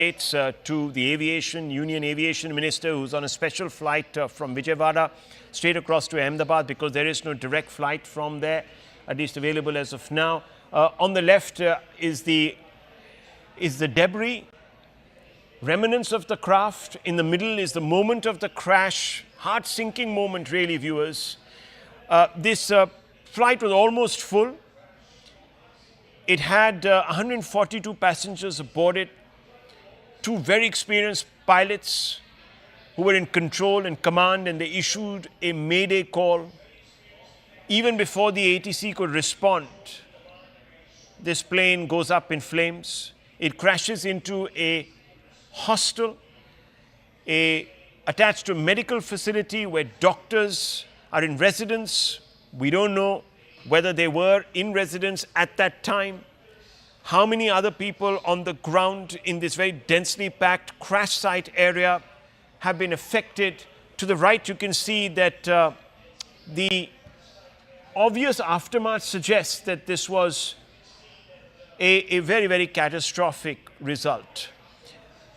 It's to the Aviation, Union Aviation Minister, who's on a special flight from Vijayawada straight across to Ahmedabad because there is no direct flight from there, at least available as of now. On the left is the debris, remnants of the craft. In the middle is the moment of the crash, heart-sinking moment, really, viewers. This flight was almost full. It had 142 passengers aboard it. Two very experienced pilots who were in control and command, and they issued a mayday call. Even before the ATC could respond, this plane goes up in flames. It crashes into a hostel, attached to a medical facility where doctors are in residence. We don't know whether they were in residence at that time. How many other people on the ground in this very densely packed crash site area have been affected? To the right, you can see that the obvious aftermath suggests that this was a very, very catastrophic result.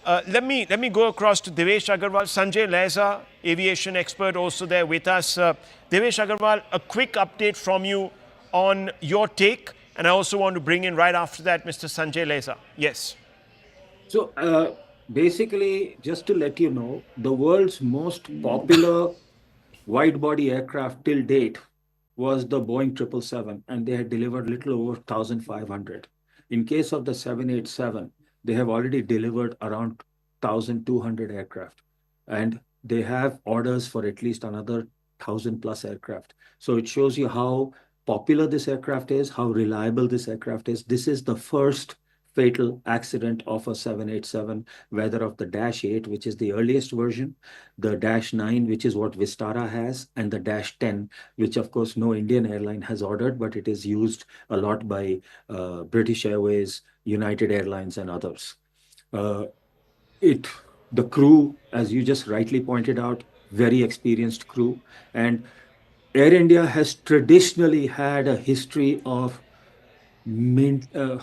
Let me go across to Devesh Agarwal, Sanjay Leza, aviation expert, also there with us. Devesh Agarwal, a quick update from you on your take. And I also want to bring in right after that Mr. Sanjay Leza. Yes. So basically, just to let you know, the world's most popular wide-body aircraft till date was the Boeing 777, and they had delivered little over 1,500. In case of the 787, they have already delivered around 1,200 aircraft, and they have orders for at least another 1,000 plus aircraft. So it shows you how popular this aircraft is, how reliable this aircraft is. This is the first fatal accident of a 787, whether of the Dash 8, which is the earliest version, the Dash 9, which is what Vistara has, and the Dash 10, which of course no Indian airline has ordered, but it is used a lot by British Airways, United Airlines, and others. The crew, as you just rightly pointed out, very experienced crew. And Air India has traditionally had a history of, the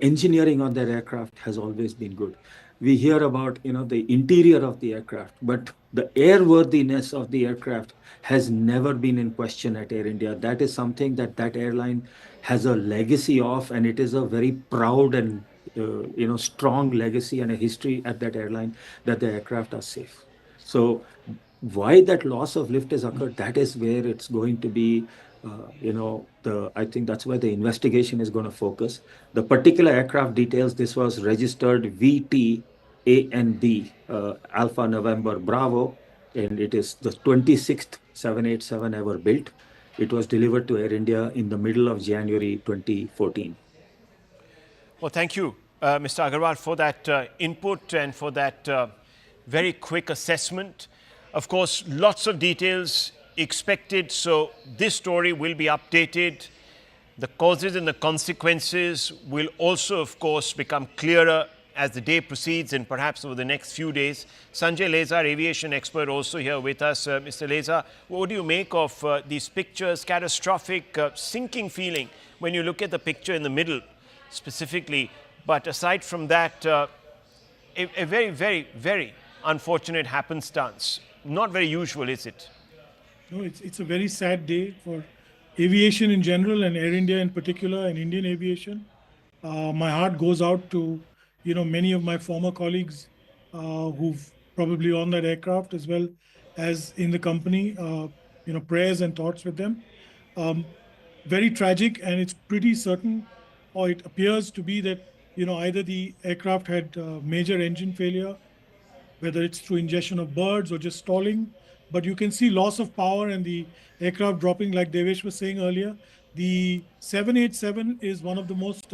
engineering on their aircraft has always been good. We hear about, the interior of the aircraft, but the airworthiness of the aircraft has never been in question at Air India. That is something that airline has a legacy of, and it is a very proud and, strong legacy and a history at that airline that the aircraft are safe. So why that loss of lift has occurred, that is where it's going to be, I think that's where the investigation is going to focus. The particular aircraft details, this was registered VTANB, Alpha November Bravo, and it is the 26th 787 ever built. It was delivered to Air India in the middle of January 2014. Well, thank you, Mr. Agarwal, for that input and for that very quick assessment. Of course, lots of details expected, so this story will be updated. The causes and the consequences will also, of course, become clearer as the day proceeds and perhaps over the next few days. Sanjay Leza, aviation expert, also here with us. Mr. Leza, what do you make of these pictures? Catastrophic, sinking feeling when you look at the picture in the middle specifically. But aside from that, a very, very, very unfortunate happenstance. Not very usual, is it? No, it's a very sad day for aviation in general and Air India in particular and Indian aviation. My heart goes out to, many of my former colleagues who've probably on that aircraft as well as in the company. Prayers and thoughts with them. Very tragic, and it's pretty certain, or it appears to be that, either the aircraft had major engine failure, whether it's through ingestion of birds or just stalling. But you can see loss of power and the aircraft dropping, like Devesh was saying earlier. The 787 is one of the most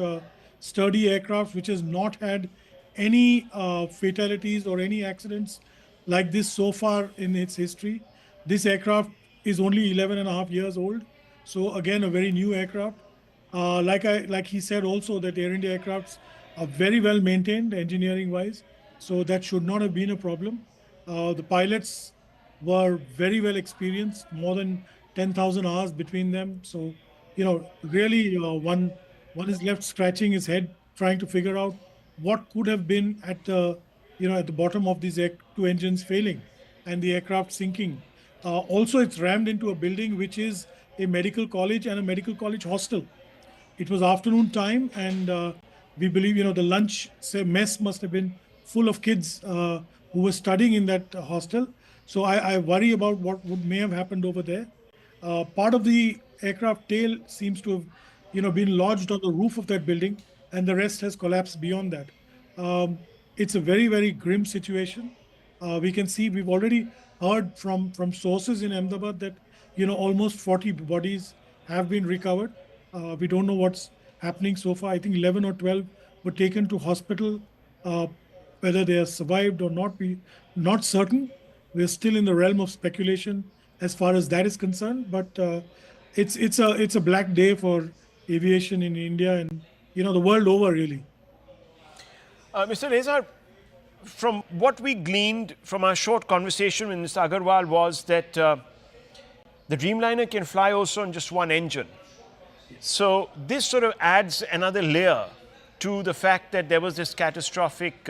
sturdy aircraft which has not had any fatalities or any accidents like this so far in its history. This aircraft is only 11 and a half years old. So again, a very new aircraft. Like he said also, that Air India aircrafts are very well maintained engineering wise. So that should not have been a problem. The pilots were very well experienced, more than 10,000 hours between them. So, really one is left scratching his head, trying to figure out what could have been at the, at the bottom of these two engines failing and the aircraft sinking. Also, it's rammed into a building which is a medical college and a medical college hostel. It was afternoon time, and we believe, the lunch mess must have been full of kids who were studying in that hostel. So I worry about what may have happened over there. Part of the aircraft tail seems to have, been lodged on the roof of that building, and the rest has collapsed beyond that. It's a very, very grim situation. We can see, we've already heard from sources in Ahmedabad that, almost 40 bodies have been recovered. We don't know what's happening so far. I think 11 or 12 were taken to hospital. Uh, Whether they have survived or not, we not certain. We're still in the realm of speculation as far as that is concerned. But it's a black day for aviation in India and, the world over, really. Mr. Reza, from what we gleaned from our short conversation with Mr. Agarwal was that the Dreamliner can fly also on just one engine. So this sort of adds another layer to the fact that there was this catastrophic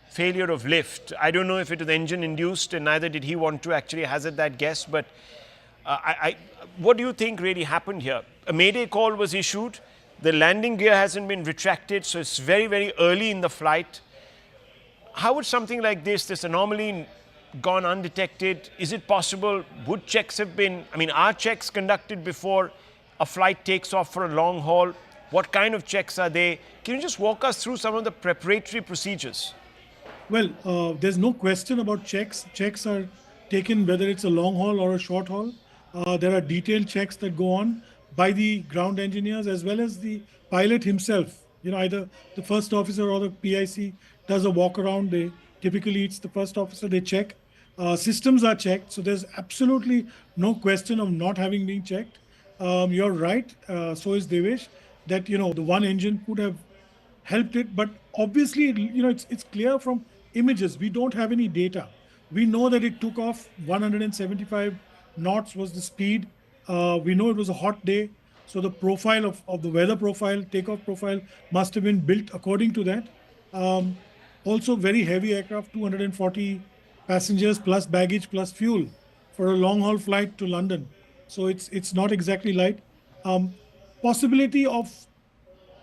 failure of lift. I don't know if it was engine induced, and neither did he want to actually hazard that guess, but what do you think really happened here? A mayday call was issued, the landing gear hasn't been retracted, so it's very, very early in the flight. How would something like this anomaly, gone undetected? Is it possible? Would checks have been, are checks conducted before a flight takes off for a long haul? What kind of checks are they? Can you just walk us through some of the preparatory procedures? Well, there's no question about checks. Checks are taken whether it's a long haul or a short haul. There are detailed checks that go on by the ground engineers as well as the pilot himself. Either the first officer or the PIC does a walk around. Typically, it's the first officer, they check. Systems are checked. So there's absolutely no question of not having been checked. You're right. So is Devesh, that, the one engine could have helped it. But obviously, it's clear from images. We don't have any data. We know that it took off 175 knots was the speed. We know it was a hot day. So the profile of the weather profile, takeoff profile must have been built according to that. Also very heavy aircraft, 240 passengers plus baggage plus fuel for a long haul flight to London. So it's not exactly light. Possibility of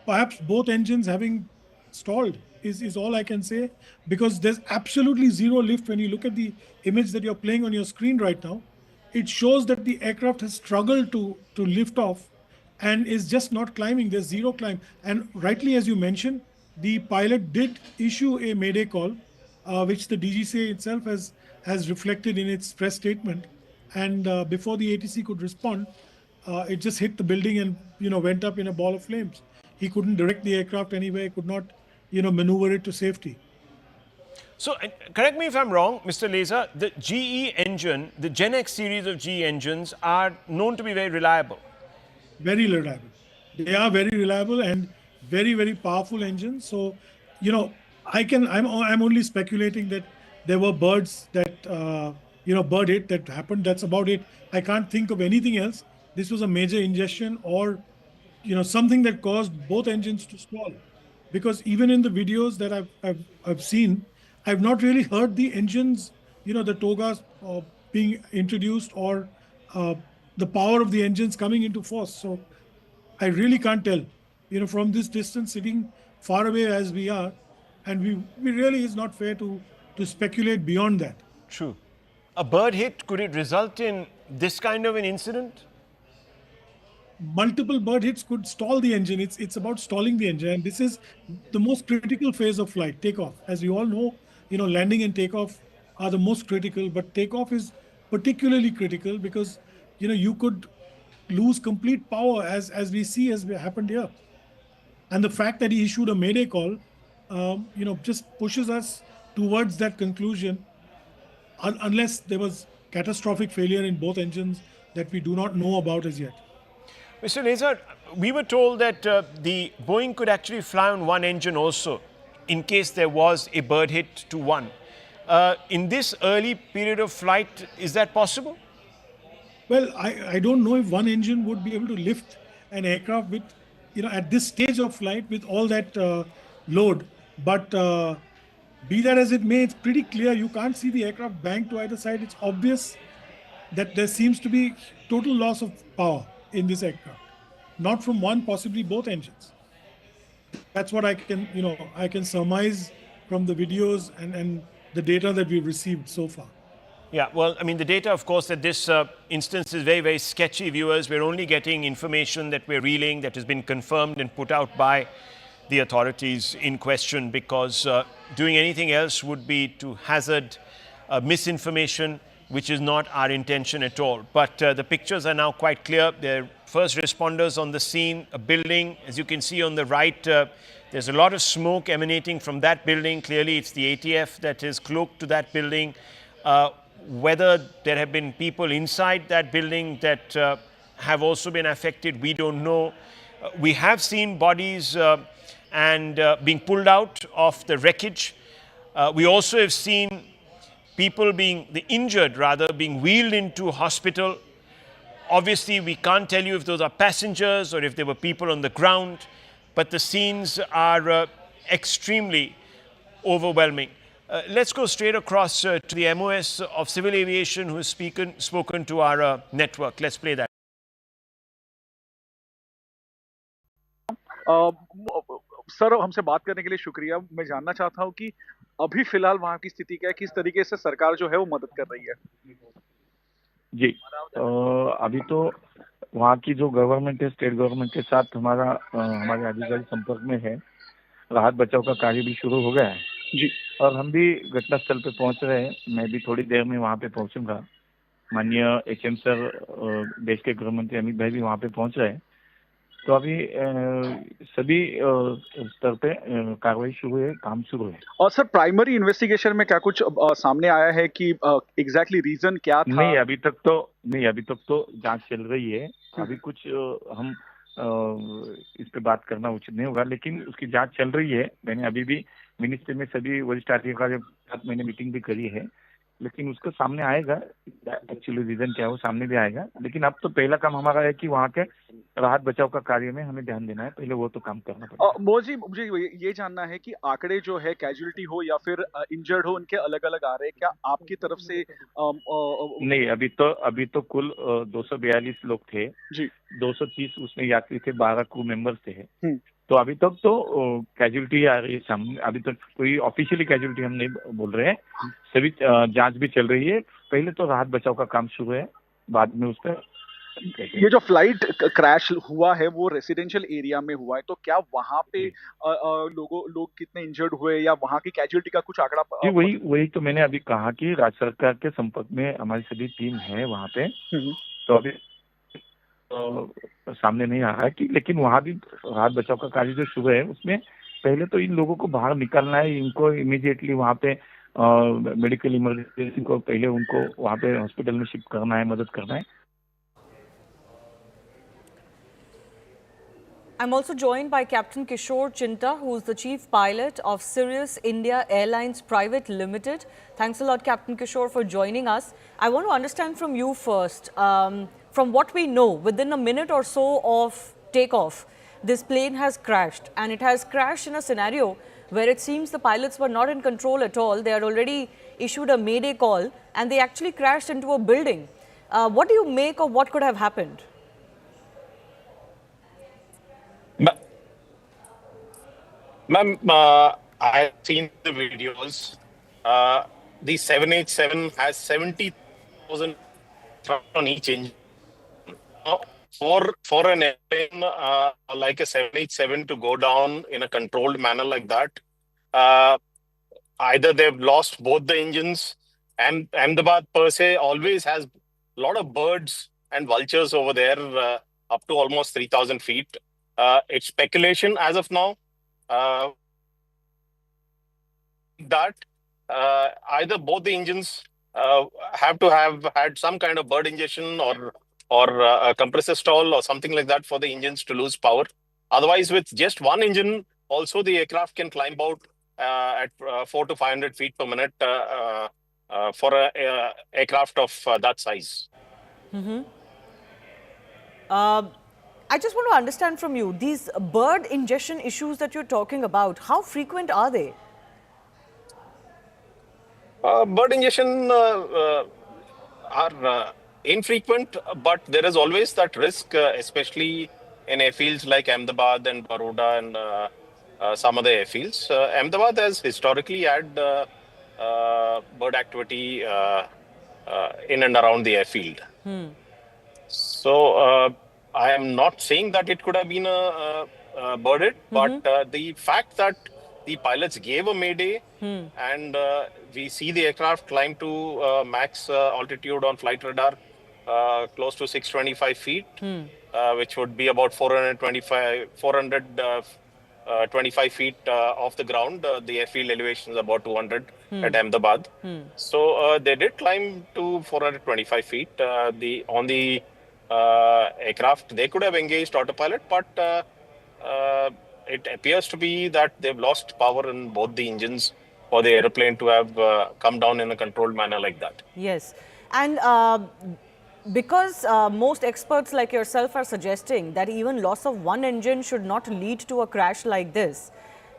perhaps both engines having stalled is all I can say, because there's absolutely zero lift. When you look at the image that you're playing on your screen right now, it shows that the aircraft has struggled to lift off and is just not climbing. There's zero climb. And rightly, as you mentioned, the pilot did issue a mayday call, which the DGCA itself has reflected in its press statement. And before the ATC could respond, it just hit the building and went up in a ball of flames. He couldn't direct the aircraft anywhere, could not maneuver it to safety. So correct me if I'm wrong, Mr. Leza, the GE engine, the Gen X series of GE engines are known to be very reliable. Very reliable. They are very reliable and very, very powerful engines. So, I'm only speculating that there were birds that, bird hit that happened. That's about it. I can't think of anything else. This was a major ingestion or, something that caused both engines to stall. Because even in the videos that I've seen, I've not really heard the engines, the togas being introduced or the power of the engines coming into force. So I really can't tell, from this distance, sitting far away as we are, and we really is not fair to speculate beyond that. True. A bird hit, could it result in this kind of an incident? Multiple bird hits could stall the engine. It's about stalling the engine. And this is the most critical phase of flight, takeoff. As we all know, landing and takeoff are the most critical, but takeoff is particularly critical because, you could lose complete power as we see as happened here. And the fact that he issued a mayday call, just pushes us towards that conclusion, unless there was catastrophic failure in both engines that we do not know about as yet. Mr. Leza, we were told that the Boeing could actually fly on one engine also, in case there was a bird hit to one. In this early period of flight, is that possible? Well, I don't know if one engine would be able to lift an aircraft with, at this stage of flight with all that load. But be that as it may, it's pretty clear. You can't see the aircraft banked to either side. It's obvious that there seems to be total loss of power in this aircraft, not from one, possibly both engines. That's what I can, I can surmise from the videos and the data that we've received so far. Yeah, well, I mean, the data, of course, at this instance is very, very sketchy, viewers. We're only getting information that we're reeling that has been confirmed and put out by the authorities in question, because doing anything else would be to hazard misinformation, which is not our intention at all. But the pictures are now quite clear. There are first responders on the scene, a building, as you can see on the right, there's a lot of smoke emanating from that building. Clearly, it's the ATF that is cloaked to that building. Whether there have been people inside that building that have also been affected, we don't know. We have seen bodies and being pulled out of the wreckage. We also have seen people the injured rather, being wheeled into hospital. Obviously, we can't tell you if those are passengers or if there were people on the ground, but the scenes are extremely overwhelming. Let's go straight across to the MOS of Civil Aviation, who has spoken to our network. Let's play that. Sir, हमसे बात करने के लिए शुक्रिया। मैं जानना चाहता हूं कि अभी फिलहाल वहां की स्थिति क्या है, किस तरीके से सरकार जो है वो मदद कर रही है। जी, अभी तो वहाँ की जो गवर्नमेंट है, स्टेट गवर्नमेंट के साथ हमारे अधिकारी संपर्क में है। राहत बचाव का कार्य भी शुरू हो गया है जी, और हम भी घटनास्थल पे पहुंच रहे हैं। मैं भी थोड़ी देर में वहाँ पे पहुंचूंगा। माननीय HM सर, देश के गृह मंत्री अमित भाई भी वहाँ पे पहुंच रहे हैं। तो अभी सभी स्तर पे कार्रवाई शुरू है, काम शुरू है। और सर, प्राइमरी इन्वेस्टिगेशन में क्या कुछ सामने आया है कि एग्जैक्टली रीजन क्या था? नहीं, अभी तक तो जांच चल रही है। अभी कुछ हम इस पे बात करना उचित नहीं होगा, लेकिन उसकी जांच चल रही है। मैंने अभी भी मिनिस्ट्री में सभी वरिष्ठ अधिकारियों के साथ मैंने मीटिंग भी करी है, लेकिन उसका सामने आएगा एक्चुअली रीजन क्या है, वो सामने भी आएगा। लेकिन अब तो पहला काम हमारा है कि वहाँ के राहत बचाव का कार्य में हमें ध्यान देना है, पहले वो तो काम करना पड़ेगा। मोदी जी, मुझे ये जानना है कि आंकड़े जो है कैजुअलिटी हो या फिर इंजर्ड हो, उनके अलग अलग आ रहे हैं क्या आपकी तरफ से? नहीं, अभी तो कुल 242 लोग थे जी। 230 उसमें यात्री थे, 12 क्रू मेंबर्स थे। तो अभी तक तो कैजुअलिटी आ रही है सामने। अभी तक कोई ऑफिशियली कैजुअलिटी हम नहीं बोल रहे हैं। सभी जांच भी चल रही है। पहले तो राहत बचाव का काम शुरू है, बाद में उस पर। ये जो फ्लाइट क्रैश हुआ है वो रेसिडेंशियल एरिया में हुआ है, तो क्या वहां पे लोग कितने इंजर्ड हुए या वहां की कैजुअलिटी का कुछ आंकड़ा? जी, वही तो मैंने अभी कहा कि राज्य सरकार के संपर्क में हमारी सभी टीम है वहाँ पे। तो अभी सामने नहीं आ रहा है कि, लेकिन वहाँ भी राहत बचाव का कार्य जो शुरू है उसमें पहले तो इन लोगों को बाहर निकालना है। इनको इमीडिएटली वहाँ पे मेडिकल इमरजेंसी को पहले उनको वहाँ पे हॉस्पिटल में शिफ्ट करना है, मदद करना है। I'm also joined by Captain Kishore Chinta, who is the Chief Pilot of Sirius India Airlines Private Limited. Thanks a lot, Captain Kishore, for joining us. I want to understand from you first, from what we know, within a minute or so of takeoff, this plane has crashed, and it has crashed in a scenario where it seems the pilots were not in control at all. They had already issued a mayday call, and they actually crashed into a building. What do you make of what could have happened? Ma'am, I've seen the videos. The 787 has 70,000 on each engine. For an airplane like a 787 to go down in a controlled manner like that, either they've lost both the engines, and Ahmedabad per se always has a lot of birds and vultures over there, up to almost 3,000 feet. It's speculation as of now. That either both the engines have to have had some kind of bird ingestion or a compressor stall or something like that for the engines to lose power. Otherwise, with just one engine, also the aircraft can climb out at 400 to 500 feet per minute for a aircraft of that size. I just want to understand from you, these bird ingestion issues that you're talking about, how frequent are they? Bird ingestion are infrequent, but there is always that risk, especially in airfields like Ahmedabad and Baroda and some other airfields. Ahmedabad has historically had bird activity in and around the airfield. So I am not saying that it could have been birded, but the fact that the pilots gave a mayday and we see the aircraft climb to max altitude on flight radar close to 625 feet, which would be about 425 feet off the ground. The airfield elevation is about 200 at Ahmedabad. So they did climb to 425 feet. On the aircraft, they could have engaged autopilot, but it appears to be that they've lost power in both the engines for the airplane to have come down in a controlled manner like that. Yes. And because most experts like yourself are suggesting that even loss of one engine should not lead to a crash like this,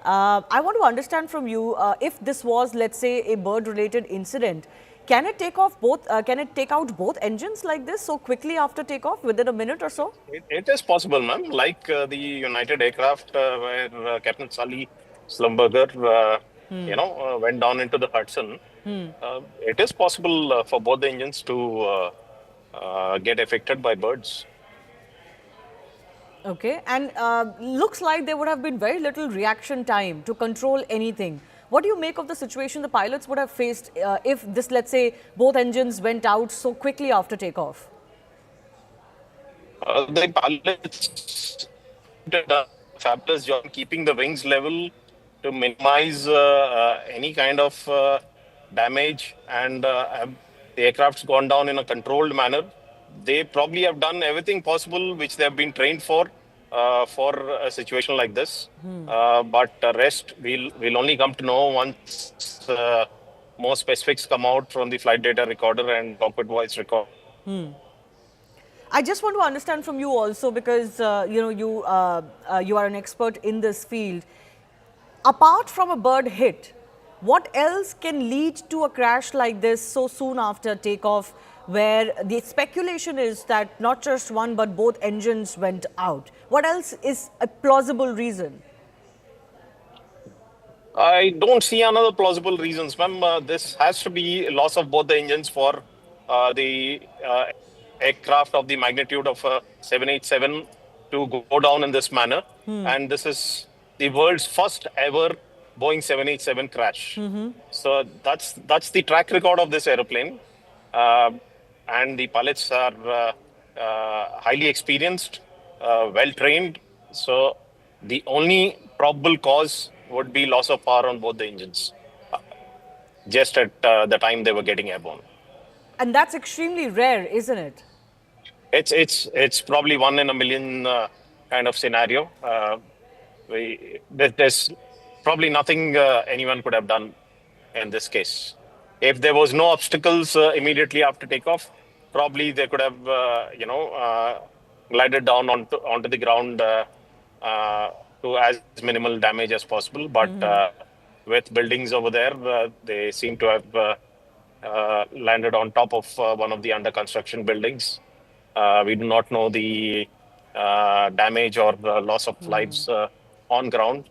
I want to understand from you, if this was, let's say, a bird-related incident, can it take off both? Can it take out both engines like this so quickly after takeoff, within a minute or so? It is possible, ma'am. Like the United aircraft, where Captain Sully Slumberger, went down into the Hudson. It is possible for both the engines to get affected by birds. Okay, and looks like there would have been very little reaction time to control anything. What do you make of the situation the pilots would have faced if this, let's say, both engines went out so quickly after takeoff? The pilots did a fabulous job keeping the wings level to minimize any kind of damage, and the aircraft's gone down in a controlled manner. They probably have done everything possible which they have been trained for a situation like this. But the rest we'll only come to know once more specifics come out from the flight data recorder and cockpit voice record. I just want to understand from you also, because you are an expert in this field. Apart from a bird hit, what else can lead to a crash like this so soon after takeoff, where the speculation is that not just one but both engines went out? What else is a plausible reason? I don't see another plausible reasons, ma'am. This has to be loss of both the engines for the aircraft of the magnitude of 787 to go down in this manner. And this is the world's first ever Boeing 787 crash. So that's the track record of this airplane. And the pilots are highly experienced, well trained. So the only probable cause would be loss of power on both the engines, just at the time they were getting airborne. And that's extremely rare, isn't it? It's probably 1 in a million kind of scenario. There's probably nothing anyone could have done in this case. If there was no obstacles immediately after takeoff, probably they could have, glided down onto the ground to as minimal damage as possible. But with buildings over there, they seem to have landed on top of one of the under construction buildings. We do not know the damage or the loss of lives on ground,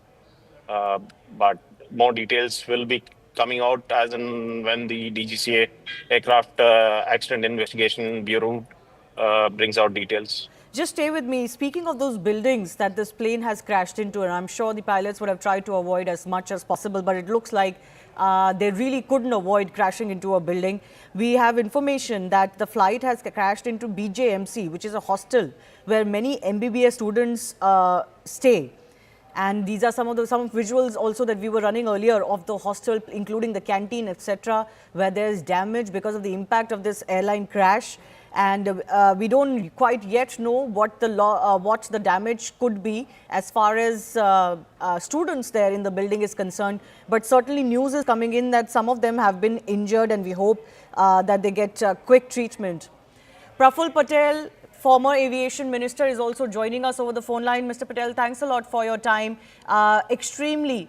but more details will be coming out as and when the DGCA Aircraft Accident Investigation Bureau brings out details. Just stay with me. Speaking of those buildings that this plane has crashed into, and I'm sure the pilots would have tried to avoid as much as possible, but it looks like they really couldn't avoid crashing into a building. We have information that the flight has crashed into BJMC, which is a hostel where many MBBS students stay. And these are some visuals also that we were running earlier of the hostel, including the canteen, etc., where there's damage because of the impact of this airline crash. And we don't quite yet know what the damage could be as far as students there in the building is concerned. But certainly news is coming in that some of them have been injured, and we hope that they get quick treatment. Praful Patel, former aviation minister, is also joining us over the phone line. Mr. Patel, thanks a lot for your time. Extremely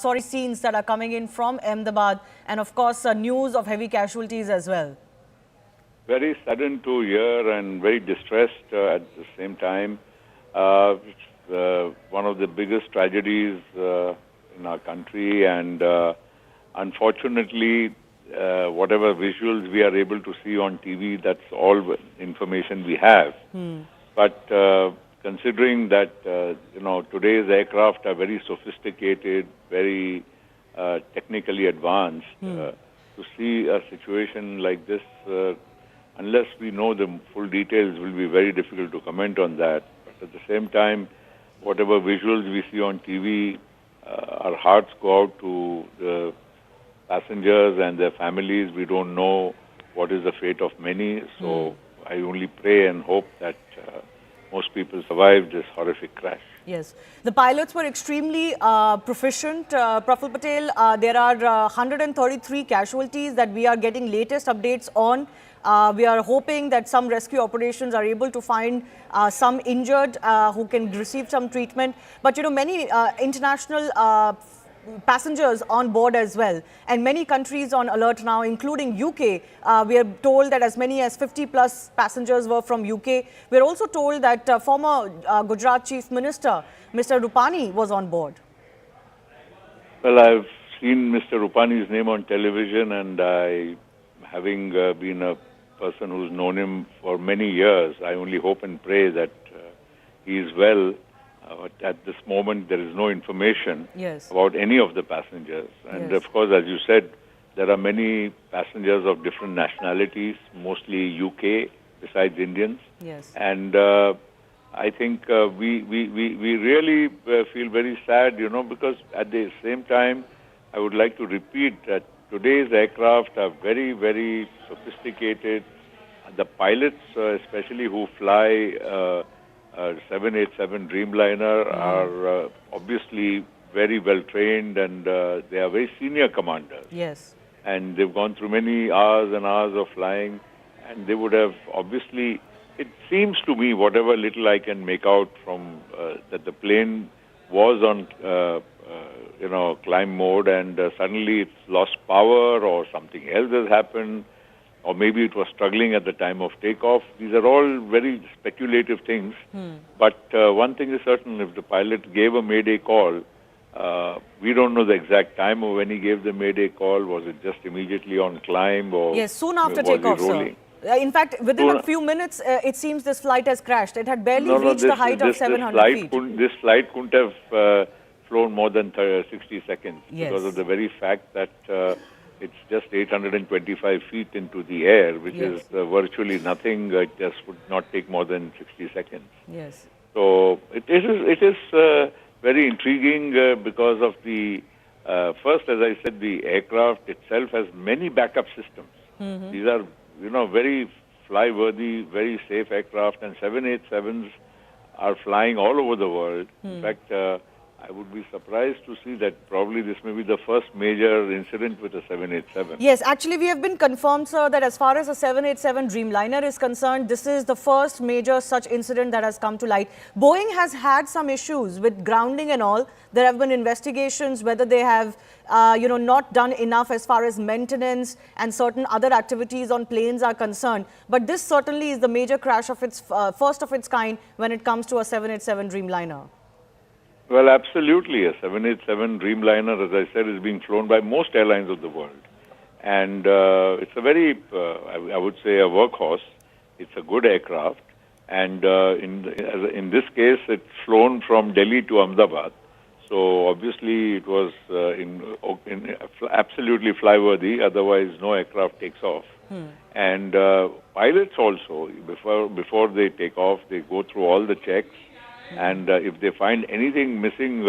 sorry scenes that are coming in from Ahmedabad, and of course news of heavy casualties as well. Very saddened to hear and very distressed at the same time. It's one of the biggest tragedies in our country, and unfortunately, whatever visuals we are able to see on TV, that's all information we have. But considering that today's aircraft are very sophisticated, very technically advanced, to see a situation like this, unless we know the full details, will be very difficult to comment on that. But at the same time, whatever visuals we see on TV, our hearts go out to the passengers and their families. We don't know what is the fate of many, so I only pray and hope that most people survive this horrific crash. Yes, the pilots were extremely proficient. Praful Patel, there are 133 casualties that we are getting latest updates on. We are hoping that some rescue operations are able to find some injured who can receive some treatment. But many international passengers on board as well, and many countries on alert now, including UK. We are told that as many as 50 plus passengers were from UK. We are also told that former Gujarat Chief Minister, Mr. Rupani, was on board. Well, I've seen Mr. Rupani's name on television, and having been a person who's known him for many years, I only hope and pray that he is well. But at this moment, there is no information about any of the passengers. And of course, as you said, there are many passengers of different nationalities, mostly UK, besides Indians. And I think we really feel very sad, because at the same time, I would like to repeat that today's aircraft are very, very sophisticated. The pilots, especially who fly 787 Dreamliner, are obviously very well trained, and they are very senior commanders. And they've gone through many hours and hours of flying, and they would have obviously, it seems to me, whatever little I can make out from that the plane was on climb mode, and suddenly it's lost power or something else has happened, or maybe it was struggling at the time of takeoff. These are all very speculative things. But one thing is certain, if the pilot gave a mayday call, we don't know the exact time of when he gave the mayday call. Was it just immediately on climb, or yes, soon after takeoff, sir. In fact, within a few minutes, it seems this flight has crashed. It had barely reached the height of 700 feet. This flight couldn't have flown more than 60 seconds because of the very fact that it's just 825 feet into the air, which is virtually nothing. It just would not take more than 60 seconds. So it is very intriguing because of the, first, as I said, the aircraft itself has many backup systems. These are, very fly-worthy, very safe aircraft, and 787s are flying all over the world. In fact, I would be surprised to see that probably this may be the first major incident with a 787. Yes, actually we have been confirmed, sir, that as far as a 787 Dreamliner is concerned, this is the first major such incident that has come to light. Boeing has had some issues with grounding and all. There have been investigations whether they have, not done enough as far as maintenance and certain other activities on planes are concerned. But this certainly is the major crash of its first of its kind when it comes to a 787 Dreamliner. Well, absolutely. A 787 Dreamliner, as I said, is being flown by most airlines of the world. And it's a very, I would say, a workhorse. It's a good aircraft. And in this case, it's flown from Delhi to Ahmedabad. So obviously, it was absolutely flyworthy. Otherwise, no aircraft takes off. And pilots also, before they take off, they go through all the checks. And if they find anything missing,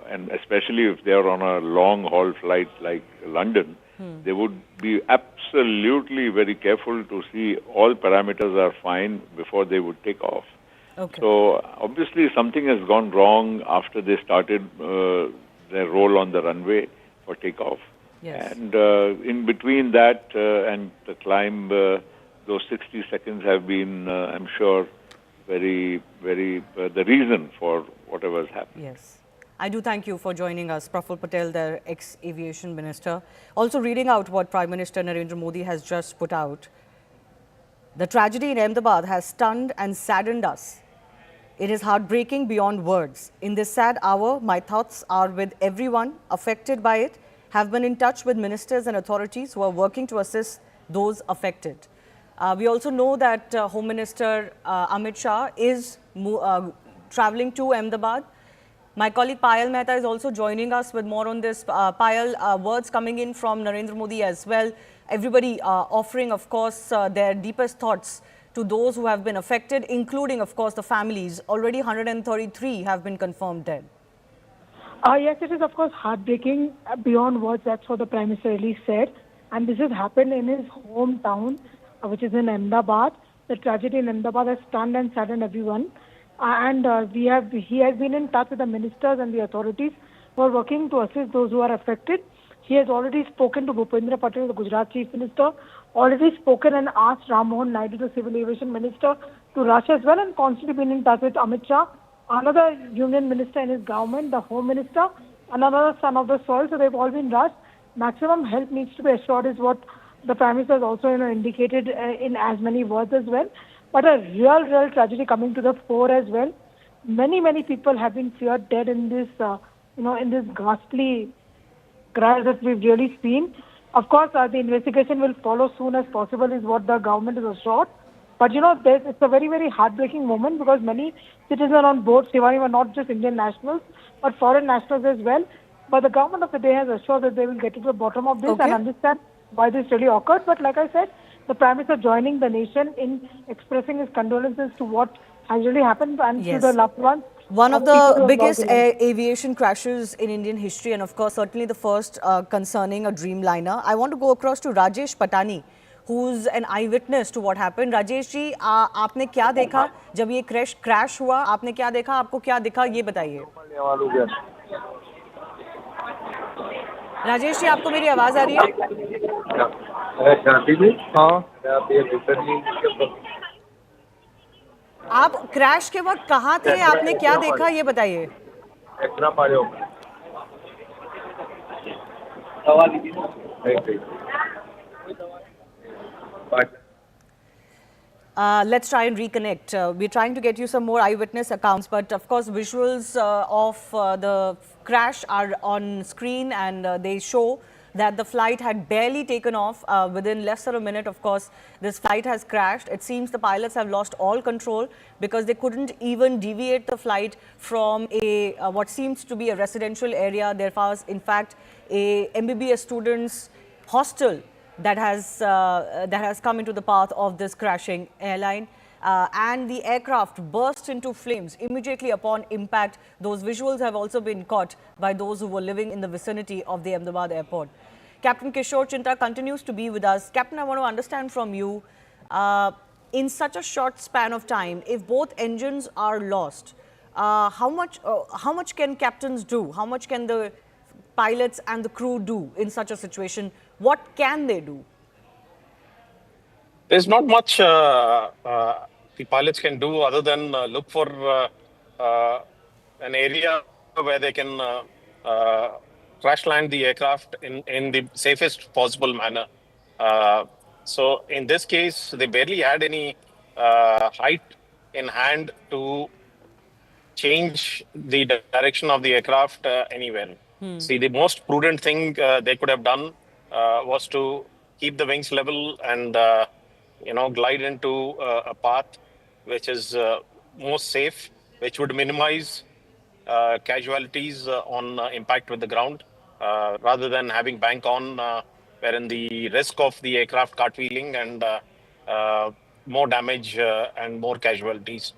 and especially if they are on a long-haul flight like London, they would be absolutely very careful to see all parameters are fine before they would take off. So obviously something has gone wrong after they started their roll on the runway for takeoff. And in between that and the climb, those 60 seconds have been, I'm sure, the reason for whatever has happened. Yes. I do thank you for joining us, Praful Patel, the ex-aviation minister. Also reading out what Prime Minister Narendra Modi has just put out. The tragedy in Ahmedabad has stunned and saddened us. It is heartbreaking beyond words. In this sad hour, my thoughts are with everyone affected by it, have been in touch with ministers and authorities who are working to assist those affected. We also know that Home Minister Amit Shah is traveling to Ahmedabad. My colleague Payal Mehta is also joining us with more on this. Payal, words coming in from Narendra Modi as well. Everybody offering, of course, their deepest thoughts to those who have been affected, including, of course, the families. Already 133 have been confirmed dead. Yes, it is, of course, heartbreaking beyond words. That's what the Prime Minister really said. And this has happened in his hometown, which is in Ahmedabad. The tragedy in Ahmedabad has stunned and saddened everyone. He has been in touch with the ministers and the authorities who are working to assist those who are affected. He has already spoken to Bhupendra Patel, the Gujarat Chief Minister, already spoken and asked Ram Mohan Naidu, the Civil Aviation Minister, to rush as well, and constantly been in touch with Amit Shah, another union minister in his government, the Home Minister, another son of the soil. So they've all been rushed. Maximum help needs to be assured is what the Prime Minister has also indicated in as many words as well. But a real tragedy coming to the fore as well. Many people have been feared dead in this, in this ghastly crash that we've really seen. Of course, the investigation will follow soon as possible is what the government is assured. But it's a very heartbreaking moment because many citizens on board Shivani were not just Indian nationals, but foreign nationals as well. But the government of the day has assured that they will get to the bottom of this and understand why this really occurred. But like I said, the Prime Minister joining the nation in expressing his condolences to what has really happened and to the loved ones. One of the biggest aviation crashes in Indian history, and of course certainly the first concerning a Dreamliner. I want to go across to Rajesh Patani, who's an eyewitness to what happened. Rajesh जी, आपने क्या देखा जब ये crash हुआ? आपने क्या देखा? आपको क्या दिखा? ये बताइए. राजेश जी, आपको मेरी आवाज आ रही है? आप क्रैश के वक्त कहाँ थे? आपने क्या देखा? ये बताइए. Let's try and reconnect. We're trying to get you some more eyewitness accounts, but of course visuals of the crash are on screen, and they show that the flight had barely taken off. Within less than a minute, of course, this flight has crashed. It seems the pilots have lost all control because they couldn't even deviate the flight from a what seems to be a residential area. There was, in fact, a MBBS students' hostel that has come into the path of this crashing airline. And the aircraft burst into flames immediately upon impact. Those visuals have also been caught by those who were living in the vicinity of the Ahmedabad airport. Captain Kishore Chinta continues to be with us. Captain, I want to understand from you, in such a short span of time, if both engines are lost, how much can captains do? How much can the pilots and the crew do in such a situation? What can they do? There's not much the pilots can do other than look for an area where they can crash land the aircraft in the safest possible manner. So in this case, they barely had any height in hand to change the direction of the aircraft anywhere. See, the most prudent thing they could have done was to keep the wings level and glide into a path which is most safe, which would minimize casualties on impact with the ground, rather than having bank on, wherein the risk of the aircraft cartwheeling and more damage and more casualties.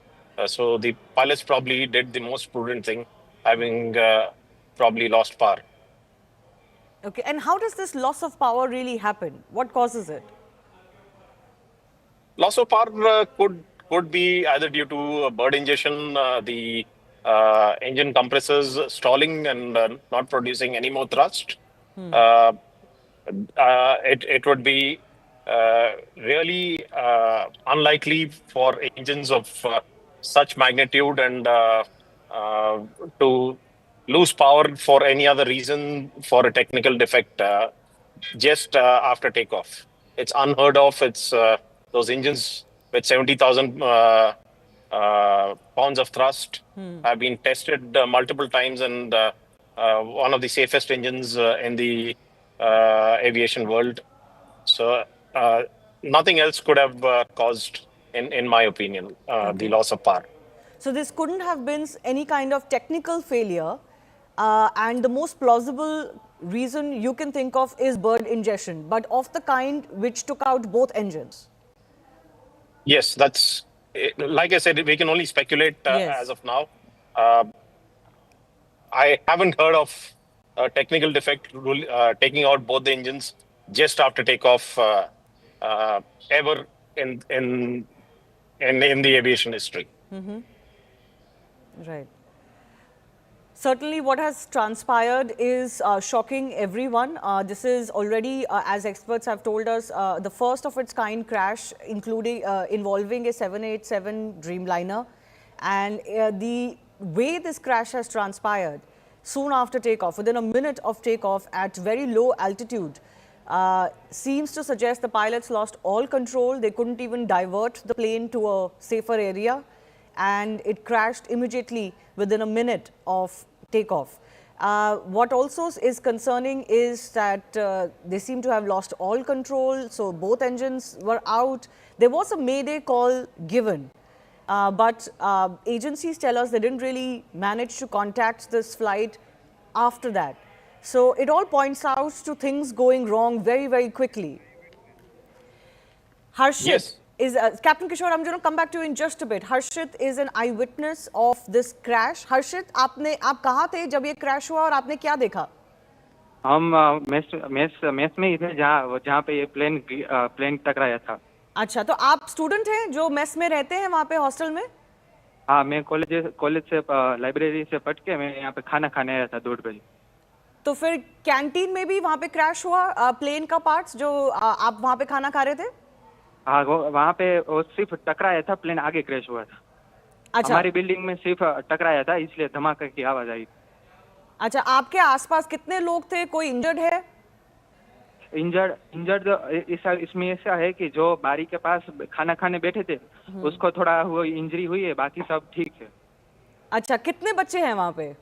So the pilots probably did the most prudent thing, having probably lost power. Okay, and how does this loss of power really happen? What causes it? Loss of power could be either due to bird ingestion, the engine compressors stalling and not producing any more thrust. It would be really unlikely for engines of such magnitude and to lose power for any other reason for a technical defect just after takeoff. It's unheard of. It's those engines with 70,000 pounds of thrust have been tested multiple times, and one of the safest engines in the aviation world. So nothing else could have caused, in my opinion, the loss of power. So this couldn't have been any kind of technical failure, and the most plausible reason you can think of is bird ingestion, but of the kind which took out both engines. Yes, that's, like I said, we can only speculate as of now. I haven't heard of a technical defect taking out both the engines just after takeoff ever in the aviation history. Right. Certainly what has transpired is shocking everyone. This is already, as experts have told us, the first of its kind crash, including involving a 787 Dreamliner. And the way this crash has transpired, soon after takeoff, within a minute of takeoff at very low altitude, seems to suggest the pilots lost all control. They couldn't even divert the plane to a safer area, and it crashed immediately within a minute of takeoff. What also is concerning is that they seem to have lost all control, so both engines were out. There was a mayday call given, but agencies tell us they didn't really manage to contact this flight after that. So it all points out to things going wrong very, very quickly. Harshit. Yes. Captain Kishore, I'm going to come back to you in just a bit. Harshit is an eyewitness of this crash. Harshit, आप कहाँ थे जब ये crash हुआ और आपने क्या देखा? हम मेस में ही थे जहाँ पे ये प्लेन टकराया था. अच्छा, तो आप स्टूडेंट हैं जो मेस में रहते हैं वहाँ पे हॉस्टल में? हाँ, मैं कॉलेज से लाइब्रेरी से पढ़ के मैं यहाँ पे खाना खाने आया था 2 बजे. तो फिर कैंटीन में भी वहाँ पे क्रैश हुआ प्लेन का पार्ट्स जो आप वहाँ पे खाना खा रहे थे? हाँ, वहाँ पे वो सिर्फ टकराया था, प्लेन आगे क्रैश हुआ था. अच्छा. हमारी बिल्डिंग में सिर्फ टकराया था, इसलिए धमाके की आवाज आई. अच्छा, आपके आसपास कितने लोग थे? कोई इंजर्ड है? इंजर्ड इसमें ऐसा है कि जो बारी के पास खाना खाने बैठे थे उसको थोड़ा वो इंजरी हुई है, बाकी सब ठीक है. अच्छा, कितने बच्चे हैं वहाँ पे?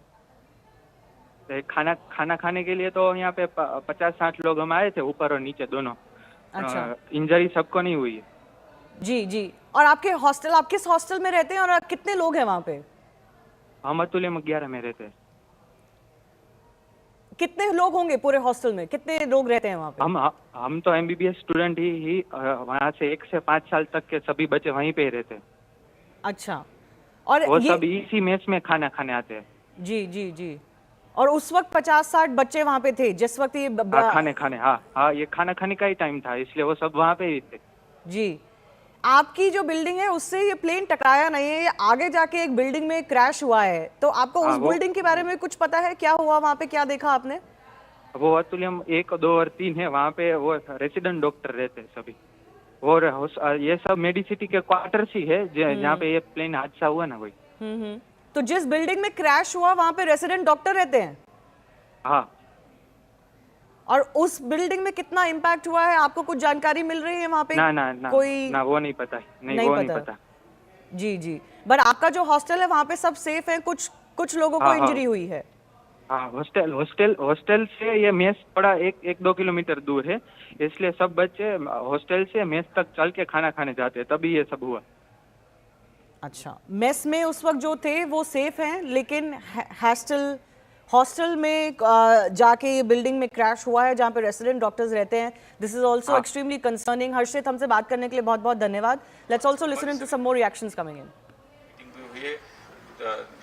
खाना खाने के लिए तो यहाँ पे 50-60 लोग हम आए थे, ऊपर और नीचे दोनों. अच्छा. इंजरी सबको नहीं हुई है. जी जी. और आपके हॉस्टल, आप किस हॉस्टल में रहते हैं और कितने लोग हैं वहाँ पे? हम अतुल्य में 11 में रहते हैं. कितने लोग होंगे पूरे हॉस्टल में? कितने लोग रहते हैं वहाँ पे? हम तो MBBS स्टूडेंट ही वहाँ से 1 से 5 साल तक के सभी बच्चे वहीं पे ही रहते हैं. अच्छा. और वो सब इसी मेस में खाना खाने आते हैं. जी जी जी. और उस वक्त 50-60 बच्चे वहाँ पे थे जिस वक्त ये खाने हाँ, ये खाना खाने का ही टाइम था, इसलिए वो सब वहाँ पे ही थे. जी. आपकी जो बिल्डिंग है उससे ये प्लेन टकराया नहीं है, ये आगे जाके एक बिल्डिंग में क्रैश हुआ है. तो आपको उस बिल्डिंग के बारे में कुछ पता है? क्या हुआ वहाँ पे, क्या देखा आपने? वो अतुल्यम 1, 2 और 3 है, वहाँ पे वो रेसिडेंट डॉक्टर रहते हैं सभी. और ये सब मेडिसिटी के क्वार्टर्स ही है जहाँ पे ये प्लेन हादसा हुआ ना वही. तो जिस बिल्डिंग में क्रैश हुआ वहाँ पे रेसिडेंट डॉक्टर रहते हैं? हाँ. और उस बिल्डिंग में कितना इम्पैक्ट हुआ है, आपको कुछ जानकारी मिल रही है वहाँ पे? ना कोई वो नहीं पता. नहीं पता. जी जी. बट आपका जो हॉस्टल है वहाँ पे सब सेफ है? कुछ लोगों को इंजरी हुई है? हाँ, हॉस्टल से ये मेस थोड़ा 1-2 किलोमीटर दूर है, इसलिए सब बच्चे हॉस्टल से मेस तक चल के खाना खाने जाते हैं, तभी ये सब हुआ. अच्छा, मेस में उस वक्त जो थे वो सेफ हैं, लेकिन हॉस्टल में जाके ये बिल्डिंग में क्रैश हुआ है जहाँ पे रेसिडेंट डॉक्टर्स रहते हैं. This is also extremely concerning. Harshit, हमसे बात करने के लिए बहुत बहुत धन्यवाद. Let's also listen to some more reactions coming in.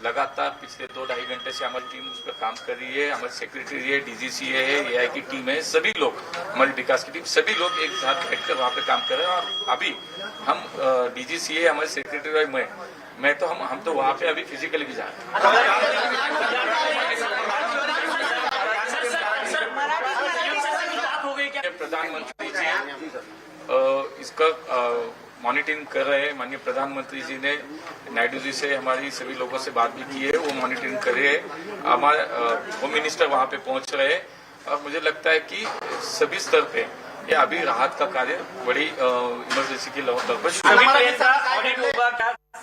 लगातार पिछले 2-2.5 घंटे से हमारी टीम उस पर काम कर रही है. हमारी सेक्रेटरी है, DGCA है, AI की टीम है, सभी लोग, हमारी विकास की टीम, सभी लोग एक साथ बैठकर वहाँ पे काम कर रहे हैं. और अभी हम DGCA, हमारे सेक्रेटरी और मैं तो हम तो वहाँ पे अभी फिजिकली भी जा रहे हैं. प्रधानमंत्री जी इसका मॉनिटरिंग कर रहे हैं। माननीय प्रधानमंत्री जी ने नायडू जी से हमारी सभी लोगों से बात भी की है, वो मॉनिटरिंग कर रहे हैं। हमारे होम मिनिस्टर वहां पे पहुंच रहे हैं और मुझे लगता है कि सभी स्तर पे ये अभी राहत का कार्य बड़ी इमरजेंसी के तौर पर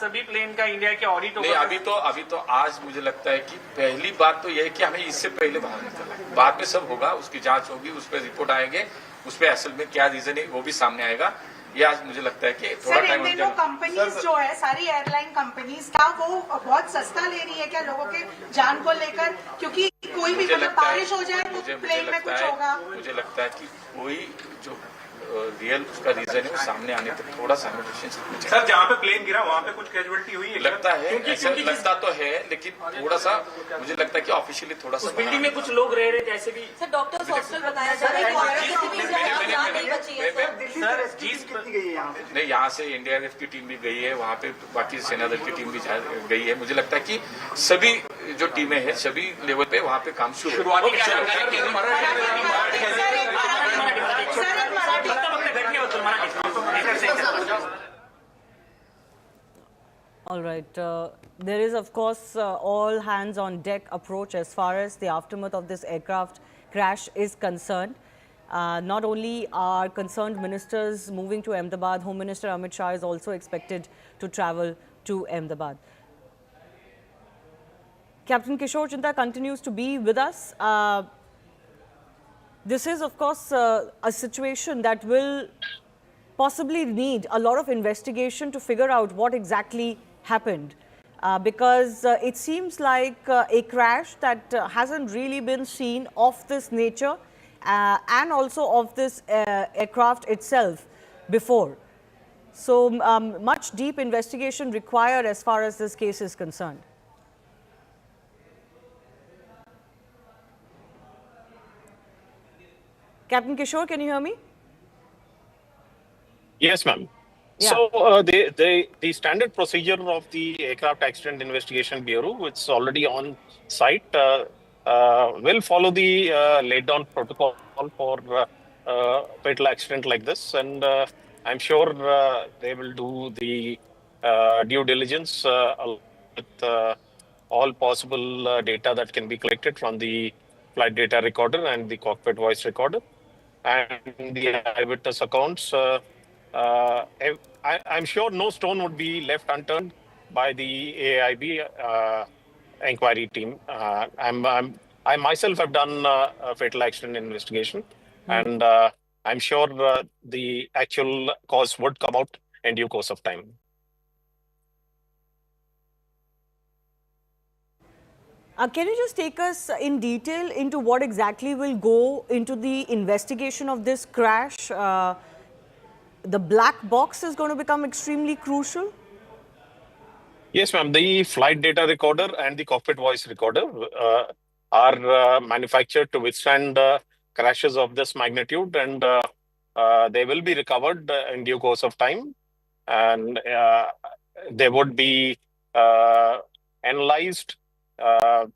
सभी प्लेन का इंडिया के ऑडिट नहीं, अभी तो आज मुझे लगता है कि पहली बात तो यह है कि हमें इससे पहले बाहर निकलना है। बाद में सब होगा, उसकी जांच होगी, उस पर रिपोर्ट आएंगे, उस पर असल में क्या रीजन है वो भी सामने आएगा। ये आज मुझे लगता है कि थोड़ा टाइम कंपनीज जो है सारी एयरलाइन कंपनीज, क्या वो बहुत सस्ता ले रही है क्या लोगों के जान को लेकर? क्योंकि कोई भी मतलब बारिश हो जाए तो प्लेन में कुछ होगा। मुझे लगता है कि कोई जो रियल उसका रीजन है वो सामने आने तक थोड़ा सा सर, जहाँ पे प्लेन गिरा वहाँ पे कुछ कैजुअलिटी हुई है? लगता है, ऐसा लगता तो है, लेकिन थोड़ा सा मुझे लगता है कि ऑफिशियली थोड़ा सा बिल्डिंग में कुछ लोग रह रहे थे ऐसे भी। सर, डॉक्टर्स हॉस्टल बताया जा रहा है। नहीं, यहाँ से एनडीआरएफ की टीम भी गई है, वहाँ पे बाकी सेना दल की टीम भी गई है। मुझे लगता है कि सभी जो टीमें हैं सभी लेवल पे वहाँ पे काम शुरू All right. There is, of course, all hands on deck approach as far as the aftermath of this aircraft crash is concerned. Not only are concerned ministers moving to Ahmedabad, Home Minister Amit Shah is also expected to travel to Ahmedabad. Captain Kishore Chinta continues to be with us. This is, of course, a situation that will possibly need a lot of investigation to figure out what exactly happened. Because it seems like a crash that hasn't really been seen of this nature and also of this aircraft itself before. So much deep investigation required as far as this case is concerned. Captain Kishore, can you hear me? Yes, ma'am. Yeah. So the standard procedure of the Aircraft Accident Investigation Bureau, which is already on site, will follow the laid down protocol for fatal accident like this, and I'm sure they will do the due diligence with all possible data that can be collected from the flight data recorder and the cockpit voice recorder and the eyewitness accounts. I'm sure no stone would be left unturned by the AIB inquiry team. I myself have done a fatal accident investigation, and I'm sure the actual cause would come out in due course of time. Can you just take us in detail into what exactly will go into the investigation of this crash? The black box is going to become extremely crucial? Yes, ma'am. The flight data recorder and the cockpit voice recorder are manufactured to withstand crashes of this magnitude, and they will be recovered in due course of time. And they would be analyzed. All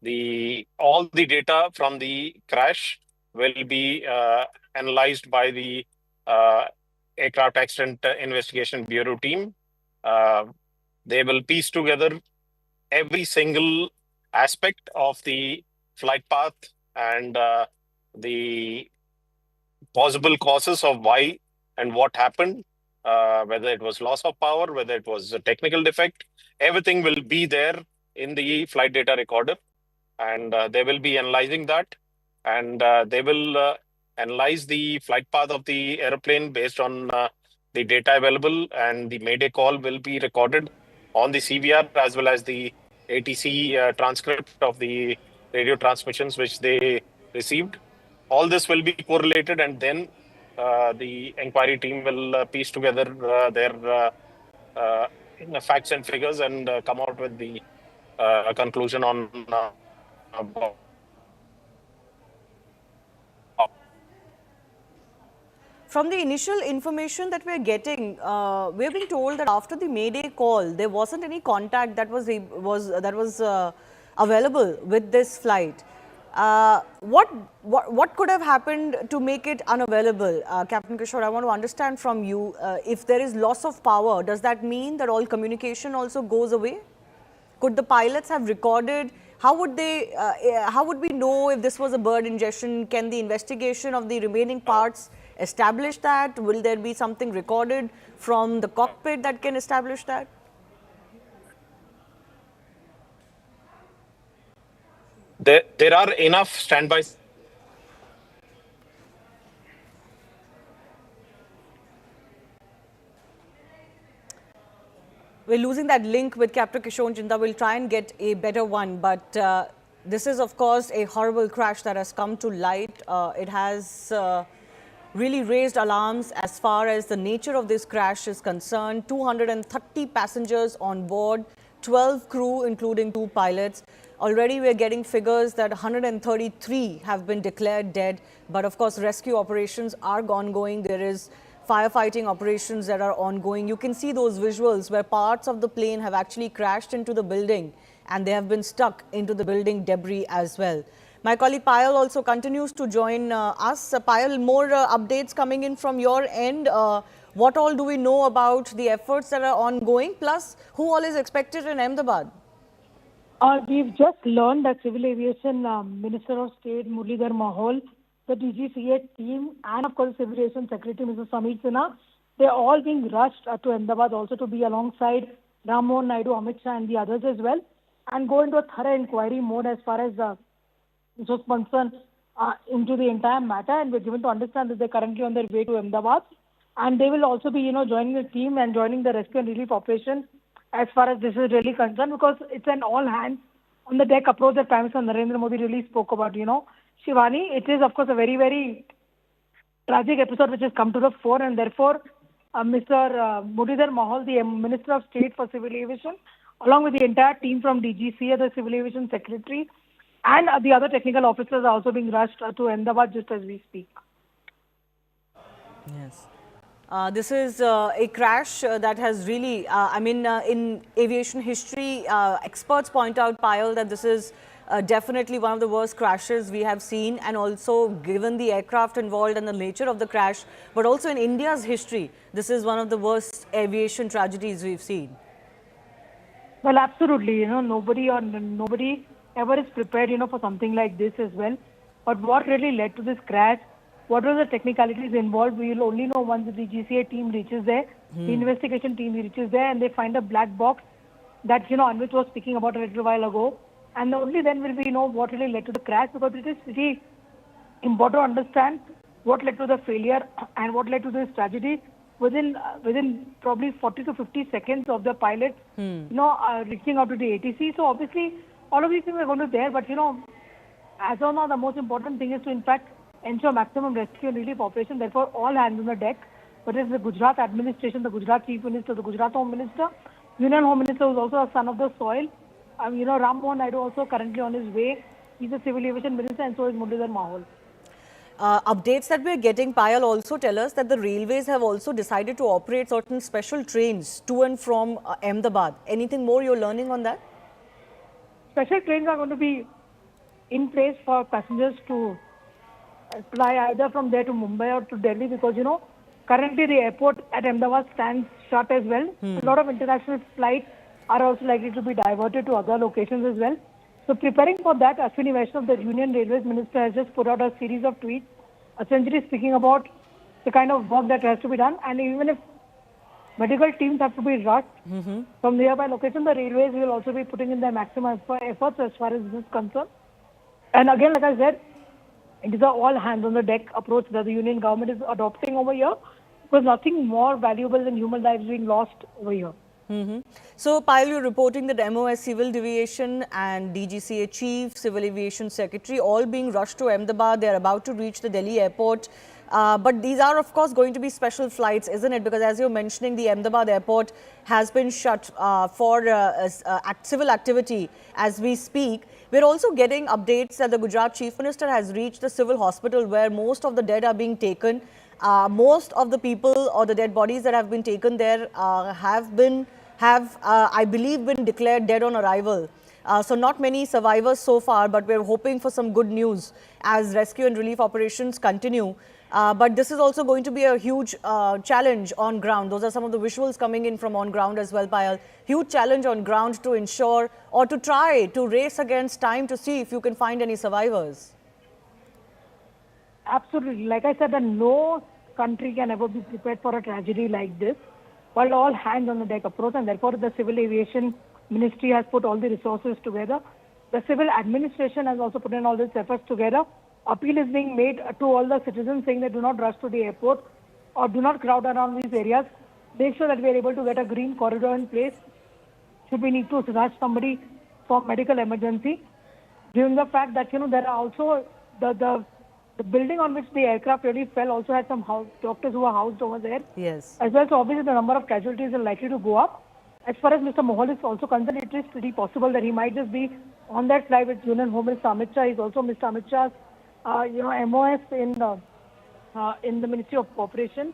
the data from the crash will be analyzed by the Aircraft Accident Investigation Bureau team. They will piece together every single aspect of the flight path and the possible causes of why and what happened, whether it was loss of power, whether it was a technical defect. Everything will be there in the flight data recorder, and they will be analyzing that, and they will analyze the flight path of the airplane based on the data available, and the Mayday call will be recorded on the CVR as well as the ATC transcript of the radio transmissions which they received. All this will be correlated, and then the inquiry team will piece together their facts and figures and come out with the conclusion on From the initial information that we're getting, we're being told that after the Mayday call, there wasn't any contact that was available with this flight. What could have happened to make it unavailable? Captain Kishore, I want to understand from you, if there is loss of power, does that mean that all communication also goes away? Could the pilots have recorded? How would we know if this was a bird ingestion? Can the investigation of the remaining parts establish that? Will there be something recorded from the cockpit that can establish that? There are enough standbys. We're losing that link with Captain Kishore Jinda. We'll try and get a better one. But this is, of course, a horrible crash that has come to light. It has really raised alarms as far as the nature of this crash is concerned. 230 passengers on board, 12 crew, including 2 pilots. Already we're getting figures that 133 have been declared dead. But of course, rescue operations are ongoing. There is firefighting operations that are ongoing. You can see those visuals where parts of the plane have actually crashed into the building and they have been stuck into the building debris as well. My colleague Payal also continues to join us. Payal, more updates coming in from your end. What all do we know about the efforts that are ongoing? Plus, who all is expected in Ahmedabad? We've just learned that Civil Aviation Minister of State Muralidhar Mahal, the DGCA team, and of course Civil Aviation Secretary Mr. Samir Sinha, they're all being rushed to Ahmedabad also to be alongside Ram Mohan Naidu, Amit Shah and the others as well, and go into a thorough inquiry mode as far as this was concerned into the entire matter. And we're given to understand that they're currently on their way to Ahmedabad, and they will also be, joining the team and joining the rescue and relief operation as far as this is really concerned, because it's an all hands on the deck approach that Prime Minister Narendra Modi really spoke about. Shivani, it is of course a very, very tragic episode which has come to the fore, and therefore Mr. Muralidhar Mahal, the Minister of State for Civil Aviation, along with the entire team from DGCA, the Civil Aviation Secretary, and the other technical officers are also being rushed to Ahmedabad just as we speak. Yes. This is a crash that has really, in aviation history, experts point out, Payal, that this is definitely one of the worst crashes we have seen, and also given the aircraft involved and the nature of the crash, but also in India's history, this is one of the worst aviation tragedies we've seen. Well, absolutely. Nobody ever is prepared, for something like this as well. But what really led to this crash? What were the technicalities involved? We will only know once the DGCA team reaches there, the investigation team reaches there, and they find a black box that, Anuj was speaking about a little while ago. And only then will we know what really led to the crash, because it is really important to understand what led to the failure and what led to this tragedy within probably 40 to 50 seconds of the pilot, reaching out to the ATC. So obviously, all of these things are going to be there, but as of now, the most important thing is to in fact ensure maximum rescue and relief operation. Therefore, all hands on the deck, whether it's the Gujarat administration, the Gujarat Chief Minister, the Gujarat Home Minister, Union Home Minister, who is also a son of the soil. Ram Mohan Naidu also currently on his way. He's a Civil Aviation Minister, and so is Muralidhar Mahal. Updates that we're getting, Payal, also tell us that the railways have also decided to operate certain special trains to and from Ahmedabad. Anything more you're learning on that? Special trains are going to be in place for passengers to fly either from there to Mumbai or to Delhi, because, currently the airport at Ahmedabad stands shut as well. A lot of international flights are also likely to be diverted to other locations as well. So preparing for that, Ashwini Vaishnav, the Union Railways Minister, has just put out a series of tweets, essentially speaking about the kind of work that has to be done. And even if medical teams have to be rushed from nearby locations, the railways will also be putting in their maximum efforts as far as this is concerned. And again, like I said, it is an all hands on the deck approach that the Union government is adopting over here, because nothing more valuable than human lives being lost over here. So, Payal, you're reporting that MOS Civil Aviation and DGCA Chief, Civil Aviation Secretary, all being rushed to Ahmedabad. They're about to reach the Delhi airport. But these are, of course, going to be special flights, isn't it? Because as you're mentioning, the Ahmedabad airport has been shut for civil activity as we speak. We're also getting updates that the Gujarat Chief Minister has reached the civil hospital where most of the dead are being taken. Most of the people or the dead bodies that have been taken there have, I believe, been declared dead on arrival. So not many survivors so far, but we're hoping for some good news as rescue and relief operations continue. But this is also going to be a huge challenge on ground. Those are some of the visuals coming in from on ground as well, Payal. Huge challenge on ground to ensure or to try to race against time to see if you can find any survivors. Absolutely. Like I said, that no country can ever be prepared for a tragedy like this. While all hands on the deck approach, and therefore the Civil Aviation Ministry has put all the resources together. The civil administration has also put in all these efforts together. Appeal is being made to all the citizens saying that do not rush to the airport or do not crowd around these areas. Make sure that we are able to get a green corridor in place should we need to rush somebody for medical emergency. Given the fact that, there are also the building on which the aircraft really fell also had some doctors who are housed over there. Yes. As well, so obviously the number of casualties are likely to go up. As far as Mr. Mohal is also concerned, it is pretty possible that he might just be on that flight with Union Home Minister Amit Shah. He's also Mr. Amit Shah's, MOS in the Ministry of Cooperation.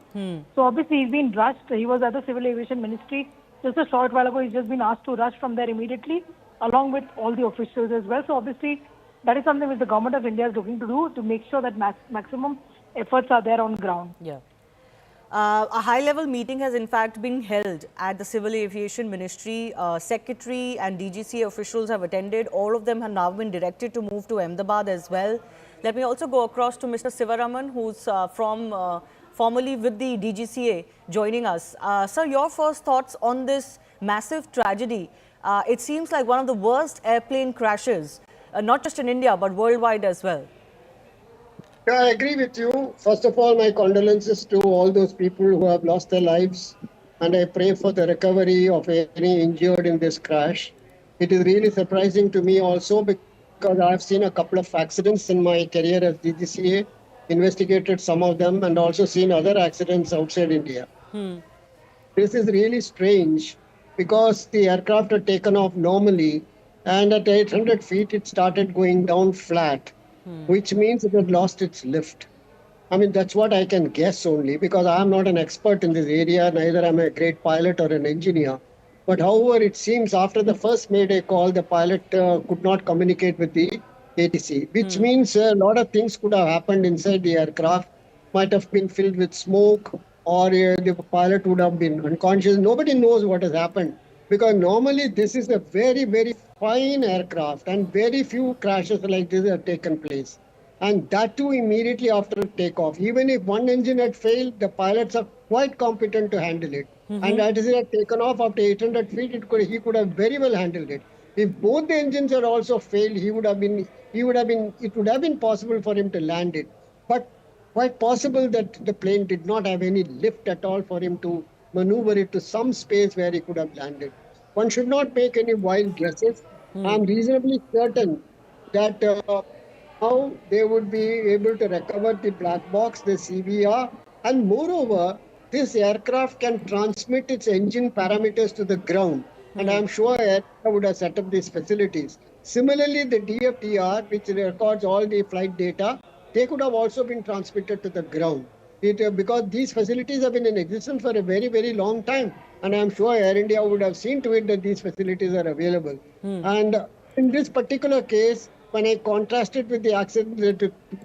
So obviously he's been rushed. He was at the Civil Aviation Ministry just a short while ago. He's just been asked to rush from there immediately, along with all the officials as well. So obviously that is something which the government of India is looking to do to make sure that maximum efforts are there on ground. Yeah. A high-level meeting has in fact been held at the Civil Aviation Ministry. Secretary and DGCA officials have attended. All of them have now been directed to move to Ahmedabad as well. Let me also go across to Mr. Sivaraman, who's formerly with the DGCA, joining us. Sir, your first thoughts on this massive tragedy. It seems like one of the worst airplane crashes, not just in India, but worldwide as well. Yeah, I agree with you. First of all, my condolences to all those people who have lost their lives. And I pray for the recovery of any injured in this crash. It is really surprising to me also because I've seen a couple of accidents in my career as DGCA, investigated some of them, and also seen other accidents outside India. This is really strange because the aircraft had taken off normally, and at 800 feet, it started going down flat. Which means it had lost its lift. I mean, that's what I can guess only because I'm not an expert in this area, neither am I a great pilot or an engineer. But however, it seems after the first Mayday call, the pilot could not communicate with the ATC, which means a lot of things could have happened inside the aircraft, might have been filled with smoke, or the pilot would have been unconscious. Nobody knows what has happened because normally this is a very, very fine aircraft and very few crashes like this have taken place. And that too immediately after takeoff. Even if one engine had failed, the pilots are quite competent to handle it. And as it had taken off after 800 feet, he could have very well handled it. If both the engines had also failed, it would have been possible for him to land it. But quite possible that the plane did not have any lift at all for him to maneuver it to some space where he could have landed. One should not make any wild guesses. I'm reasonably certain that now they would be able to recover the black box, the CVR, and moreover, this aircraft can transmit its engine parameters to the ground. And I'm sure Air India would have set up these facilities. Similarly, the DFTR, which records all the flight data, they could have also been transmitted to the ground. Because these facilities have been in existence for a very, very long time. And I'm sure Air India would have seen to it that these facilities are available. And in this particular case, when I contrasted with the accident that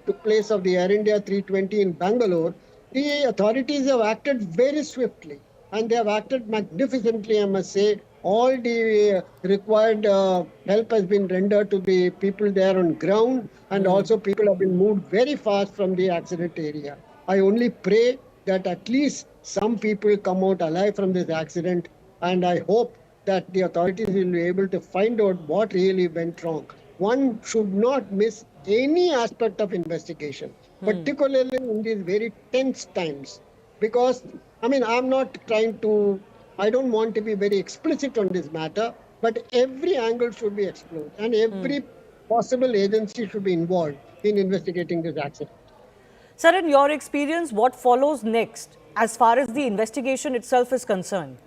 took place of the Air India 320 in Bangalore, the authorities have acted very swiftly. And they have acted magnificently, I must say. All the required help has been rendered to the people there on ground. And also people have been moved very fast from the accident area. I only pray that at least some people come out alive from this accident, and I hope that the authorities will be able to find out what really went wrong. One should not miss any aspect of investigation, particularly in these very tense times. Because, I mean, I don't want to be very explicit on this matter, but every angle should be explored, and every possible agency should be involved in investigating this accident. Sir, in your experience, what follows next as far as the investigation itself is concerned?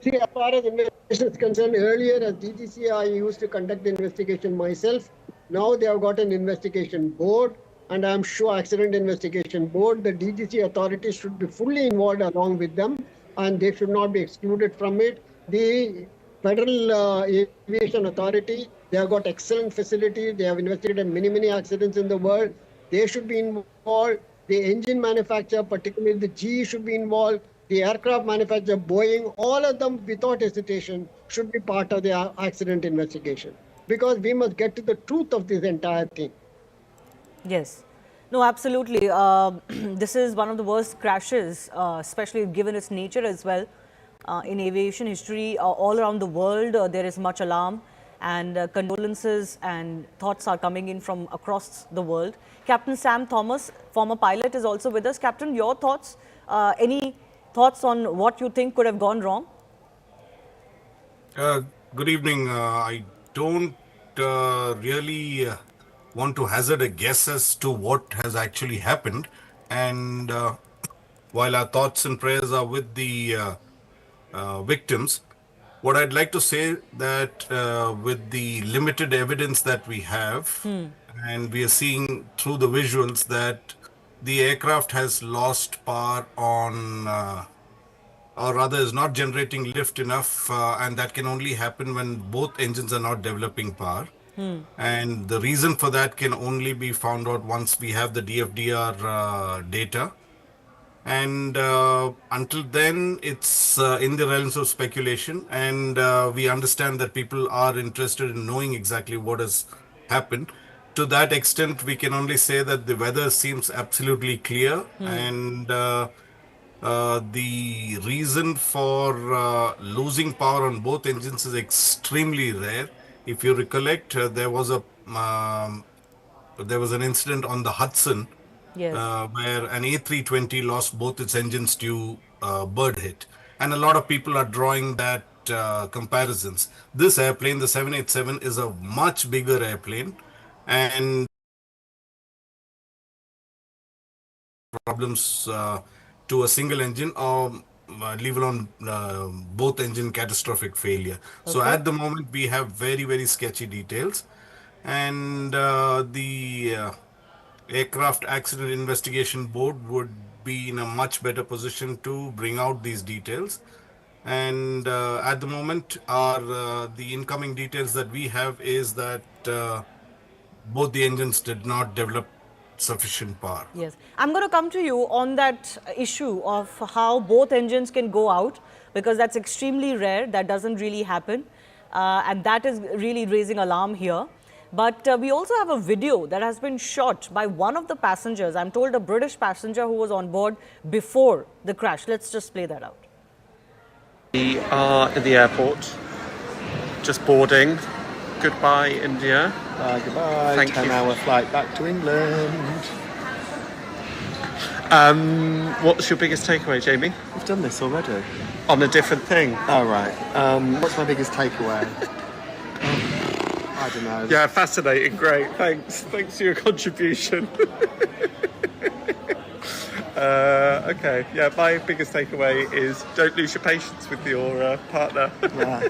See, as far as investigation is concerned, earlier as DGCA, I used to conduct the investigation myself. Now they have got an investigation board, and I'm sure accident investigation board, the DGCA authorities should be fully involved along with them, and they should not be excluded from it. The Federal Aviation Authority, they have got excellent facilities. They have investigated many accidents in the world. They should be involved. The engine manufacturer, particularly the GE, should be involved. The aircraft manufacturer, Boeing, all of them, without hesitation, should be part of the accident investigation. Because we must get to the truth of this entire thing. Yes. No, absolutely. This is one of the worst crashes, especially given its nature as well. In aviation history, all around the world, there is much alarm, and condolences and thoughts are coming in from across the world. Captain Sam Thomas, former pilot, is also with us. Captain, your thoughts? Any thoughts on what you think could have gone wrong? Good evening. I don't really want to hazard a guess as to what has actually happened. And while our thoughts and prayers are with the victims, what I'd like to say that with the limited evidence that we have, and we are seeing through the visuals that the aircraft has lost power on, or rather is not generating lift enough, and that can only happen when both engines are not developing power. And the reason for that can only be found out once we have the DFDR data. And until then, it's in the realms of speculation. And we understand that people are interested in knowing exactly what has happened. To that extent, we can only say that the weather seems absolutely clear. And the reason for losing power on both engines is extremely rare. If you recollect, there was an incident on the Hudson, Yes. where an A320 lost both its engines to bird hit, and a lot of people are drawing that comparisons. This airplane, the 787, is a much bigger airplane, and problems to a single engine, or leave alone both engine catastrophic failure. So Okay. at the moment we have very sketchy details, and the Aircraft Accident Investigation Board would be in a much better position to bring out these details. And at the moment, the incoming details that we have is that both the engines did not develop sufficient power. Yes. I'm going to come to you on that issue of how both engines can go out, because that's extremely rare. That doesn't really happen. And that is really raising alarm here. But we also have a video that has been shot by one of the passengers. I'm told a British passenger who was on board before the crash. Let's just play that out. We are in the airport, just boarding. Goodbye, India. Goodbye. Thank you. 10-hour flight back to England. What's your biggest takeaway, Jamie? We've done this already. On a different thing. Oh, right. What's my biggest takeaway? I don't know. Yeah, fascinating. Great. Thanks. Thanks for your contribution. Okay. Yeah, my biggest takeaway is don't lose your patience with your partner. Yeah.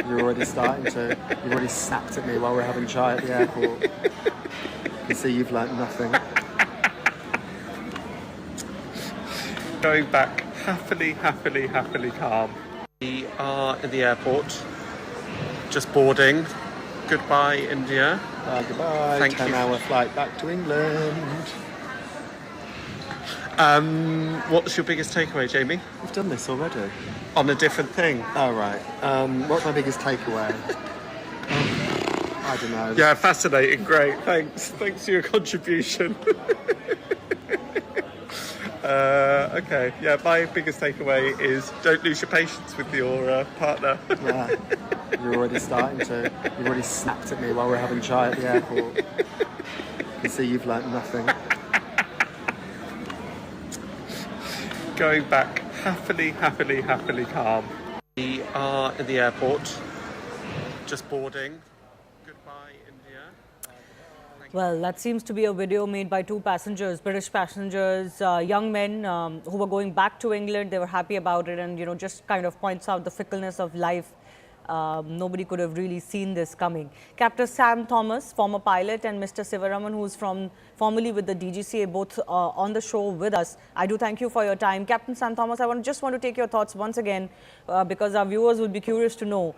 You're already starting to. You've already snapped at me while we're having chai at the airport. You see, you've learnt nothing. Going back happily calm. We are in the airport, just boarding. Goodbye, India. Goodbye. Thank you. 10-hour flight back to England. What's your biggest takeaway, Jamie? We've done this already. On a different thing. Oh, right. What's my biggest takeaway? I don't know. Yeah, fascinating. Great. Thanks. Thanks for your contribution. Okay. Yeah, my biggest takeaway is don't lose your patience with your partner. Yeah. You're already starting to. You've already snapped at me while we're having chai at the airport. You see, you've learnt nothing. Going back happily calm. We are in the airport, just boarding. Goodbye, India. Well, that seems to be a video made by two passengers, British passengers, young men who were going back to England. They were happy about it, and just kind of points out the fickleness of life. Nobody could have really seen this coming. Captain Sam Thomas, former pilot, and Mr. Sivaraman, who's formerly with the DGCA, both on the show with us. I do thank you for your time. Captain Sam Thomas, I just want to take your thoughts once again, because our viewers would be curious to know,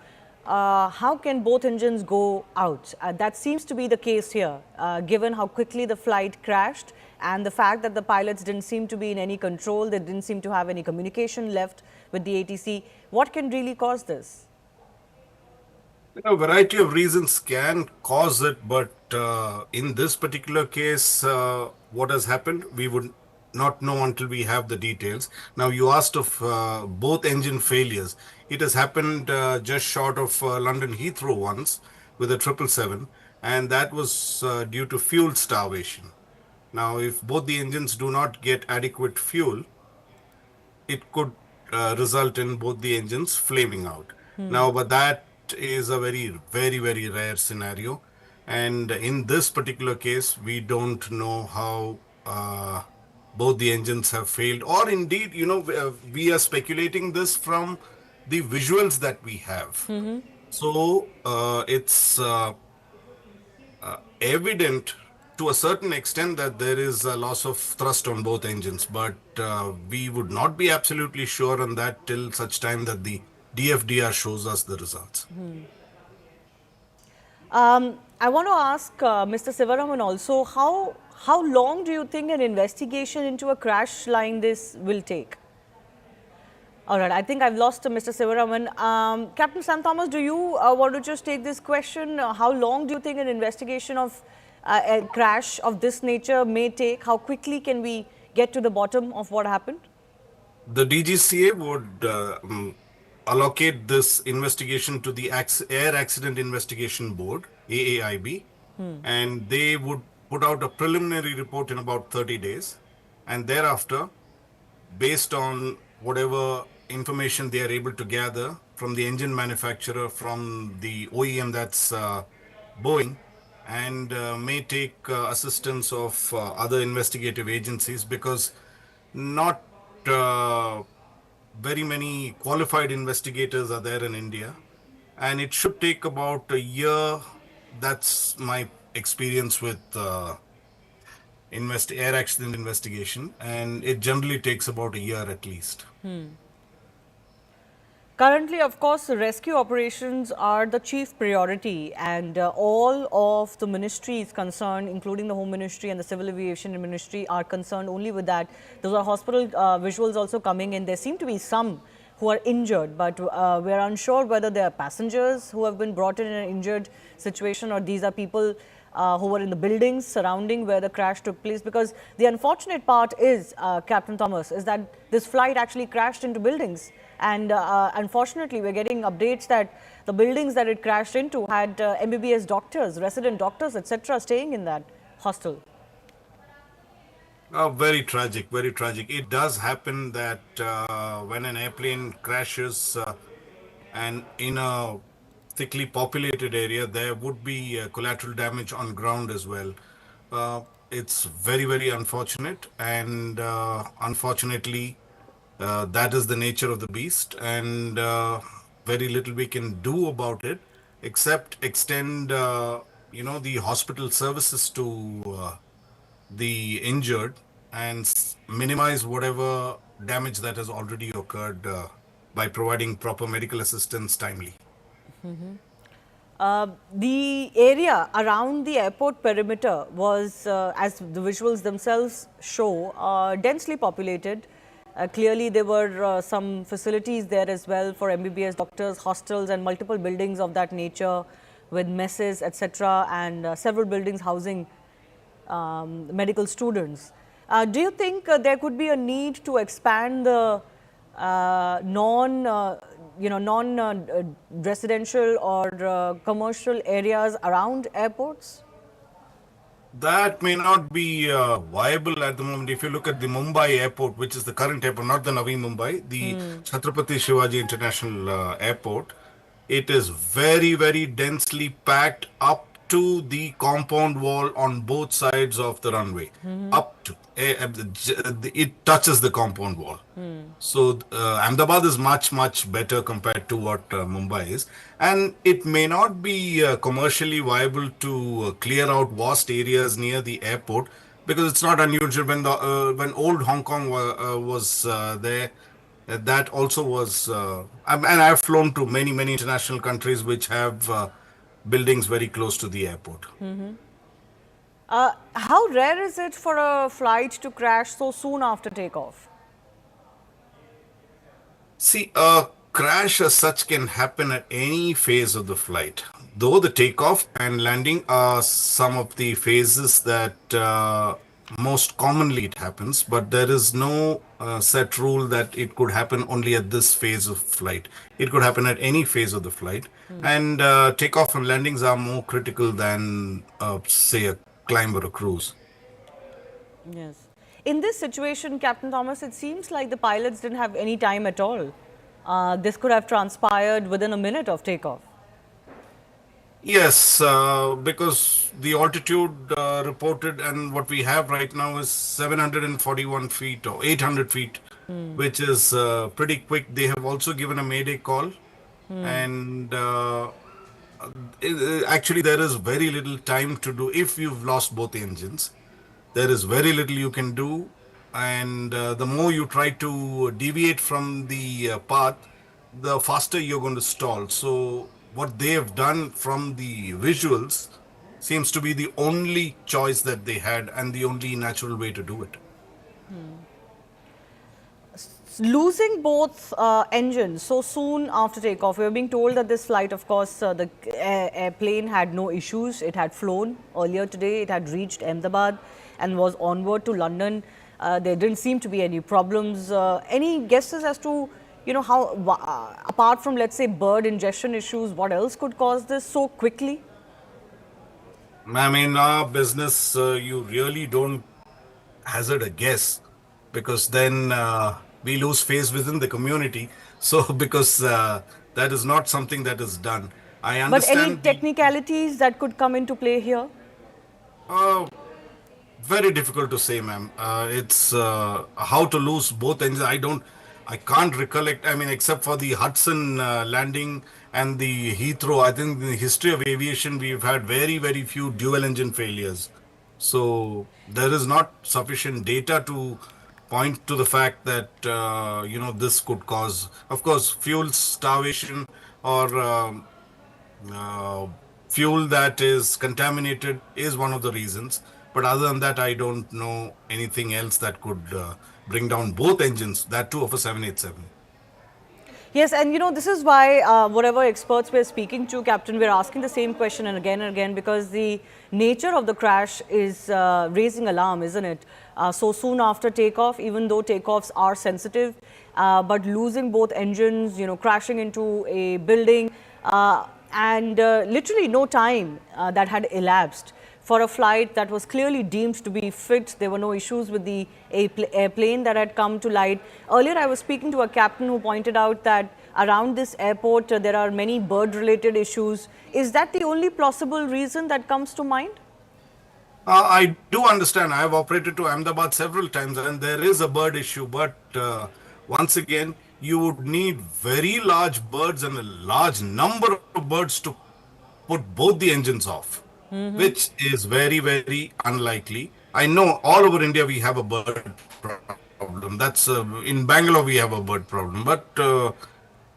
how can both engines go out? That seems to be the case here, given how quickly the flight crashed and the fact that the pilots didn't seem to be in any control, they didn't seem to have any communication left with the ATC. What can really cause this? A variety of reasons can cause it, but in this particular case, what has happened, we would not know until we have the details. Now, you asked of both engine failures. It has happened just short of London Heathrow once with a 777, and that was due to fuel starvation. Now, if both the engines do not get adequate fuel, it could result in both the engines flaming out. Now, but that is a very, very, very rare scenario. And in this particular case, we don't know how both the engines have failed, or indeed, we are speculating this from the visuals that we have. So it's evident to a certain extent that there is a loss of thrust on both engines, but we would not be absolutely sure on that till such time that the DFDR shows us the results. I want to ask Mr. Sivaraman also, how long do you think an investigation into a crash like this will take? All right, I think I've lost Mr. Sivaraman. Captain Sam Thomas, do you want to just take this question? How long do you think an investigation of a crash of this nature may take? How quickly can we get to the bottom of what happened? The DGCA would allocate this investigation to the Air Accident Investigation Board, AAIB, and they would put out a preliminary report in about 30 days. And thereafter, based on whatever information they are able to gather from the engine manufacturer, from the OEM, that's Boeing, and may take assistance of other investigative agencies, because not very many qualified investigators are there in India, and it should take about a year. That's my experience with air accident investigation, and it generally takes about a year at least. Currently, of course, rescue operations are the chief priority, and all of the ministries concerned, including the Home Ministry and the Civil Aviation Ministry, are concerned only with that. Those are hospital visuals also coming in. There seem to be some who are injured, but we are unsure whether they are passengers who have been brought in an injured situation, or these are people who were in the buildings surrounding where the crash took place. Because the unfortunate part is, Captain Thomas, is that this flight actually crashed into buildings. And unfortunately, we're getting updates that the buildings that it crashed into had MBBS doctors, resident doctors, etc., staying in that hostel. Very tragic, very tragic. It does happen that when an airplane crashes and in a thickly populated area, there would be collateral damage on ground as well. It's very, very unfortunate, and unfortunately, that is the nature of the beast, and very little we can do about it, except extend, the hospital services to the injured and minimize whatever damage that has already occurred by providing proper medical assistance timely. The area around the airport perimeter was, as the visuals themselves show, densely populated. Clearly, there were some facilities there as well for MBBS doctors, hostels, and multiple buildings of that nature with messes, etc., and several buildings housing medical students. Do you think there could be a need to expand the non-residential or commercial areas around airports? That may not be viable at the moment. If you look at the Mumbai airport, which is the current airport, not the Navi Mumbai, the Chhatrapati Shivaji International Airport, it is very, very densely packed up to the compound wall on both sides of the runway. Up to it touches the compound wall. So Ahmedabad is much, much better compared to what Mumbai is, and it may not be commercially viable to clear out vast areas near the airport, because it's not unusual when old Hong Kong was there. That also was, and I've flown to many international countries which have buildings very close to the airport. How rare is it for a flight to crash so soon after takeoff? See, a crash as such can happen at any phase of the flight. Though the takeoff and landing are some of the phases that most commonly it happens, but there is no set rule that it could happen only at this phase of flight. It could happen at any phase of the flight. And takeoff and landings are more critical than, say, a climb or a cruise. Yes. In this situation, Captain Thomas, it seems like the pilots didn't have any time at all. This could have transpired within a minute of takeoff. Yes, because the altitude reported and what we have right now is 741 feet or 800 feet, which is pretty quick. They have also given a mayday call, and actually there is very little time to do. If you've lost both engines, there is very little you can do, and the more you try to deviate from the path, the faster you're going to stall. So what they have done from the visuals seems to be the only choice that they had and the only natural way to do it. Losing both engines so soon after takeoff, we were being told that this flight, of course, the airplane had no issues. It had flown earlier today. It had reached Ahmedabad and was onward to London. There didn't seem to be any problems. Any guesses as to, you know, how, apart from, let's say, bird ingestion issues, what else could cause this so quickly? I mean, our business, you really don't hazard a guess, because then we lose face within the community. So, because that is not something that is done. I understand. But any technicalities that could come into play here? Very difficult to say, ma'am. It's how to lose both engines. I can't recollect. I mean, except for the Hudson landing and the Heathrow, I think in the history of aviation, we've had very few dual engine failures. So there is not sufficient data to point to the fact that, you know, this could cause, of course, fuel starvation or fuel that is contaminated is one of the reasons. But other than that, I don't know anything else that could bring down both engines, that too of a 787. Yes, and you know, this is why whatever experts we're speaking to, Captain, we're asking the same question and again, because the nature of the crash is raising alarm, isn't it? So soon after takeoff, even though takeoffs are sensitive, but losing both engines, you know, crashing into a building and literally no time that had elapsed for a flight that was clearly deemed to be fit. There were no issues with the airplane that had come to light. Earlier, I was speaking to a captain who pointed out that around this airport, there are many bird-related issues. Is that the only plausible reason that comes to mind? I do understand. I have operated to Ahmedabad several times and there is a bird issue. But once again, you would need very large birds and a large number of birds to put both the engines off. Which is very unlikely. I know all over India we have a bird problem. That's in Bangalore we have a bird problem, but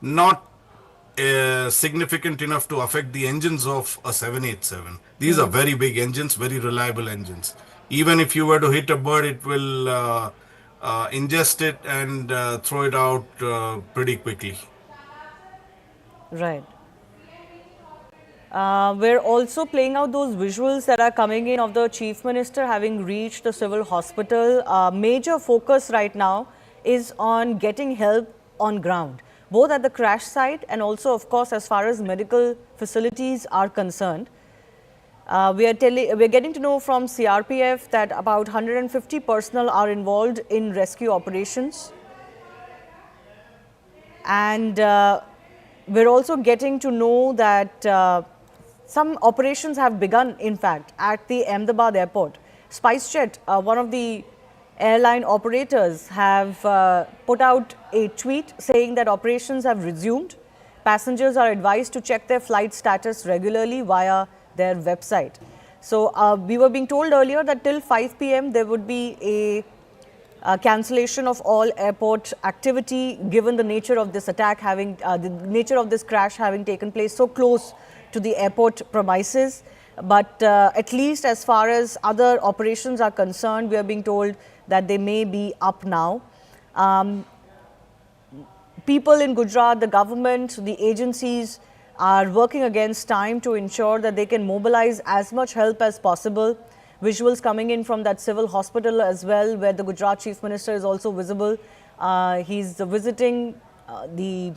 not significant enough to affect the engines of a 787. These are very big engines, very reliable engines. Even if you were to hit a bird, it will ingest it and throw it out pretty quickly. Right. We're also playing out those visuals that are coming in of the Chief Minister having reached the civil hospital. Major focus right now is on getting help on ground, both at the crash site and also, of course, as far as medical facilities are concerned. We're getting to know from CRPF that about 150 personnel are involved in rescue operations. And we're also getting to know that some operations have begun, in fact, at the Ahmedabad airport. SpiceJet, one of the airline operators, have put out a tweet saying that operations have resumed. Passengers are advised to check their flight status regularly via their website. So we were being told earlier that till 5 p.m. there would be a cancellation of all airport activity, given the nature of this attack the nature of this crash having taken place so close to the airport premises. But at least as far as other operations are concerned, we are being told that they may be up now. People in Gujarat, the government, the agencies are working against time to ensure that they can mobilize as much help as possible. Visuals coming in from that civil hospital as well, where the Gujarat Chief Minister is also visible. He's visiting the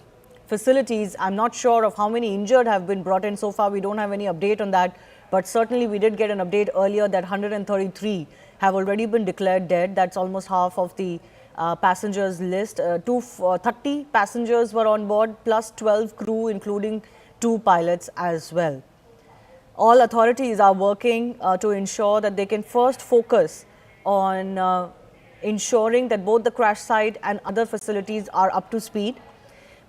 facilities. I'm not sure of how many injured have been brought in so far. We don't have any update on that. But certainly we did get an update earlier that 133 have already been declared dead. That's almost half of the passengers list. 30 passengers were on board, plus 12 crew, including 2 pilots as well. All authorities are working to ensure that they can first focus on ensuring that both the crash site and other facilities are up to speed.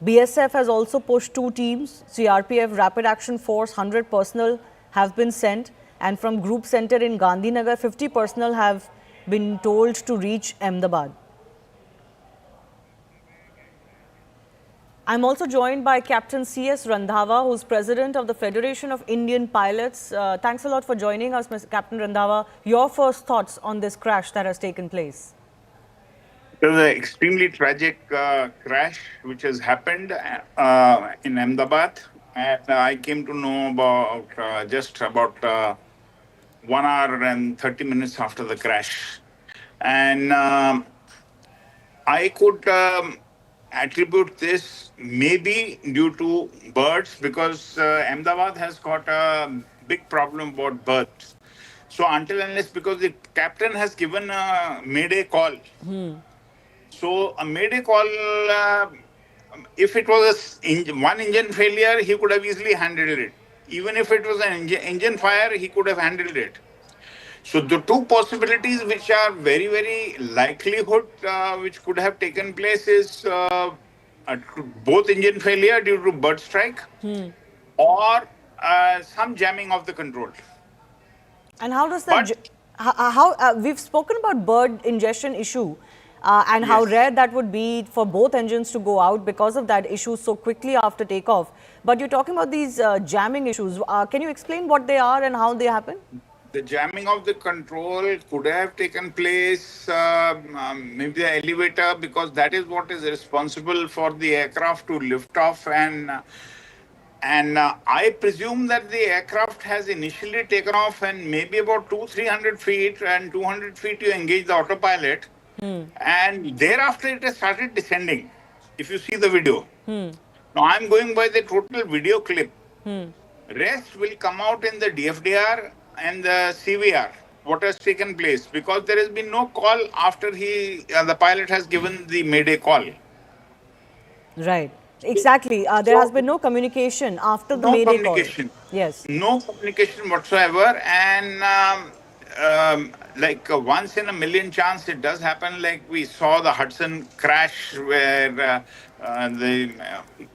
BSF has also pushed 2 teams. CRPF Rapid Action Force 100 personnel have been sent, and from Group Center in Gandhinagar 50 personnel have been told to reach Ahmedabad. I'm also joined by Captain C.S. Randhawa, who's president of the Federation of Indian Pilots. Thanks a lot for joining us, Mr. Captain Randhawa. Your first thoughts on this crash that has taken place? It was an extremely tragic crash which has happened in Ahmedabad. And I came to know about just about 1 hour and 30 minutes after the crash. And I could attribute this maybe due to birds, because Ahmedabad has got a big problem about birds. So until unless, because the captain has given a mayday call. So a mayday call, if it was one engine failure, he could have easily handled it. Even if it was an engine fire, he could have handled it. So the 2 possibilities which are very, very likelihood which could have taken place is both engine failure due to bird strike or some jamming of the control. And how does that... we've spoken about bird ingestion issue and how rare that would be for both engines to go out because of that issue so quickly after takeoff. But you're talking about these jamming issues. Can you explain what they are and how they happen? The jamming of the control could have taken place, maybe the elevator, because that is what is responsible for the aircraft to lift off. And I presume that the aircraft has initially taken off and maybe about 200-300 feet, and 200 feet you engage the autopilot. And thereafter it has started descending, if you see the video. Now I'm going by the total video clip. Rest will come out in the DFDR and the CVR, what has taken place, because there has been no call after the pilot has given the mayday call. Right. Exactly. There has been no communication after the mayday call. Yes. No communication whatsoever. And like once in a million chance it does happen, like we saw the Hudson crash where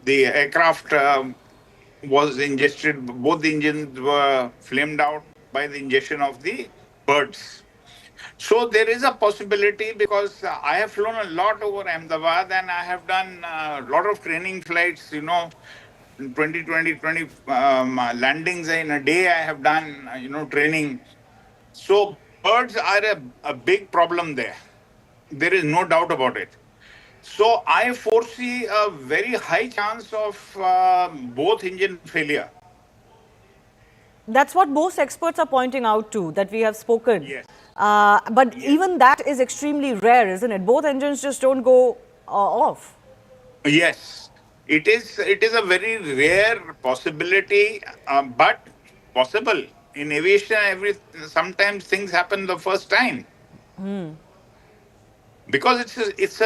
the aircraft was ingested, both the engines were flamed out by the ingestion of the birds. So there is a possibility, because I have flown a lot over Ahmedabad and I have done a lot of training flights, 20 landings in a day I have done, training. So birds are a big problem there. There is no doubt about it. So I foresee a very high chance of both engine failure. That's what most experts are pointing out too, that we have spoken. Yes. But even that is extremely rare, isn't it? Both engines just don't go off. Yes, it is a very rare possibility, but possible. In aviation, sometimes things happen the first time. Because it's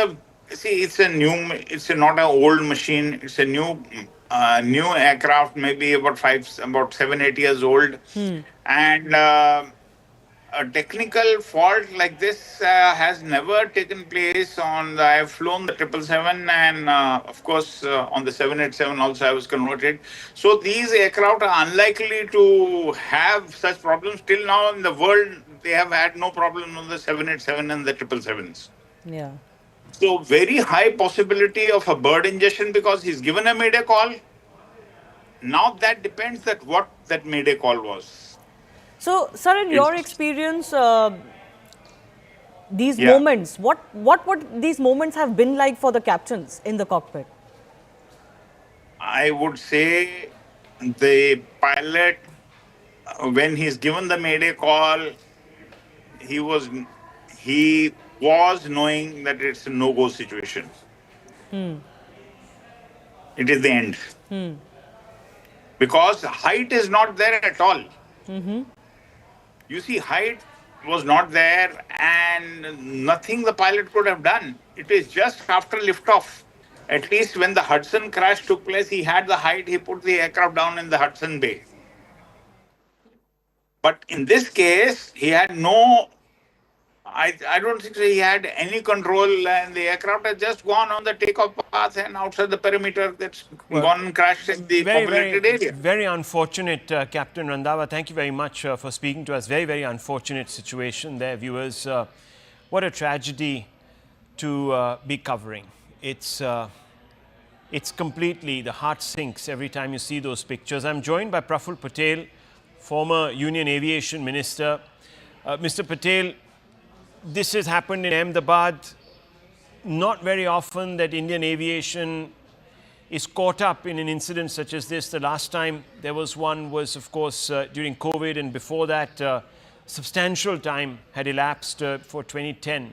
not an old machine. It's a new aircraft, maybe about 7-8 years old, and a technical fault like this has never taken place on I have flown the 777 and of course on the 787 also I was converted. So these aircraft are unlikely to have such problems. Till now in the world, they have had no problem on the 787 and the 777s. Yeah. So very high possibility of a bird ingestion because he's given a mayday call. Now that depends that what that mayday call was. So, sir, in your It's, experience, these yeah, moments, what would these moments have been like for the captains in the cockpit? I would say the pilot, when he's given the mayday call, he was he was knowing that it's a no-go situation. Hmm. It is the end. Hmm. Because height is not there at all. Mm-hmm. You see, height was not there and nothing the pilot could have done. It is just after liftoff. At least when the Hudson crash took place, he had the height, he put the aircraft down in the Hudson Bay. But in this case, he had no, I don't think so he had any control, and the aircraft has just gone on the takeoff path and outside the perimeter that's gone and crashed in the populated area. Very unfortunate, Captain Randhawa. Thank you very much for speaking to us. Very, very unfortunate situation there, viewers. What a tragedy to be covering. It's completely, the heart sinks every time you see those pictures. I'm joined by Praful Patel, former Union Aviation Minister. Mr. Patel, this has happened in Ahmedabad. Not very often that Indian aviation is caught up in an incident such as this. The last time there was one was, of course, during COVID, and before that, substantial time had elapsed for 2010.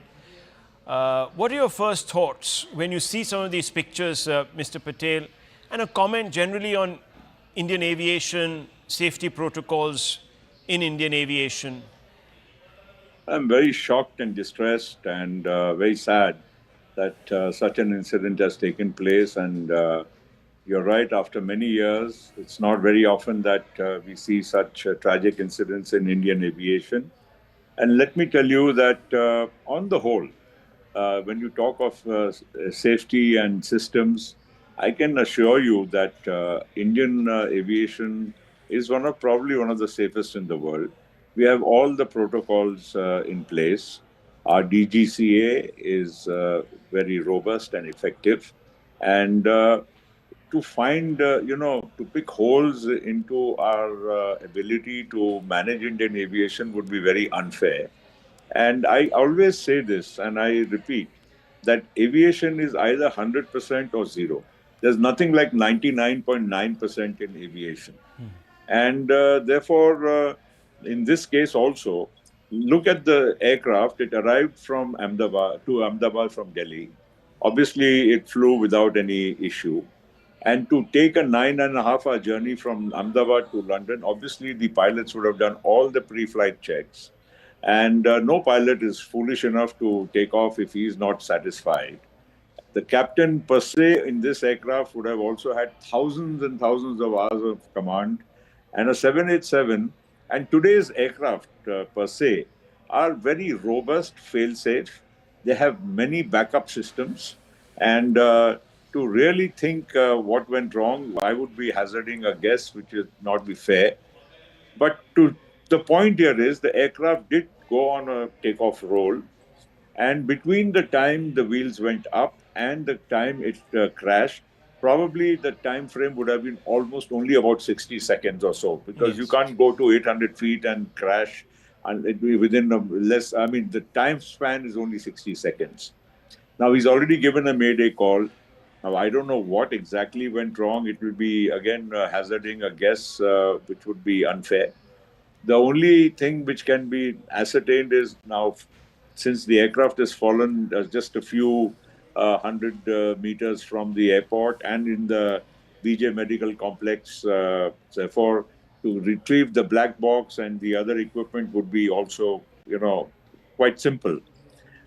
What are your first thoughts when you see some of these pictures, Mr. Patel, and a comment generally on Indian aviation, safety protocols in Indian aviation? I'm very shocked and distressed and very sad that such an incident has taken place. And you're right, after many years, it's not very often that we see such tragic incidents in Indian aviation. And let me tell you that on the whole, when you talk of safety and systems, I can assure you that Indian aviation is probably one of the safest in the world. We have all the protocols in place. Our DGCA is very robust and effective. And to find, to pick holes into our ability to manage Indian aviation would be very unfair. And I always say this, and I repeat, that aviation is either 100% or zero. There's nothing like 99.9% in aviation. And therefore, in this case also, look at the aircraft. It arrived from Ahmedabad from Delhi. Obviously, it flew without any issue. And to take a 9.5-hour journey from Ahmedabad to London, obviously the pilots would have done all the pre-flight checks. And no pilot is foolish enough to take off if he is not satisfied. The captain per se in this aircraft would have also had thousands and thousands of hours of command. And a 787 and today's aircraft per se are very robust, fail-safe. They have many backup systems. And to really think what went wrong, I would be hazarding a guess, which would not be fair. But the point here is the aircraft did go on a takeoff roll. And between the time the wheels went up and the time it crashed, probably the time frame would have been almost only about 60 seconds or so, because you can't go to 800 feet and crash and it be within the time span is only 60 seconds. Now, he's already given a mayday call. Now, I don't know what exactly went wrong. It will be, again, hazarding a guess, which would be unfair. The only thing which can be ascertained is now, since the aircraft has fallen just a few hundred meters from the airport and in the BJ Medical Complex, therefore, to retrieve the black box and the other equipment would be also, quite simple.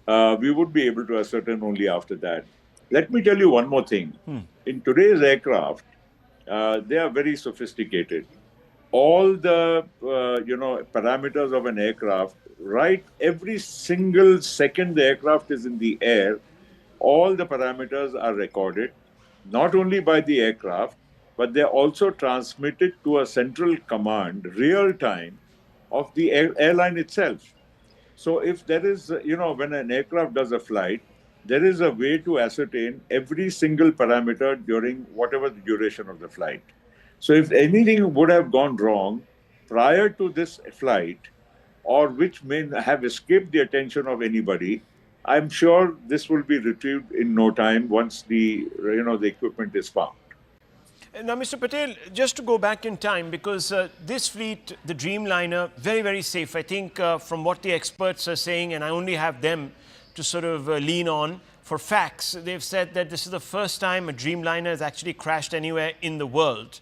We would be able to ascertain only after that. Let me tell you one more thing. In today's aircraft, they are very sophisticated. All the parameters of an aircraft, right? Every single second the aircraft is in the air, all the parameters are recorded, not only by the aircraft, but they're also transmitted to a central command, real time, of the airline itself. So if there is, when an aircraft does a flight, there is a way to ascertain every single parameter during whatever the duration of the flight. So if anything would have gone wrong prior to this flight, or which may have escaped the attention of anybody, I'm sure this will be retrieved in no time once the the equipment is found. Now, Mr. Patel, just to go back in time, because this fleet, the Dreamliner, very, very safe. I think from what the experts are saying, and I only have them to sort of lean on for facts, they've said that this is the first time a Dreamliner has actually crashed anywhere in the world.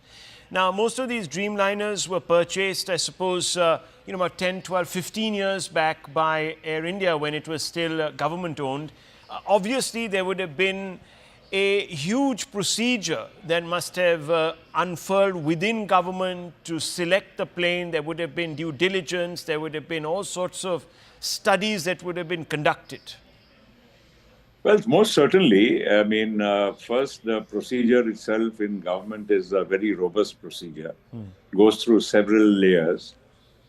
Now, most of these Dreamliners were purchased, I suppose, about 10, 12, 15 years back by Air India when it was still government-owned. Obviously, there would have been a huge procedure that must have unfurled within government to select the plane. There would have been due diligence. There would have been all sorts of studies that would have been conducted. Well, most certainly. I mean, first, the procedure itself in government is a very robust procedure. It goes through several layers.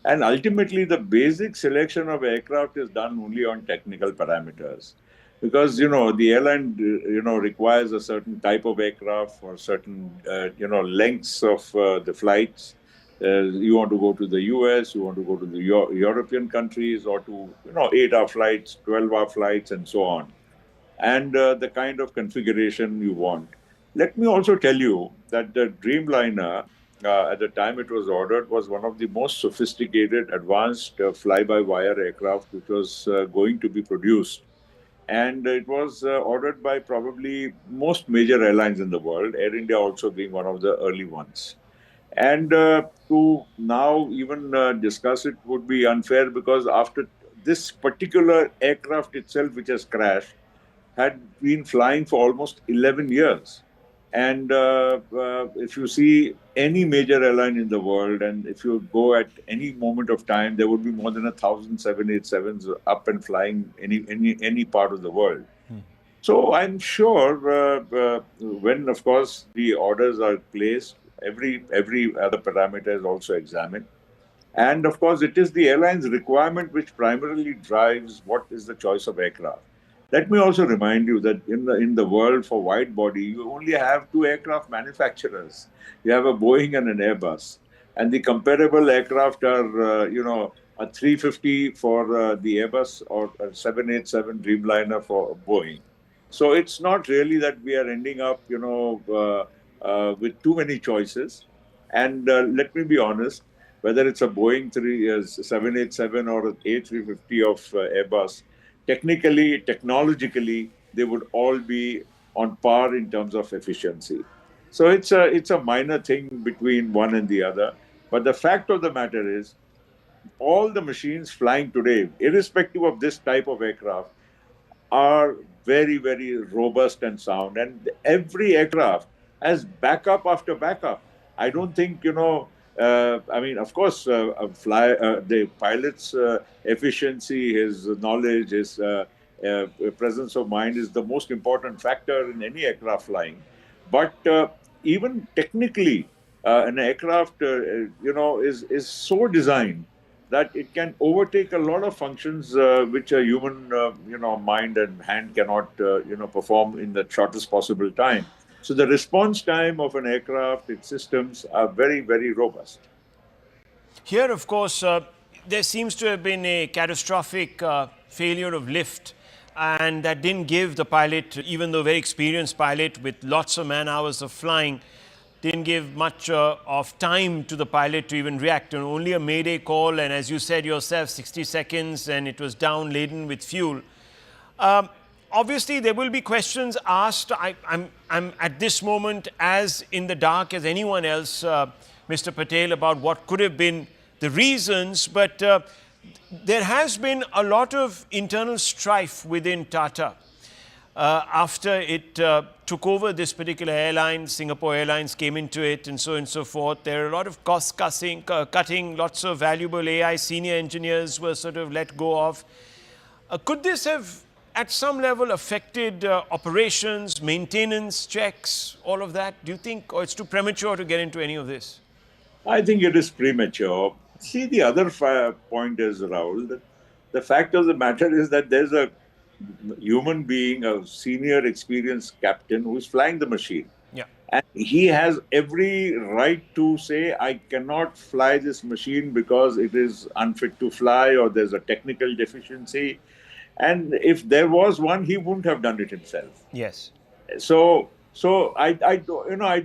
And ultimately, the basic selection of aircraft is done only on technical parameters. Because, the airline, requires a certain type of aircraft for certain, lengths of the flights. You want to go to the US, you want to go to the European countries, or to, 8-hour flights, 12-hour flights, and so on. And the kind of configuration you want. Let me also tell you that the Dreamliner, at the time it was ordered, was one of the most sophisticated, advanced fly-by-wire aircraft which was going to be produced. And it was ordered by probably most major airlines in the world, Air India also being one of the early ones. And to now even discuss it would be unfair, because after this particular aircraft itself, which has crashed, had been flying for almost 11 years. And if you see any major airline in the world, and if you go at any moment of time, there would be more than 1,000 787s up and flying any part of the world. So I'm sure when, of course, the orders are placed, every other parameter is also examined. And of course, it is the airline's requirement which primarily drives what is the choice of aircraft. Let me also remind you that in the world for wide body, you only have 2 aircraft manufacturers. You have a Boeing and an Airbus. And the comparable aircraft are, a 350 for the Airbus or a 787 Dreamliner for Boeing. So it's not really that we are ending up, with too many choices. And let me be honest, whether it's a Boeing 787 or an A350 of Airbus, technically, technologically, they would all be on par in terms of efficiency. So it's a minor thing between one and the other. But the fact of the matter is, all the machines flying today, irrespective of this type of aircraft, are very, very robust and sound. And every aircraft has backup after backup. I don't think, of course, the pilot's efficiency, his knowledge, his presence of mind is the most important factor in any aircraft flying. But even technically, an aircraft, is so designed that it can overtake a lot of functions which a human, mind and hand cannot, perform in the shortest possible time. So the response time of an aircraft, its systems are very, very robust. Here, of course, there seems to have been a catastrophic failure of lift, and that didn't give the pilot, even though very experienced pilot with lots of man hours of flying, didn't give much of time to the pilot to even react. And only a mayday call, and as you said yourself, 60 seconds, and it was down laden with fuel. Obviously, there will be questions asked. I'm at this moment as in the dark as anyone else, Mr. Patel, about what could have been the reasons. But there has been a lot of internal strife within Tata. After it took over this particular airline, Singapore Airlines came into it, and so on and so forth. There are a lot of cost cutting, lots of valuable AI senior engineers were sort of let go of. Could this have at some level affected operations, maintenance, checks, all of that, do you think? Or it's too premature to get into any of this? I think it is premature. See, the other point is, Rahul, that the fact of the matter is that there's a human being, a senior experienced captain who's flying the machine. Yeah. And he has every right to say, I cannot fly this machine because it is unfit to fly or there's a technical deficiency. And if there was one, he wouldn't have done it himself. Yes. So I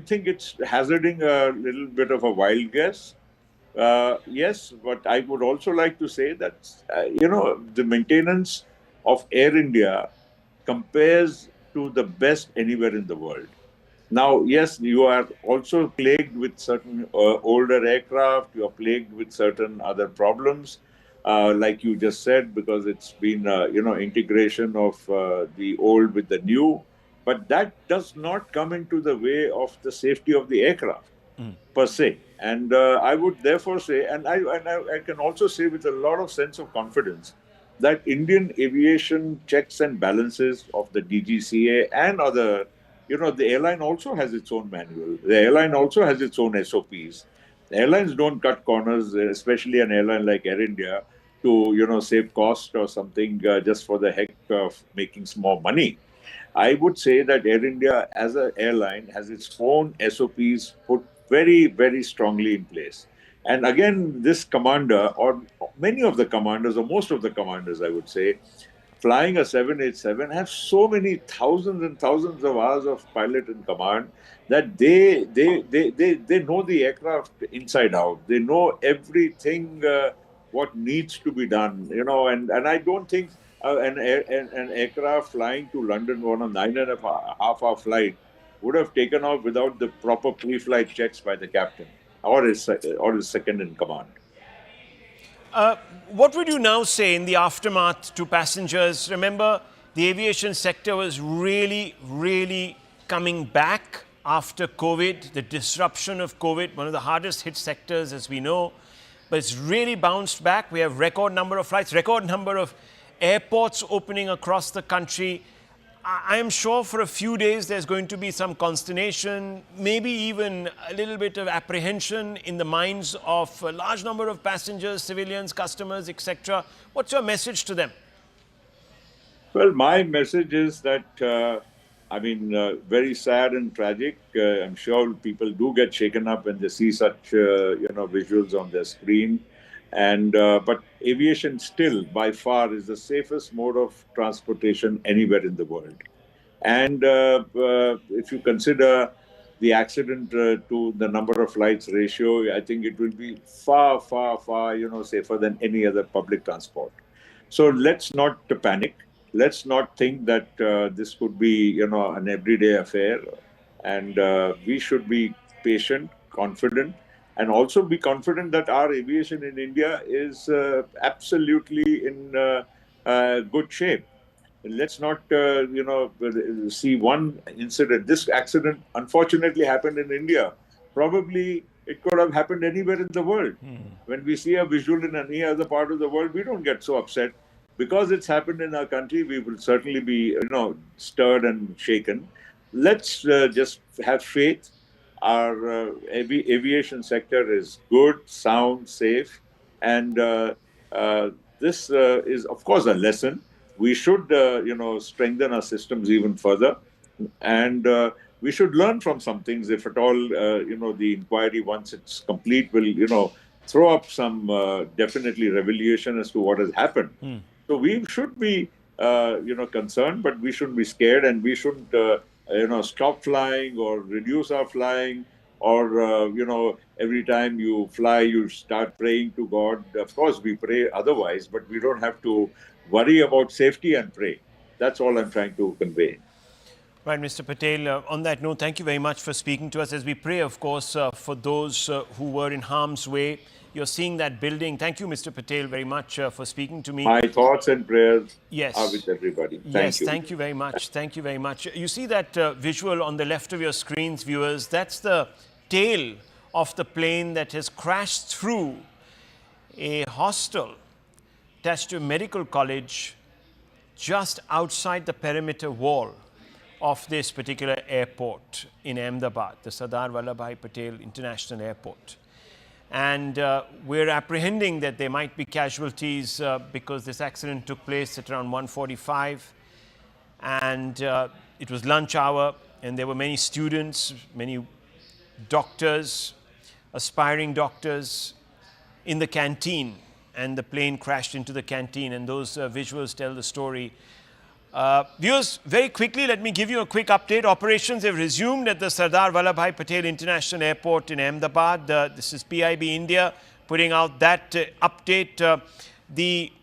think it's hazarding a little bit of a wild guess. Yes, but I would also like to say that, the maintenance of Air India compares to the best anywhere in the world. Now, yes, you are also plagued with certain older aircraft, you are plagued with certain other problems, like you just said, because it's been, integration of the old with the new. But that does not come into the way of the safety of the aircraft per se. And I would therefore say, and I can also say with a lot of sense of confidence, that Indian aviation checks and balances of the DGCA and other, the airline also has its own manual. The airline also has its own SOPs. Airlines don't cut corners, especially an airline like Air India, to, save cost or something just for the heck of making some more money. I would say that Air India as an airline has its own SOPs put very, very strongly in place. And again, this commander, or many of the commanders, or most of the commanders, I would say, flying a 787 have so many thousands and thousands of hours of pilot in command that they know the aircraft inside out. They know everything what needs to be done, and I don't think an aircraft flying to London on a 9.5 hour flight would have taken off without the proper pre-flight checks by the captain or his second in command. What would you now say in the aftermath to passengers? Remember, the aviation sector was really, really coming back after COVID, the disruption of COVID, one of the hardest hit sectors, as we know. But it's really bounced back. We have record number of flights, record number of airports opening across the country. I am sure for a few days there's going to be some consternation, maybe even a little bit of apprehension in the minds of a large number of passengers, civilians, customers, etc. What's your message to them? Well, my message is that, very sad and tragic. I'm sure people do get shaken up when they see such, visuals on their screen. But aviation still, by far, is the safest mode of transportation anywhere in the world. And if you consider the accident to the number of flights ratio, I think it will be far, far, far, safer than any other public transport. So let's not panic. Let's not think that this could be, an everyday affair. And we should be patient, confident, and also be confident that our aviation in India is absolutely in good shape. Let's not, see one incident. This accident unfortunately happened in India. Probably it could have happened anywhere in the world. When we see a visual in any other part of the world, we don't get so upset. Because it's happened in our country, we will certainly be, stirred and shaken. Let's just have faith. Our aviation sector is good, sound, safe, and this is, of course, a lesson. We should, strengthen our systems even further, and we should learn from some things. If at all, the inquiry, once it's complete, will, throw up some definitely revelation as to what has happened. So we should be, concerned, but we shouldn't be scared, and we shouldn't, stop flying or reduce our flying, or every time you fly, you start praying to God. Of course, we pray otherwise, but we don't have to worry about safety and pray. That's all I'm trying to convey. Right, Mr. Patel. On that note, thank you very much for speaking to us as we pray, of course, for those who were in harm's way. You're seeing that building. Thank you, Mr. Patel, very much for speaking to me. My thoughts and prayers yes. are with everybody. Thank you. Thank you very much. Thank you very much. You see that visual on the left of your screens, viewers? That's the tail of the plane that has crashed through a hostel attached to a medical college just outside the perimeter wall of this particular airport in Ahmedabad, the Sardar Vallabhbhai Patel International Airport. And we're apprehending that there might be casualties because this accident took place at around 1:45. and it was lunch hour, and there were many students, many doctors, aspiring doctors in the canteen, and the plane crashed into the canteen, and those visuals tell the story. Viewers, very quickly, let me give you a quick update. Operations have resumed at the Sardar Vallabhbhai Patel International Airport in Ahmedabad. This is PIB India putting out that update. The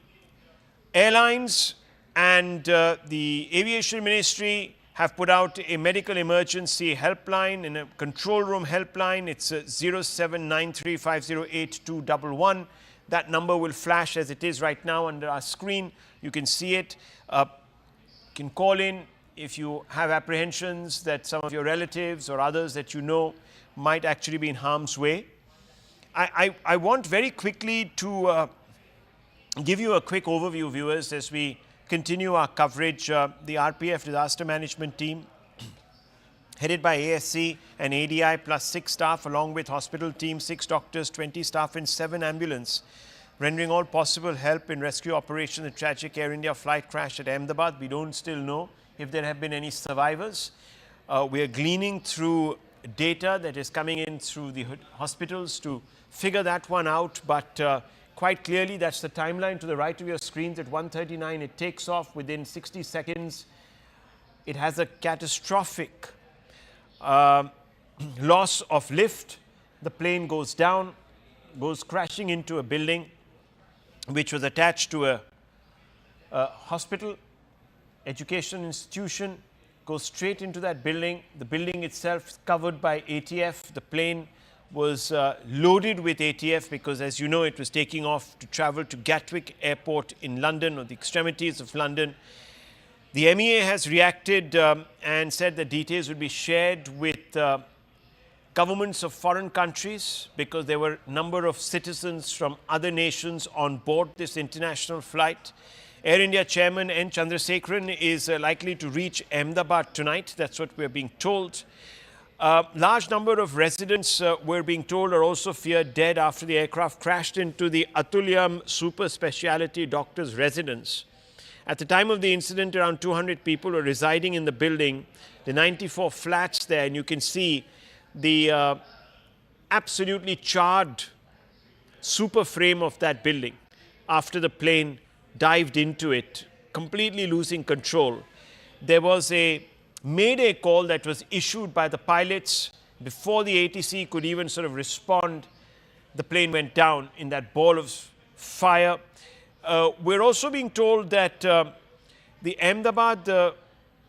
airlines and the aviation ministry have put out a medical emergency helpline and a control room helpline. It's 0793508211. That number will flash as it is right now under our screen. You can see it. You can call in if you have apprehensions that some of your relatives or others that you know might actually be in harm's way. I want very quickly to give you a quick overview, viewers, as we continue our coverage. The RPF disaster management team, headed by ASC and ADI, plus 6 staff, along with hospital team, 6 doctors, 20 staff, and 7 ambulance, rendering all possible help in rescue operation. The tragic Air India flight crash at Ahmedabad. We don't still know if there have been any survivors. We are gleaning through data that is coming in through the hospitals to figure that one out, but quite clearly, that's the timeline to the right of your screens. At 1:39, it takes off within 60 seconds. It has a catastrophic loss of lift. The plane goes down, goes crashing into a building which was attached to a hospital, education institution, goes straight into that building. The building itself is covered by ATF. The plane was loaded with ATF because, as you know, it was taking off to travel to Gatwick Airport in London, or the extremities of London. The MEA has reacted and said that details would be shared with governments of foreign countries, because there were a number of citizens from other nations on board this international flight. Air India chairman N. Chandrasekaran is likely to reach Ahmedabad tonight. That's what we're being told. Large number of residents, we're being told, are also feared dead after the aircraft crashed into the Atulyam super speciality doctor's residence. At the time of the incident, around 200 people were residing in the building, the 94 flats there, and you can see the absolutely charred super frame of that building after the plane dived into it, completely losing control. There was a mayday call that was issued by the pilots before the ATC could even sort of respond. The plane went down in that ball of fire. We're also being told that the Ahmedabad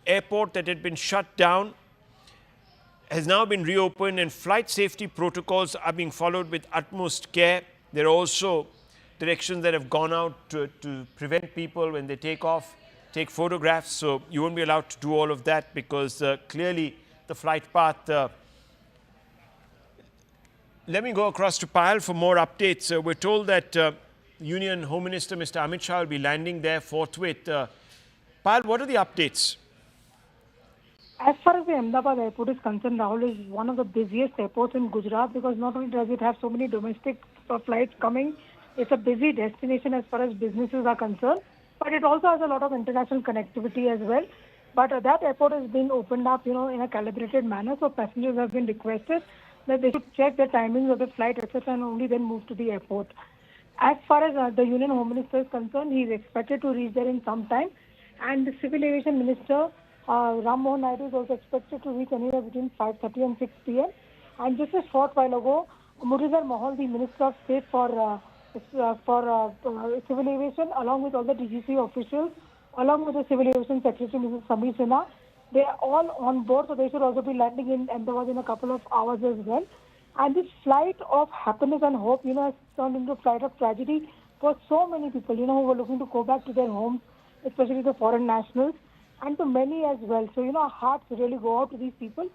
airport that had been shut down has now been reopened, and flight safety protocols are being followed with utmost care. There are also directions that have gone out to prevent people when they take off, take photographs, so you won't be allowed to do all of that, because clearly the flight path. Let me go across to Payal for more updates. We're told that Union Home Minister Mr. Amit Shah will be landing there forthwith. Payal, what are the updates? As far as the Ahmedabad airport is concerned, Rahul, is one of the busiest airports in Gujarat, because not only does it have so many domestic flights coming, it's a busy destination as far as businesses are concerned, but it also has a lot of international connectivity as well. But that airport has been opened up, in a calibrated manner, so passengers have been requested that they should check the timings of the flight, etc., and only then move to the airport. As far as the Union Home Minister is concerned, he is expected to reach there in some time, and the Civil Aviation Minister Ram Mohan Naidu is also expected to reach anywhere between 5:30 and 6 p.m. And just a short while ago, Muralidhar Mohal, the Minister of State for Civil Aviation, along with all the DGC officials, along with the Civil Aviation Secretary, Mrs. Samir Sinha, they are all on board, so they should also be landing in Ahmedabad in a couple of hours as well. And this flight of happiness and hope, has turned into a flight of tragedy for so many people, who were looking to go back to their homes, especially the foreign nationals, and to many as well. So, our hearts really go out to these people.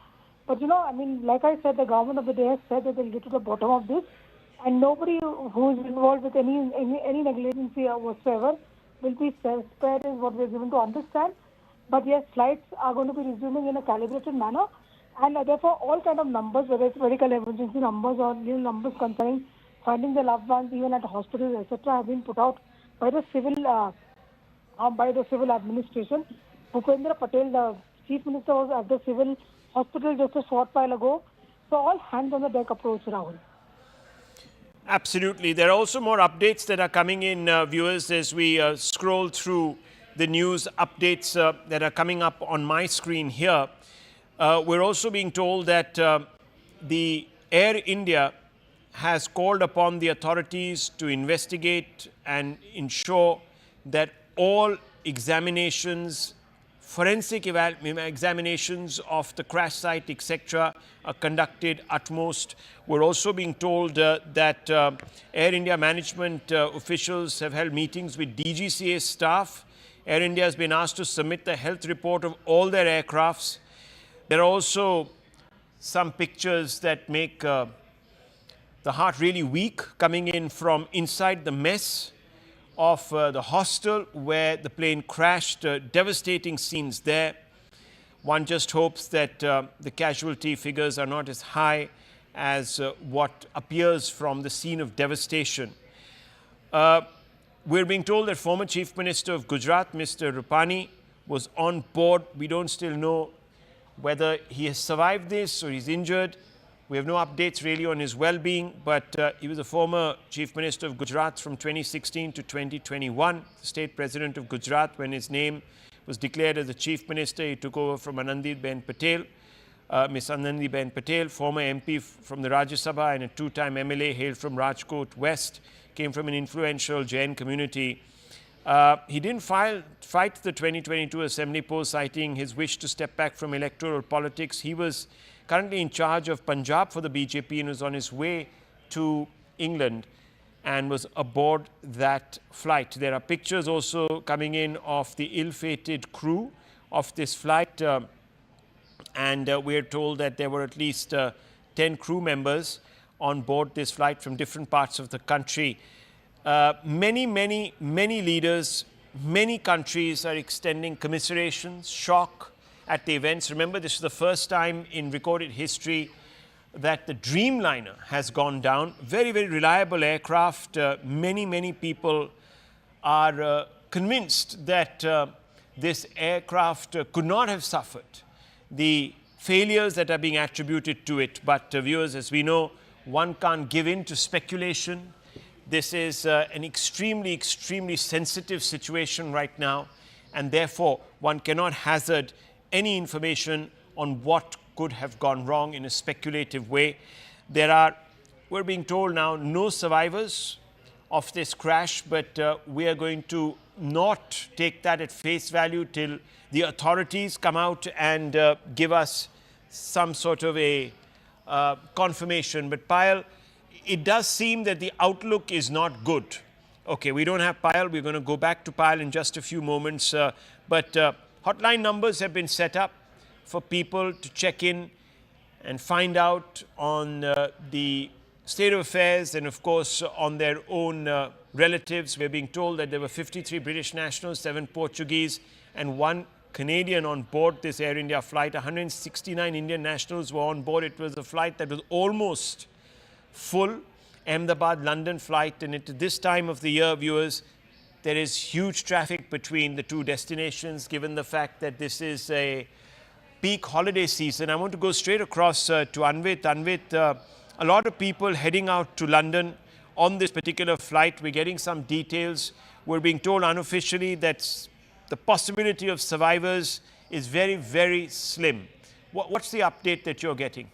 But, like I said, the government of the day has said that they'll get to the bottom of this, and nobody who is involved with any negligence whatsoever will be spared, is what we're given to understand. But yes, flights are going to be resuming in a calibrated manner, and therefore all kind of numbers, whether it's medical emergency numbers or numbers concerning finding the loved ones even at hospitals, etc., have been put out by the civil administration. Bhupendra Patel, the Chief Minister, was at the civil hospital just a short while ago. So all hands on the deck approach, Rahul. Absolutely. There are also more updates that are coming in, viewers, as we scroll through the news updates that are coming up on my screen here. We're also being told that the Air India has called upon the authorities to investigate and ensure that all examinations, forensic examinations of the crash site, etc., are conducted utmost. We're also being told that Air India management officials have held meetings with DGCA staff. Air India has been asked to submit the health report of all their aircrafts. There are also some pictures that make the heart really weak coming in from inside the mess of the hostel where the plane crashed. Devastating scenes there. One just hopes that the casualty figures are not as high as what appears from the scene of devastation. We're being told that former Chief Minister of Gujarat, Mr. Rupani, was on board. We don't still know whether he has survived this or he's injured. We have no updates really on his well-being, but he was a former Chief Minister of Gujarat from 2016 to 2021, the state president of Gujarat. When his name was declared as the Chief Minister, he took over from Anandiben Patel, Miss Anandiben Patel, former MP from the Rajya Sabha and a two-time MLA, hailed from Rajkot West, came from an influential Jain community. He didn't fight the 2022 Assembly poll, citing his wish to step back from electoral politics. He was currently in charge of Punjab for the BJP and was on his way to England and was aboard that flight. There are pictures also coming in of the ill-fated crew of this flight, and we're told that there were at least 10 crew members on board this flight from different parts of the country. Many leaders, many countries are extending commiserations, shock at the events. Remember, this is the first time in recorded history that the Dreamliner has gone down. Very, very reliable aircraft. Many people are convinced that this aircraft could not have suffered the failures that are being attributed to it. But viewers, as we know, one can't give in to speculation. This is an extremely sensitive situation right now, and therefore one cannot hazard any information on what could have gone wrong in a speculative way. There are, we're being told now, no survivors of this crash, but we are going to not take that at face value till the authorities come out and give us some sort of a confirmation. But Payal, it does seem that the outlook is not good. Okay, we don't have Payal. We're going to go back to Payal in just a few moments. But hotline numbers have been set up for people to check in and find out on the state of affairs and, of course, on their own relatives. We're being told that there were 53 British nationals, 7 Portuguese, and 1 Canadian on board this Air India flight. 169 Indian nationals were on board. It was a flight that was almost full, Ahmedabad-London flight, and at this time of the year, viewers, there is huge traffic between the two destinations, given the fact that this is a peak holiday season. I want to go straight across to Anvit. Anvit, a lot of people heading out to London on this particular flight. We're getting some details. We're being told unofficially that the possibility of survivors is very slim. What's the update that you're getting?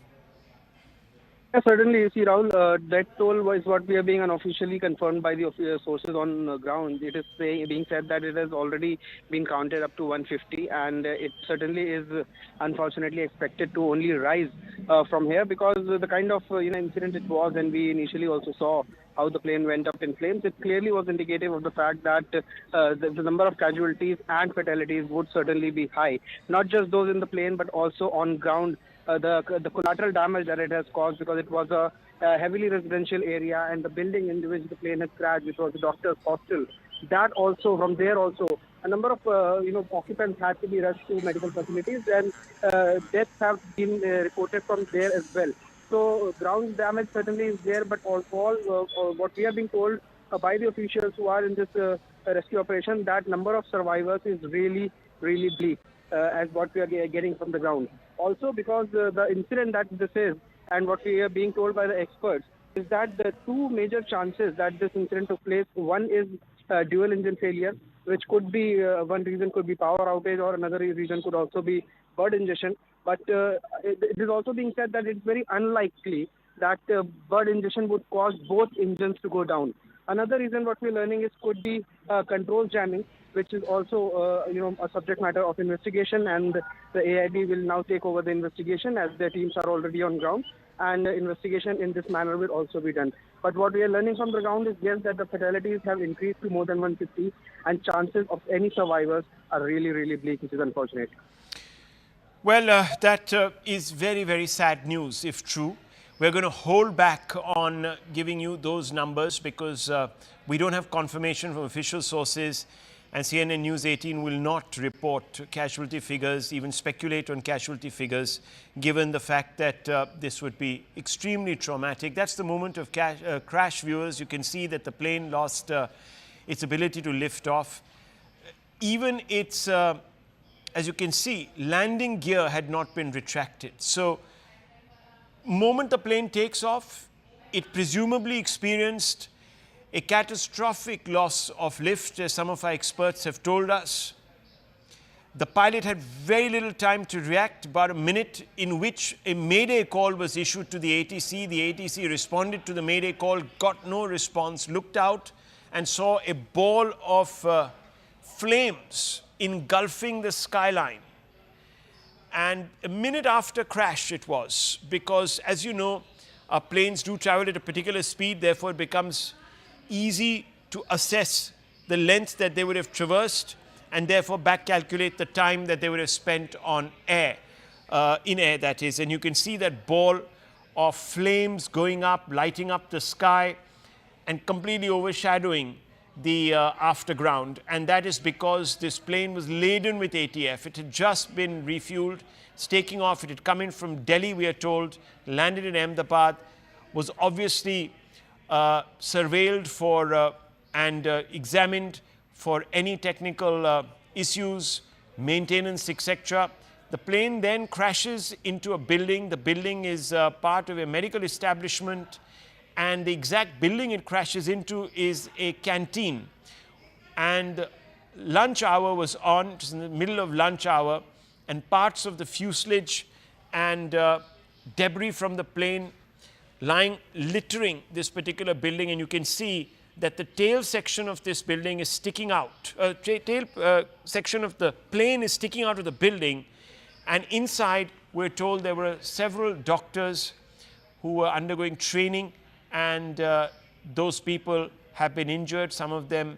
Yeah, certainly, you see, Rahul, that toll is what we are being unofficially confirmed by the sources on ground. It is being said that it has already been counted up to 150, and it certainly is unfortunately expected to only rise from here, because the kind of incident it was, and we initially also saw how the plane went up in flames. It clearly was indicative of the fact that the number of casualties and fatalities would certainly be high. Not just those in the plane, but also on ground. The collateral damage that it has caused, because it was a heavily residential area, and the building in which the plane has crashed, which was the doctor's hostel, that also, from there also, a number of occupants had to be rushed to medical facilities, and deaths have been reported from there as well. So ground damage certainly is there, but all what we are being told by the officials who are in this rescue operation, that number of survivors is really really bleak as what we are getting from the ground. Also, because the incident that this is, and what we are being told by the experts, is that the two major chances that this incident took place. One is dual engine failure, which could be one reason could be power outage, or another reason could also be bird ingestion. But it is also being said that it's very unlikely that bird ingestion would cause both engines to go down. Another reason what we're learning is could be control jamming, which is also a subject matter of investigation, and the AIB will now take over the investigation as their teams are already on ground, and investigation in this manner will also be done. But what we are learning from the ground is, yes, that the fatalities have increased to more than 150, and chances of any survivors are really, really bleak, which is unfortunate. Well, that is very, very sad news, if true. We're going to hold back on giving you those numbers because we don't have confirmation from official sources, and CNN News 18 will not report casualty figures, even speculate on casualty figures, given the fact that this would be extremely traumatic. That's the moment of crash, viewers. You can see that the plane lost its ability to lift off. Even its, as you can see, landing gear had not been retracted. So, moment the plane takes off, it presumably experienced a catastrophic loss of lift, as some of our experts have told us. The pilot had very little time to react, about a minute, in which a mayday call was issued to the ATC. The ATC responded to the mayday call, got no response, looked out and saw a ball of flames engulfing the skyline. And a minute after crash it was, because as you know, our planes do travel at a particular speed, therefore it becomes easy to assess the length that they would have traversed and therefore back calculate the time that they would have spent on air, in air that is. And you can see that ball of flames going up, lighting up the sky and completely overshadowing the afterground, and that is because this plane was laden with ATF. It had just been refueled. It's taking off. It had come in from Delhi, we are told, landed in Ahmedabad, was obviously surveilled for and examined for any technical issues, maintenance, etc. The plane then crashes into a building. The building is part of a medical establishment, and the exact building it crashes into is a canteen. And lunch hour was on, it was in the middle of lunch hour, and parts of the fuselage and debris from the plane lying, littering this particular building. And you can see that the tail section of this building is sticking out. Tail section of the plane is sticking out of the building, and inside we're told there were several doctors who were undergoing training, and those people have been injured. Some of them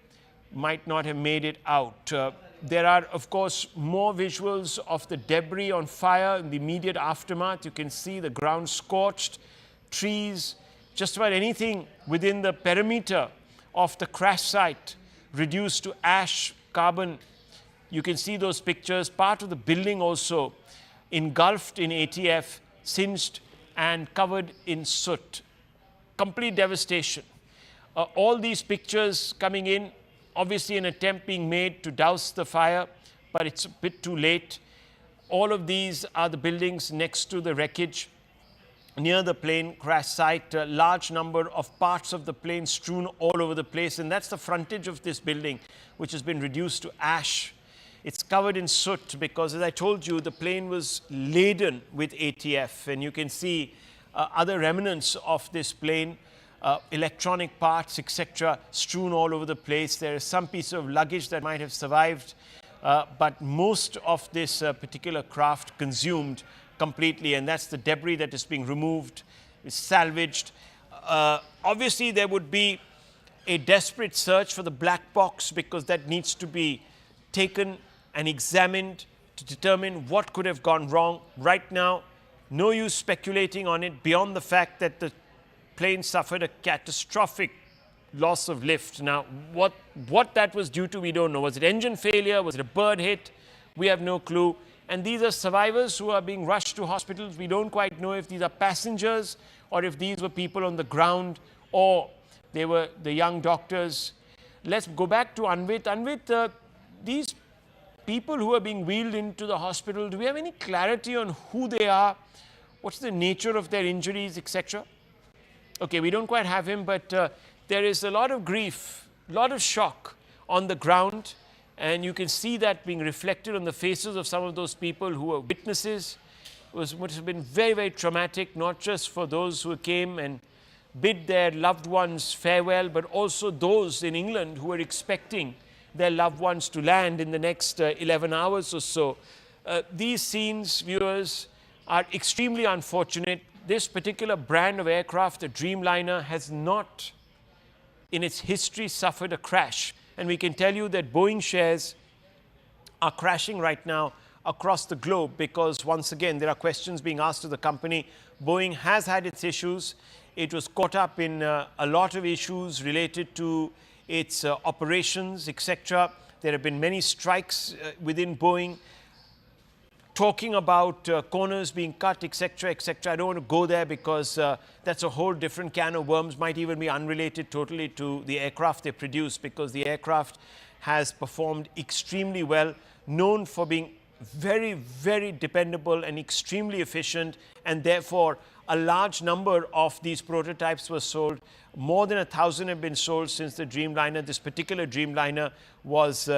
might not have made it out. There are, of course, more visuals of the debris on fire in the immediate aftermath. You can see the ground scorched, trees, just about anything within the perimeter of the crash site reduced to ash, carbon. You can see those pictures. Part of the building also engulfed in ATF, singed and covered in soot. Complete devastation. All these pictures coming in, obviously an attempt being made to douse the fire, but it's a bit too late. All of these are the buildings next to the wreckage near the plane crash site. A large number of parts of the plane strewn all over the place, and that's the frontage of this building, which has been reduced to ash. It's covered in soot because, as I told you, the plane was laden with ATF, and you can see other remnants of this plane, electronic parts, etc., strewn all over the place. There is some piece of luggage that might have survived, but most of this particular craft consumed completely, and that's the debris that is being removed, is salvaged. Obviously, there would be a desperate search for the black box, because that needs to be taken and examined to determine what could have gone wrong. Right now, no use speculating on it beyond the fact that the plane suffered a catastrophic loss of lift. Now, what that was due to, we don't know. Was it engine failure? Was it a bird hit? We have no clue. And these are survivors who are being rushed to hospitals. We don't quite know if these are passengers or if these were people on the ground or they were the young doctors. Let's go back to Anvit. Anvit, these people who are being wheeled into the hospital, do we have any clarity on who they are? What's the nature of their injuries, etc.? Okay, we don't quite have him, but there is a lot of grief, a lot of shock on the ground, and you can see that being reflected on the faces of some of those people who were witnesses. It must have been very, very traumatic, not just for those who came and bid their loved ones farewell, but also those in England who were expecting their loved ones to land in the next 11 hours or so. These scenes, viewers, are extremely unfortunate. This particular brand of aircraft, the Dreamliner, has not in its history suffered a crash. And we can tell you that Boeing shares are crashing right now across the globe because, once again, there are questions being asked of the company. Boeing has had its issues. It was caught up in a lot of issues related to its operations, etc. There have been many strikes within Boeing, talking about corners being cut, etc., etc. I don't want to go there because that's a whole different can of worms, might even be unrelated totally to the aircraft they produce, because the aircraft has performed extremely well, known for being very, very dependable and extremely efficient, and therefore a large number of these prototypes were sold. More than 1,000 have been sold since the Dreamliner, this particular Dreamliner, was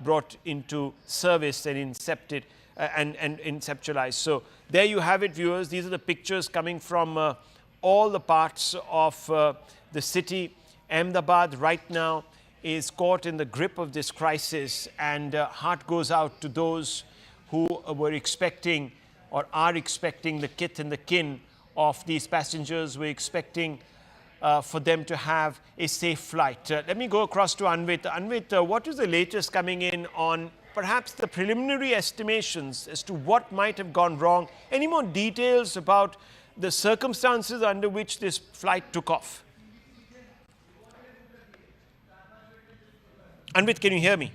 brought into service and incepted and inceptualized. So there you have it, viewers. These are the pictures coming from all the parts of the city. Ahmedabad right now is caught in the grip of this crisis, and heart goes out to those who were expecting or are expecting the kith and the kin of these passengers. We're expecting for them to have a safe flight. Let me go across to Anvit. Anvit, what is the latest coming in on perhaps the preliminary estimations as to what might have gone wrong? Any more details about the circumstances under which this flight took off? Anvit, can you hear me?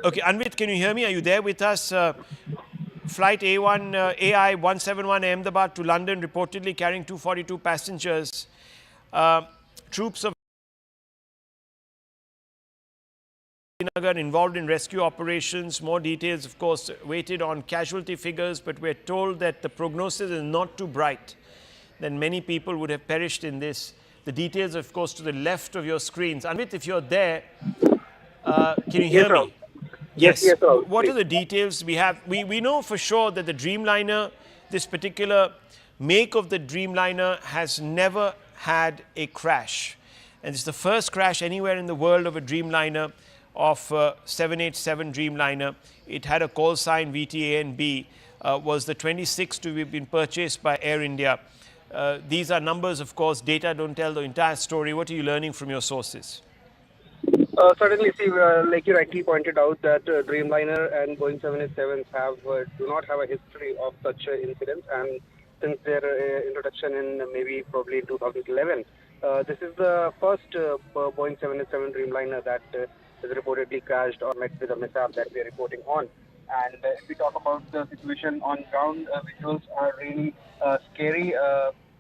Okay, Anvit, can you hear me? Are you there with us? Flight AI 171 Ahmedabad to London, reportedly carrying 242 passengers. Troops of Srinagar involved in rescue operations. More details, of course, waited on casualty figures, but we're told that the prognosis is not too bright, that many people would have perished in this. The details, of course, to the left of your screens. Anvit, if you're there, can you hear me? Yes. Yes, sir. What are the details we have? We know for sure that the Dreamliner, this particular make of the Dreamliner, has never had a crash. And it's the first crash anywhere in the world of a Dreamliner, of 787 Dreamliner. It had a call sign VTANB, was the 26th to have been purchased by Air India. These are numbers, of course. Data don't tell the entire story. What are you learning from your sources? Certainly, see, like you rightly pointed out, that Dreamliner and Boeing 787s do not have a history of such incidents, and since their introduction in probably 2011, this is the first Boeing 787 Dreamliner that is reportedly crashed or met with a mishap that we are reporting on. And if we talk about the situation on ground, visuals are really scary.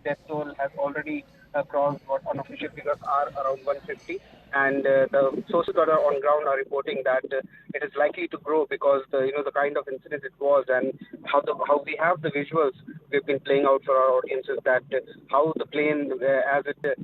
Death toll has already crossed what unofficial figures are, around 150. And the sources that are on ground are reporting that it is likely to grow because the kind of incident it was, and how we have the visuals we've been playing out for our audiences, that how the plane as it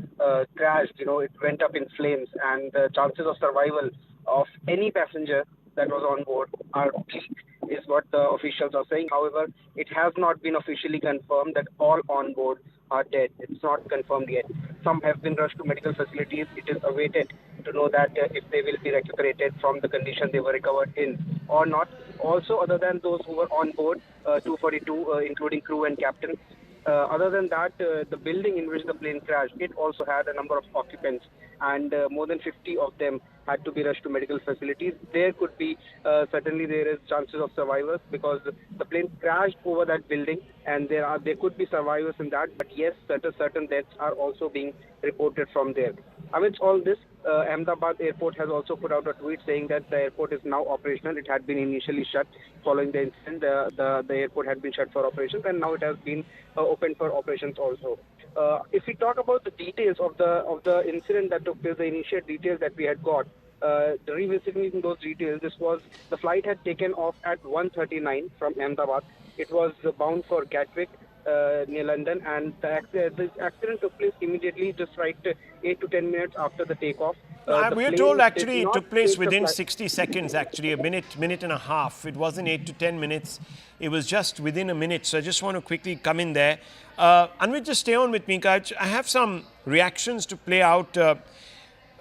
crashed, it went up in flames, and the chances of survival of any passenger that was on board are bleak, is what the officials are saying. However, it has not been officially confirmed that all on board are dead. It's not confirmed yet. Some have been rushed to medical facilities. It is awaited to know that if they will be recuperated from the condition they were recovered in or not. Also, other than those who were on board, 242, including crew and captain, other than that, the building in which the plane crashed, it also had a number of occupants, and more than 50 of them had to be rushed to medical facilities. There could be, certainly there is chances of survivors because the plane crashed over that building, and there could be survivors in that, but yes, certain deaths are also being reported from there. Amidst all this, Ahmedabad airport has also put out a tweet saying that the airport is now operational. It had been initially shut following the incident. The airport had been shut for operations, and now it has been opened for operations also. If we talk about the details of the incident that took place, the initial details that we had got, revisiting those details, the flight had taken off at 1:39 from Ahmedabad. It was bound for Gatwick near London, and the accident took place immediately, just right 8 to 10 minutes after the takeoff. We are told actually it took place within 60 seconds, actually, a minute and a half. It wasn't 8 to 10 minutes. It was just within a minute. So I just want to quickly come in there. Anuj, just stay on with me. I have some reactions to play out.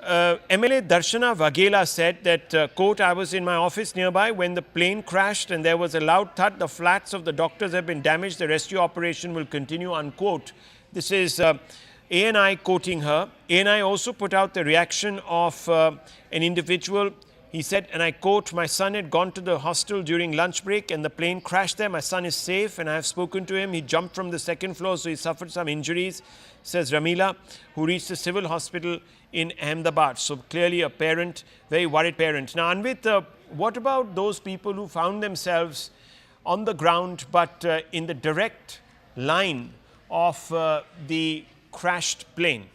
MLA Darshana Vaghela said that, quote, I was in my office nearby when the plane crashed and there was a loud thud. The flats of the doctors have been damaged. The rescue operation will continue, unquote. This is ANI quoting her. ANI also put out the reaction of an individual. He said, and I quote, my son had gone to the hostel during lunch break and the plane crashed there. My son is safe and I have spoken to him. He jumped from the second floor, so he suffered some injuries, says Ramila, who reached the civil hospital in Ahmedabad. So clearly a parent, very worried parent. Now, Anvit, what about those people who found themselves on the ground but in the direct line of the crashed plane?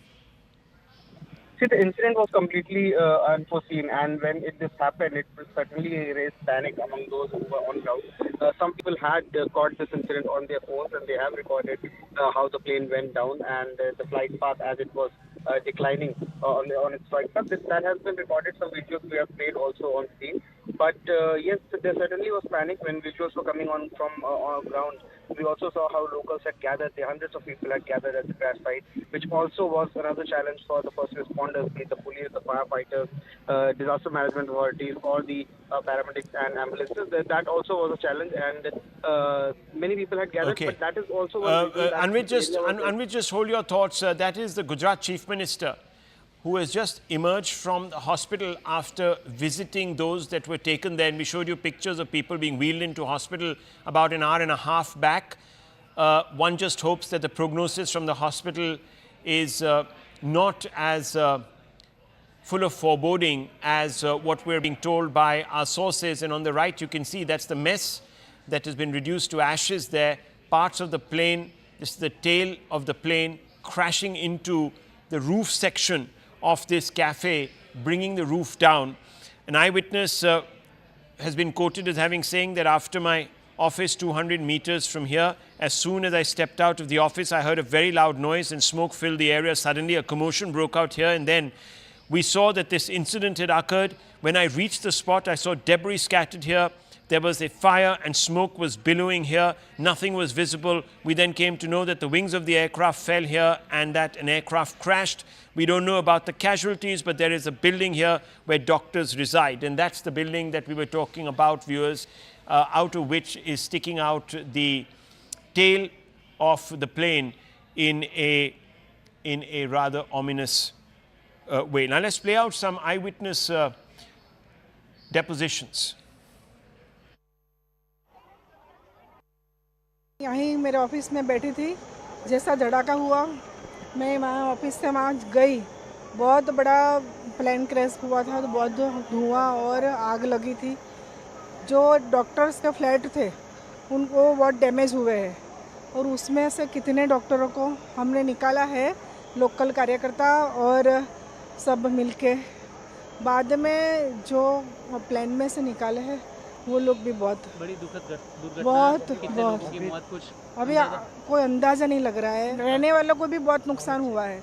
See, the incident was completely unforeseen, and when this happened, it certainly raised panic among those who were on ground. Some people had caught this incident on their phones, and they have recorded how the plane went down and the flight path as it was declining on its flight path. That has been recorded. Some videos we have played also on scene. But yes, there certainly was panic when visuals were coming on from on ground. We also saw how locals had gathered. The hundreds of people had gathered at the crash site, which also was another challenge for the first responders, be it the police, the firefighters, disaster management authorities, or the paramedics and ambulances. That also was a challenge, and many people had gathered. Okay. But that is also Anvit, just hold your thoughts. That is the Gujarat Chief Minister, who has just emerged from the hospital after visiting those that were taken there. And we showed you pictures of people being wheeled into hospital about an hour and a half back. One just hopes that the prognosis from the hospital is not as full of foreboding as what we're being told by our sources. And on the right, you can see that's the mess that has been reduced to ashes there. Parts of the plane, this is the tail of the plane crashing into the roof section of this cafe, bringing the roof down. An eyewitness has been quoted as having saying that after my office 200 meters from here, as soon as I stepped out of the office, I heard a very loud noise and smoke filled the area. Suddenly a commotion broke out here, and then we saw that this incident had occurred. When I reached the spot, I saw debris scattered here. There was a fire and smoke was billowing here. Nothing was visible. We then came to know that the wings of the aircraft fell here and that an aircraft crashed. We don't know about the casualties, but there is a building here where doctors reside. And that's the building that we were talking about, viewers, out of which is sticking out the tail of the plane in a rather ominous way. Now let's play out some eyewitness depositions. यहीं मेरे office में बैठी थी, जैसा धड़ाका हुआ मैं वहाँ office से वहाँ गई। बहुत बड़ा प्लेन क्रैश हुआ था, तो बहुत धुआं और आग लगी थी। जो डॉक्टर्स के फ्लैट थे उनको बहुत डैमेज हुए हैं, और उसमें से कितने डॉक्टरों को हमने निकाला है, लोकल कार्यकर्ता और सब मिलके। बाद में जो प्लेन में से निकाले हैं वो लोग भी बहुत बड़ी दुखद दुर्घटना, बहुत कितने लोगों की मौत, कुछ अभी कोई अंदाजा नहीं लग रहा है। रहने वालों को भी बहुत नुकसान हुआ है।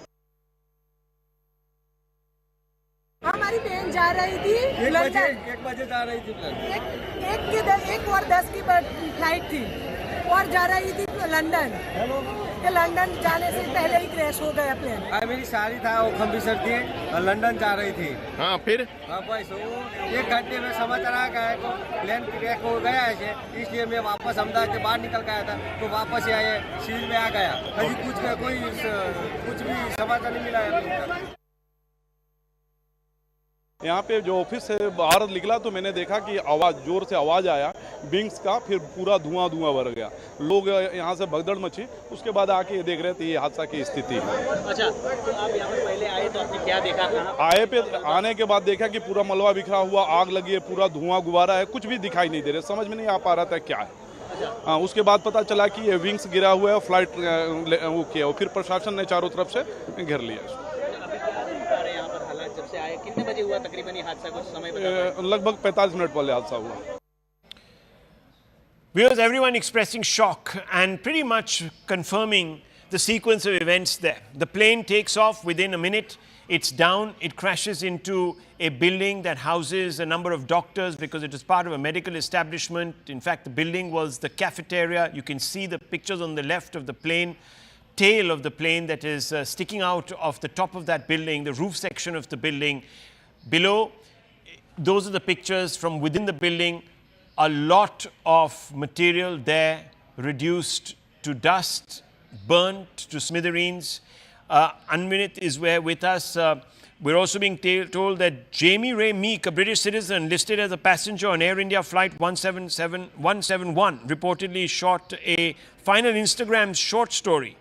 हमारी बहन जा रही थी लंदन, 1 बजे जा रही थी, 1:10 की फ्लाइट थी और जा रही थी लंदन। लंदन जाने से पहले ही क्रैश हो गया प्लेन। मेरी सारी था वो खम्बिसर थी और लंदन जा रही थी। हाँ, फिर बस वो 1 घंटे में समाचार आ गया है, प्लेन क्रैश हो गया है, इसलिए मैं वापस अहमदाबाद से बाहर निकल गया था, तो वापस आए सील में आ गया। अभी कुछ भी समाचार नहीं मिला है अभी तक। यहाँ पे जो ऑफिस से बाहर निकला तो मैंने देखा कि जोर से आवाज़ आया विंग्स का, फिर पूरा धुआं भर गया। लोग यहाँ से भगदड़ मची, उसके बाद आके देख रहे थे ये हादसा की स्थिति है। अच्छा, तो आप यहाँ पर पहले आए तो आपने क्या देखा? आने के बाद देखा कि पूरा मलबा बिखरा हुआ, आग लगी है, पूरा धुआं गुब्बारा है, कुछ भी दिखाई नहीं दे रहा, समझ में नहीं आ पा रहा था क्या है। उसके बाद पता चला कि ये विंग्स गिरा हुआ है, फ्लाइट वो किया, फिर प्रशासन ने चारों तरफ से घेर लिया। कितने बजे हुआ तकरीबन तकरीबन ये हादसा कुछ समय बता लगभग 45 मिनट पहले हादसा हुआ. Viewers, everyone expressing shock and pretty much confirming the sequence of events there. The plane takes off within a minute. It's down. It crashes into a building that houses a number of doctors because it is part of a medical establishment. In fact, the building was the cafeteria. You can see the pictures on the left of the plane, tail of the plane that is sticking out of the top of that building, the roof section of the building. Below, those are the pictures from within the building. A lot of material there reduced to dust, burnt to smithereens. Anvinit is with us. We're also being told that Jamie Ray Meek, a British citizen listed as a passenger on Air India flight 171, reportedly shot a final Instagram short story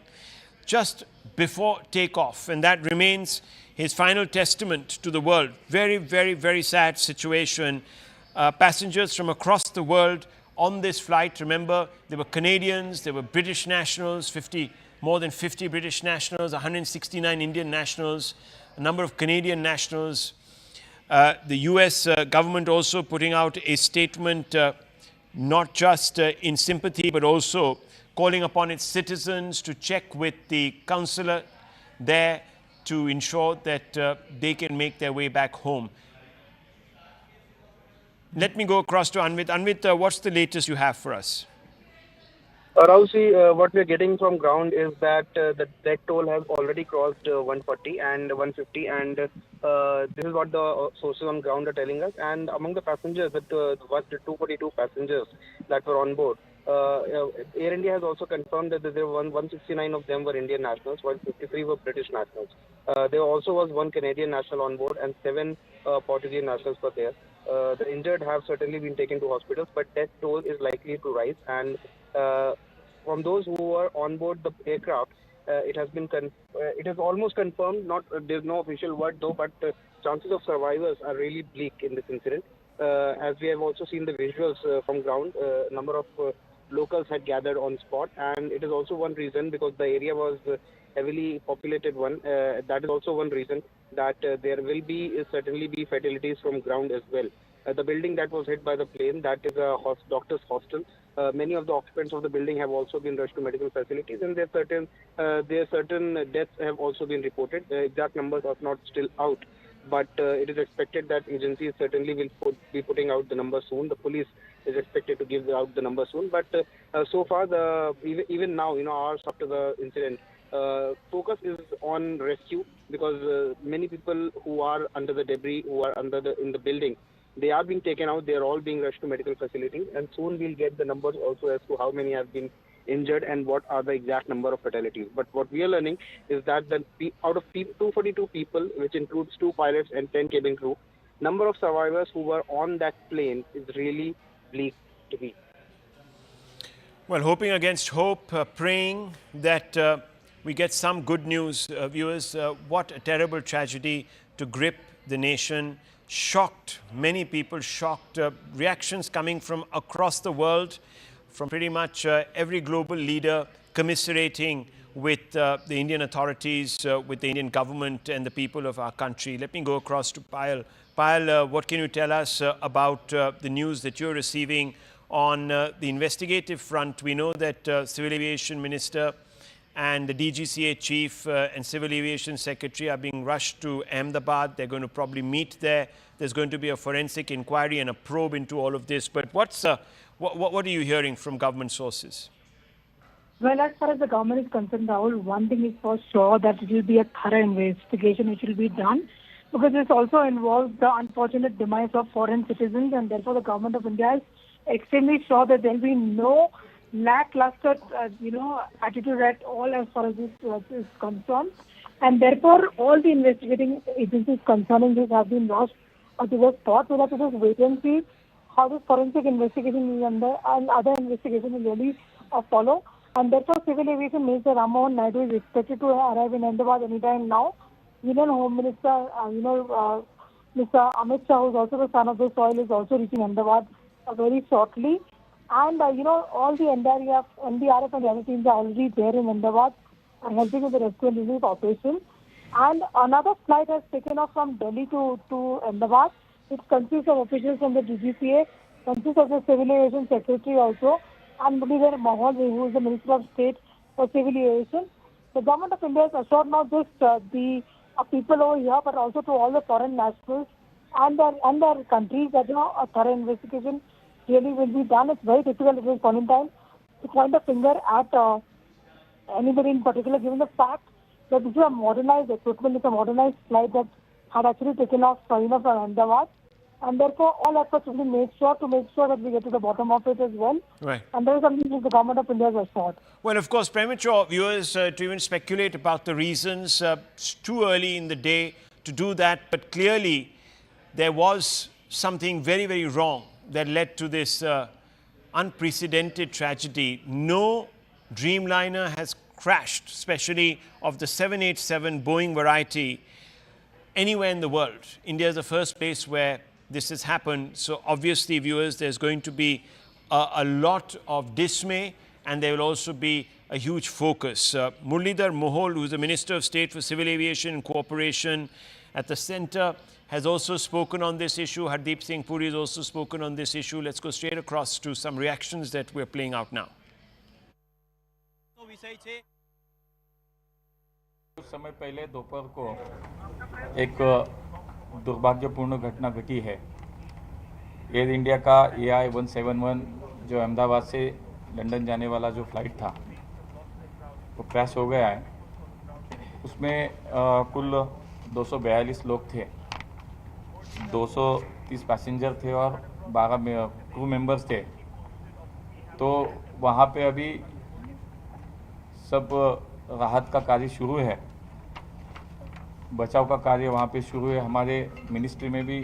just before takeoff, and that remains his final testament to the world. Very, very, very sad situation. Passengers from across the world on this flight. Remember, there were Canadians, there were British nationals, more than 50 British nationals, 169 Indian nationals, a number of Canadian nationals. The US government also putting out a statement, not just in sympathy, but also calling upon its citizens to check with the consulate there to ensure that they can make their way back home. Let me go across to Anvit. Anvit, what's the latest you have for us? Rausi, what we're getting from ground is that the death toll has already crossed 140 and 150, and this is what the sources on ground are telling us. And among the passengers, the 242 passengers that were on board, Air India has also confirmed that there were 169 of them were Indian nationals, while 53 were British nationals. There also was one Canadian national on board, and 7 Portuguese nationals were there. The injured have certainly been taken to hospitals, but death toll is likely to rise. And from those who were on board the aircraft, it has been it is almost confirmed. There's no official word though, but chances of survivors are really bleak in this incident. As we have also seen the visuals from ground, a number of locals had gathered on spot, and it is also one reason because the area was heavily populated one. That is also one reason that there will certainly be fatalities from ground as well. The building that was hit by the plane, that is a doctor's hostel. Many of the occupants of the building have also been rushed to medical facilities, and there certain deaths have also been reported. The exact numbers are not still out, but it is expected that agencies certainly will be putting out the numbers soon. The police is expected to give out the numbers soon, but so far, even now, hours after the incident, focus is on rescue because many people who are under the debris, who are in the building, they are being taken out. They are all being rushed to medical facilities, and soon we'll get the numbers also as to how many have been injured and what are the exact number of fatalities. But what we are learning is that out of 242 people, which includes 2 pilots and 10 cabin crew, number of survivors who were on that plane is really bleak to me. Well, hoping against hope, praying that we get some good news, viewers. What a terrible tragedy to grip the nation. Shocked, many people shocked. Reactions coming from across the world, from pretty much every global leader commiserating with the Indian authorities, with the Indian government and the people of our country. Let me go across to Payal. Payal, what can you tell us about the news that you're receiving on the investigative front? We know that Civil Aviation Minister and the DGCA Chief and Civil Aviation Secretary are being rushed to Ahmedabad. They're going to probably meet there. There's going to be a forensic inquiry and a probe into all of this. But what are you hearing from government sources? Well, as far as the government is concerned, Rahul, one thing is for sure that it will be a thorough investigation which will be done, because this also involves the unfortunate demise of foreign citizens, and therefore the government of India is extremely sure that there will be no lackluster, attitude at all as far as this is concerned. And therefore, all the investigating agencies concerning this have been lost to the spot. So that it is wait and see how this forensic investigation and other investigation will really follow. And therefore, Civil Aviation Minister Rammohan Naidu is expected to arrive in Ahmedabad anytime now. Union Home Minister, Mr. Amit Shah, who is also the son of the soil, is also reaching Ahmedabad very shortly. And, all the NDRF and other teams are already there in Ahmedabad and helping with the rescue and relief operation. And another flight has taken off from Delhi to Ahmedabad. It consists of officials from the DGCA, consists of the Civil Aviation Secretary also, and Mr. Mahal, who is the Minister of State for Civil Aviation. The Government of India has assured not just the people over here, but also to all the foreign nationals and their countries that a thorough investigation really will be done. It's very difficult at this point in time to point a finger at anybody in particular, given the fact that this is a modernized equipment, it's a modernized flight that had actually taken off from Ahmedabad. And therefore, all efforts will be made to make sure that we get to the bottom of it as well. Right. And there is something that the Government of India has assured. Well, of course, premature viewers to even speculate about the reasons. It's too early in the day to do that. But clearly, there was something very, very wrong that led to this unprecedented tragedy. No Dreamliner has crashed, especially of the 787 Boeing variety, anywhere in the world. India is the first place where this has happened. So obviously, viewers, there's going to be a lot of dismay, and there will also be a huge focus. Muralidhar Mohol, who is the Minister of State for Civil Aviation and Cooperation at the centre, has also spoken on this issue. Hardeep Singh Puri has also spoken on this issue. Let's go straight across to some reactions that we're playing out now. कुछ समय पहले दोपहर को एक दुर्भाग्यपूर्ण घटना घटी है। एयर इंडिया का AI-171 जो अहमदाबाद से लंदन जाने वाला जो फ्लाइट था वो क्रैश हो गया है। उसमें कुल 242 लोग थे, 230 पैसेंजर थे और 12 क्रू मेंबर्स थे। तो वहाँ पे अभी सब राहत का कार्य शुरू है, बचाव का कार्य वहाँ पे शुरू है। हमारे मिनिस्ट्री में भी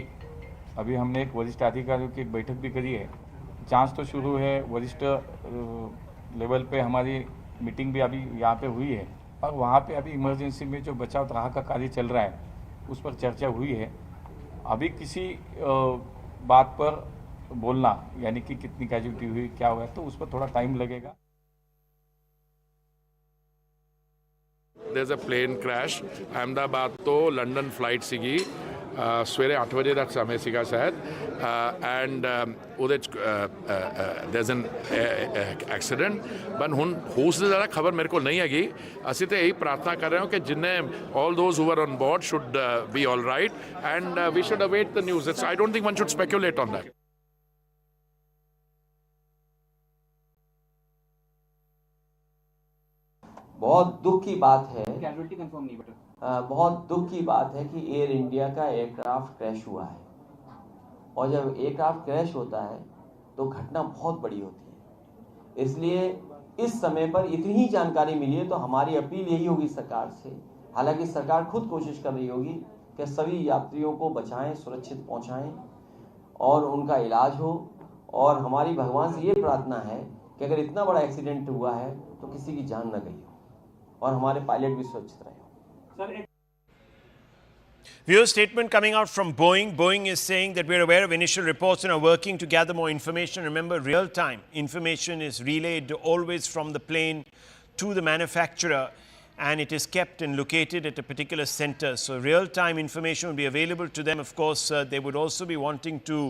अभी हमने एक वरिष्ठ अधिकारियों की एक बैठक भी करी है। जांच तो शुरू है, वरिष्ठ लेवल पे हमारी मीटिंग भी अभी यहाँ पे हुई है और वहाँ पे अभी इमरजेंसी में जो बचाव राहत का कार्य चल रहा है उस पर चर्चा हुई है। अभी किसी बात पर बोलना यानी कि कितनी कैजुअलिटी हुई, क्या हुआ, तो उस पर थोड़ा टाइम लगेगा। There's a plane crash. Ahmedabad to London flight ਸੀਗੀ ਸਵੇਰੇ 8 ਵਜੇ ਦਾ ਸਮੇਂ ਸੀਗਾ ਸ਼ਾਇਦ ਐਂਡ ਉਹਦੇ ਚ there's an accident but ਹੁਣ ਉਸ ਦੀ ਜ਼ਿਆਦਾ ਖਬਰ ਮੇਰੇ ਕੋਲ ਨਹੀਂ ਹੈਗੀ। ਅਸੀਂ ਤਾਂ ਇਹੀ ਪ੍ਰਾਰਥਨਾ ਕਰ ਰਹੇ ਹਾਂ ਕਿ ਜਿੰਨੇ all those who were on board should be all right and we should await the news. I don't think one should speculate on that. बहुत दुख की बात है, कैजुअलिटी कंफर्म नहीं बता, बहुत दुख की बात है कि एयर इंडिया का एयरक्राफ्ट क्रैश हुआ है और जब एयरक्राफ्ट क्रैश होता है तो घटना बहुत बड़ी होती है। इसलिए इस समय पर इतनी ही जानकारी मिली है तो हमारी अपील यही होगी सरकार से, हालांकि सरकार खुद कोशिश कर रही होगी कि सभी यात्रियों को बचाएं, सुरक्षित पहुंचाएं और उनका इलाज हो। और हमारी भगवान से ये प्रार्थना है कि अगर इतना बड़ा एक्सीडेंट हुआ है तो किसी की जान न गई हो और हमारे पायलट भी सुरक्षित रहे हो। Viewer statement coming out from Boeing. Boeing is saying that we're aware of initial reports and are working to gather more information. Remember, real-time information is relayed always from the plane to the manufacturer, and it is kept and located at a particular center. So real-time information will be available to them. Of course, they would also be wanting to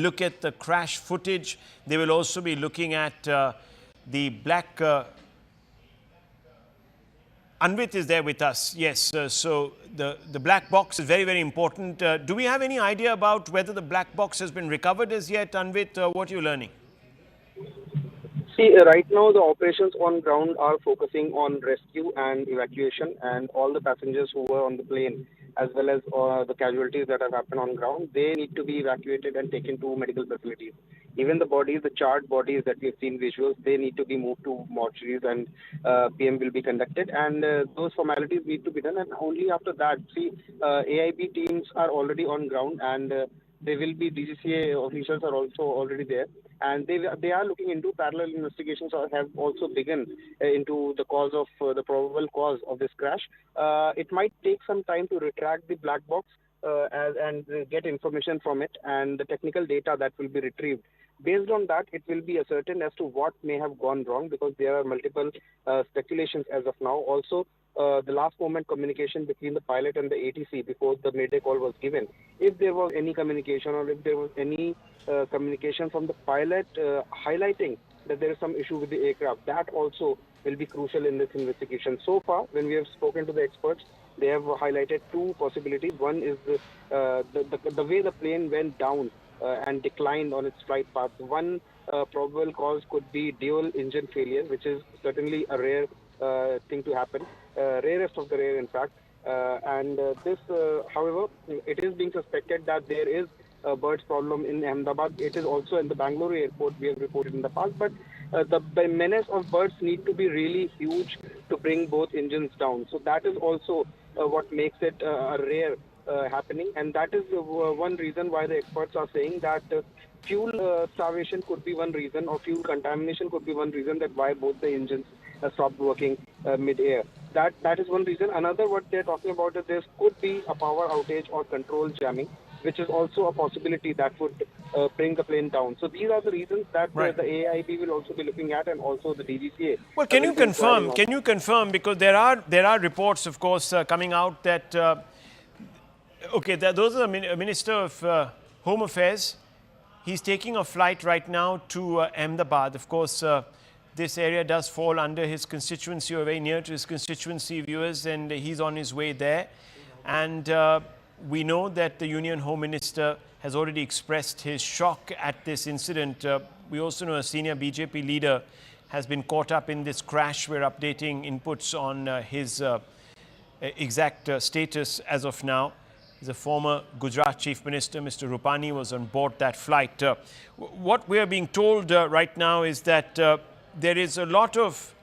look at the crash footage. They will also be looking at the black... Anvit is there with us. Yes, so the black box is very, very important. Do we have any idea about whether the black box has been recovered as yet, Anvit? What are you learning? See, right now the operations on ground are focusing on rescue and evacuation, and all the passengers who were on the plane, as well as the casualties that have happened on ground, they need to be evacuated and taken to medical facilities. Even the bodies, the charred bodies that we have seen visuals, they need to be moved to mortuaries and PM will be conducted, and those formalities need to be done. And only after that, see, AIB teams are already on ground, and there will be DGCA officials are also already there, and they are looking into parallel investigations or have also begun into the cause of the probable cause of this crash. It might take some time to retract the black box and get information from it, and the technical data that will be retrieved Based on that, it will be ascertained as to what may have gone wrong, because there are multiple speculations as of now. Also, the last moment communication between the pilot and the ATC before the mayday call was given. If there was any communication, or if there was any communication from the pilot highlighting that there is some issue with the aircraft, that also will be crucial in this investigation. So far, when we have spoken to the experts, they have highlighted two possibilities. One is the way the plane went down and declined on its flight path. One probable cause could be dual engine failure, which is certainly a rare thing to happen, rarest of the rare, in fact. This, however, it is being suspected that there is a birds problem in Ahmedabad. It is also in the Bangalore airport, we have reported in the past. But the menace of birds need to be really huge to bring both engines down. So that is also what makes it a rare happening, and that is one reason why the experts are saying that fuel starvation could be one reason, or fuel contamination could be one reason that why both the engines stopped working mid-air. That is one reason. Another, what they're talking about, is there could be a power outage or control jamming, which is also a possibility that would bring the plane down. So these are the reasons that the AIB will also be looking at, and also the DGCA. Well, can you confirm? Can you confirm, because there are reports, of course, coming out that those are the Minister of Home Affairs. He's taking a flight right now to Ahmedabad. Of course, this area does fall under his constituency, or very near to his constituency, viewers, and he's on his way there. And we know that the Union Home Minister has already expressed his shock at this incident. We also know a senior BJP leader has been caught up in this crash. We're updating inputs on his exact status as of now. He's a former Gujarat Chief Minister. Mr. Rupani was on board that flight. What we are being told right now is that there is a lot of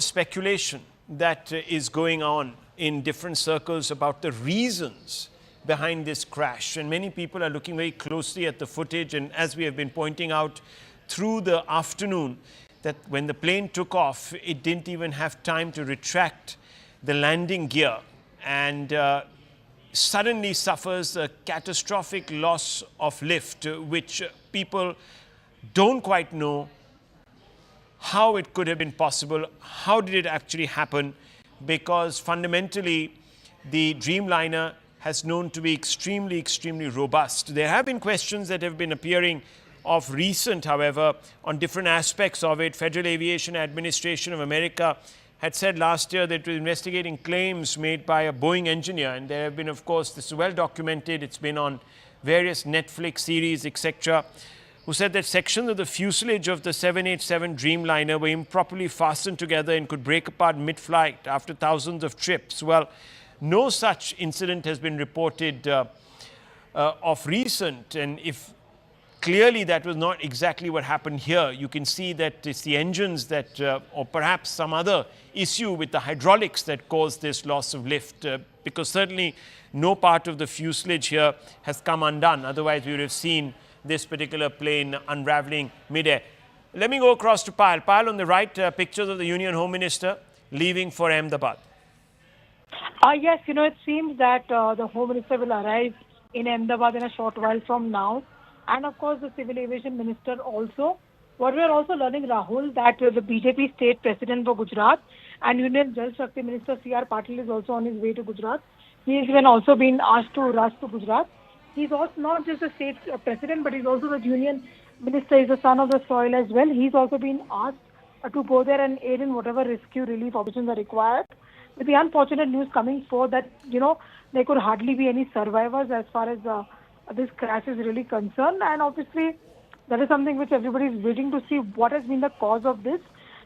speculation that is going on in different circles about the reasons behind this crash. And many people are looking very closely at the footage. And as we have been pointing out through the afternoon, that when the plane took off, it didn't even have time to retract the landing gear, and suddenly suffers a catastrophic loss of lift, which people don't quite know how it could have been possible. How did it actually happen? Because fundamentally, the Dreamliner has known to be extremely, extremely robust. There have been questions that have been appearing of recent, however, on different aspects of it. Federal Aviation Administration of America had said last year that it was investigating claims made by a Boeing engineer. And there have been, of course, this is well documented. It's been on various Netflix series, etc., who said that sections of the fuselage of the 787 Dreamliner were improperly fastened together and could break apart mid-flight after thousands of trips. Well, no such incident has been reported of recent. And if clearly that was not exactly what happened here, you can see that it's the engines that, or perhaps some other issue with the hydraulics that caused this loss of lift, because certainly no part of the fuselage here has come undone. Otherwise, we would have seen this particular plane unraveling mid-air. Let me go across to Payal. Payal, on the right, pictures of the Union Home Minister leaving for Ahmedabad. Yes, it seems that the Home Minister will arrive in Ahmedabad in a short while from now. And of course, the Civil Aviation Minister also. What we are also learning, Rahul, that the BJP State President for Gujarat and Union Jal Shakti Minister C.R. Patil is also on his way to Gujarat. He has even also been asked to rush to Gujarat. He's also not just the state president, but he's also the union minister. He's the son of the soil as well. He's also been asked to go there and aid in whatever rescue relief operations are required. With the unfortunate news coming forth that, there could hardly be any survivors as far as this crash is really concerned. And obviously, that is something which everybody is waiting to see what has been the cause of this.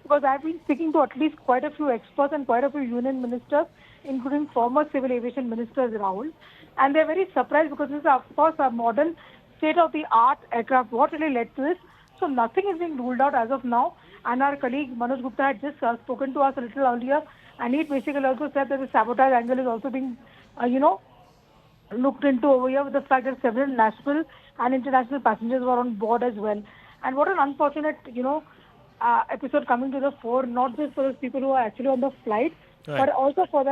Because I've been speaking to at least quite a few experts and quite a few union ministers, including former civil aviation ministers, Rahul. And they're very surprised because this is, of course, a modern state-of-the-art aircraft. What really led to this? So nothing is being ruled out as of now. And our colleague Manoj Gupta had just spoken to us a little earlier. And he basically also said that the sabotage angle is also being, looked into over here, with the fact that several national and international passengers were on board as well. And what an unfortunate, episode coming to the fore, not just for those people who are actually on the flight, but also for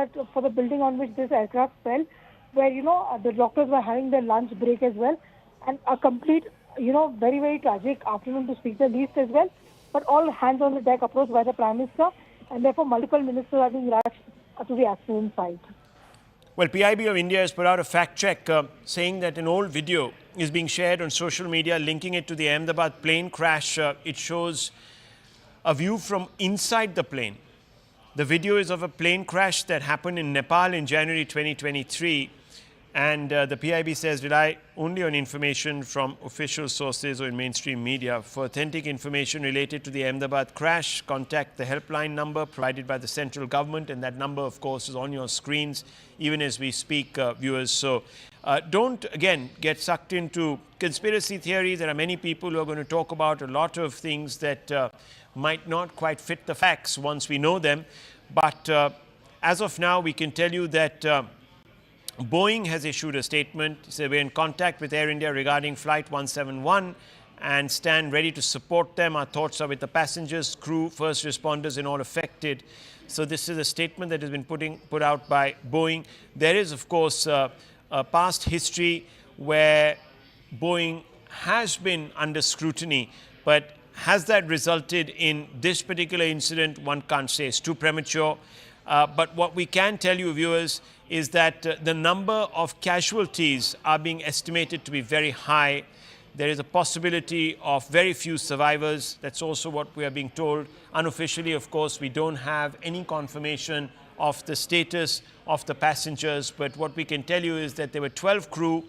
the building on which this aircraft fell, where, the doctors were having their lunch break as well. And a complete very, very tragic afternoon to speak the least as well. But all hands on the deck approach by the Prime Minister, and therefore multiple ministers are being rushed to the accident site. Well, PIB of India has put out a fact check saying that an old video is being shared on social media linking it to the Ahmedabad plane crash. It shows a view from inside the plane. The video is of a plane crash that happened in Nepal in January 2023. And the PIB says rely only on information from official sources or in mainstream media. For authentic information related to the Ahmedabad crash, contact the helpline number provided by the central government. And that number, of course, is on your screens even as we speak, viewers. So don't, again, get sucked into conspiracy theories. There are many people who are going to talk about a lot of things that might not quite fit the facts once we know them. But as of now, we can tell you that Boeing has issued a statement. So we're in contact with Air India regarding Flight 171 and stand ready to support them. Our thoughts are with the passengers, crew, first responders and all affected. So this is a statement that has been put out by Boeing. There is, of course, a past history where Boeing has been under scrutiny, but has that resulted in this particular incident? One can't say. It's too premature. But what we can tell you, viewers, is that the number of casualties are being estimated to be very high. There is a possibility of very few survivors. That's also what we are being told. Unofficially, of course, we don't have any confirmation of the status of the passengers. But what we can tell you is that there were 12 crew,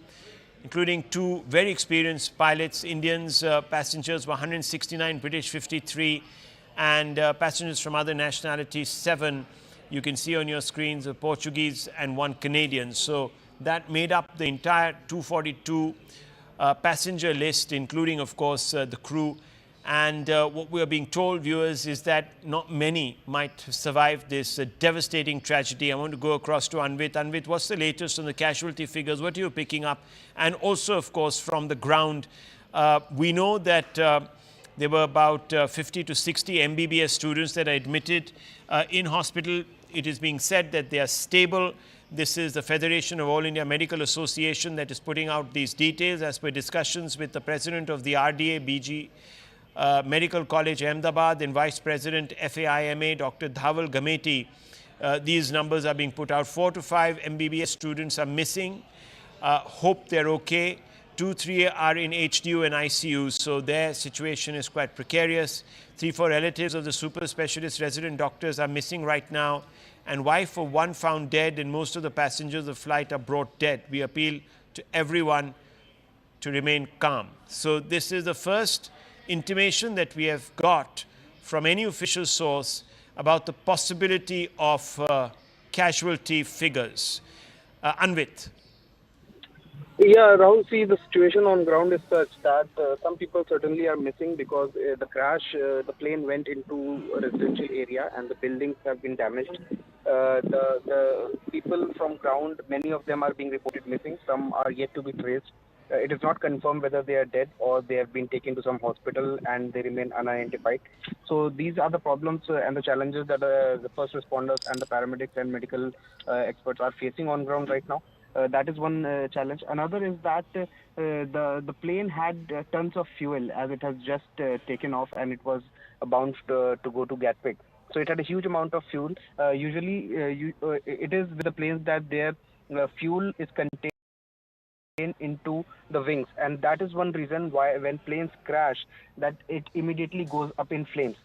including 2 very experienced pilots. Indians, passengers were 169, British 53, and passengers from other nationalities 7. You can see on your screens a Portuguese and 1 Canadian. So that made up the entire 242 passenger list, including, of course, the crew. And what we are being told, viewers, is that not many might survive this devastating tragedy. I want to go across to Anvit. Anvit, what's the latest on the casualty figures? What are you picking up? And also, of course, from the ground, we know that there were about 50 to 60 MBBS students that are admitted in hospital. It is being said that they are stable. This is the Federation of All India Medical Association that is putting out these details as per discussions with the president of the RDA BG Medical College Ahmedabad and Vice President FAIMA Dr. Dhaval Gameti. These numbers are being put out. 4 to 5 MBBS students are missing. Hope they're okay. 2-3 are in HDU and ICU, so their situation is quite precarious. 3-4 relatives of the super specialist resident doctors are missing right now, and wife of 1 found dead, and most of the passengers of the flight are brought dead. We appeal to everyone to remain calm. So this is the first intimation that we have got from any official source about the possibility of casualty figures. Anvit. Yeah, Rahul, see, the situation on ground is such that some people certainly are missing because the crash, the plane went into a residential area and the buildings have been damaged. The people from ground, many of them are being reported missing. Some are yet to be traced. It is not confirmed whether they are dead or they have been taken to some hospital and they remain unidentified. So these are the problems and the challenges that the first responders and the paramedics and medical experts are facing on ground right now. That is one challenge. Another is that the plane had tons of fuel as it has just taken off and it was bound to go to Gatwick. So it had a huge amount of fuel. Usually it is with the planes that their fuel is contained into the wings, and that is one reason why when planes crash that it immediately goes up in flames.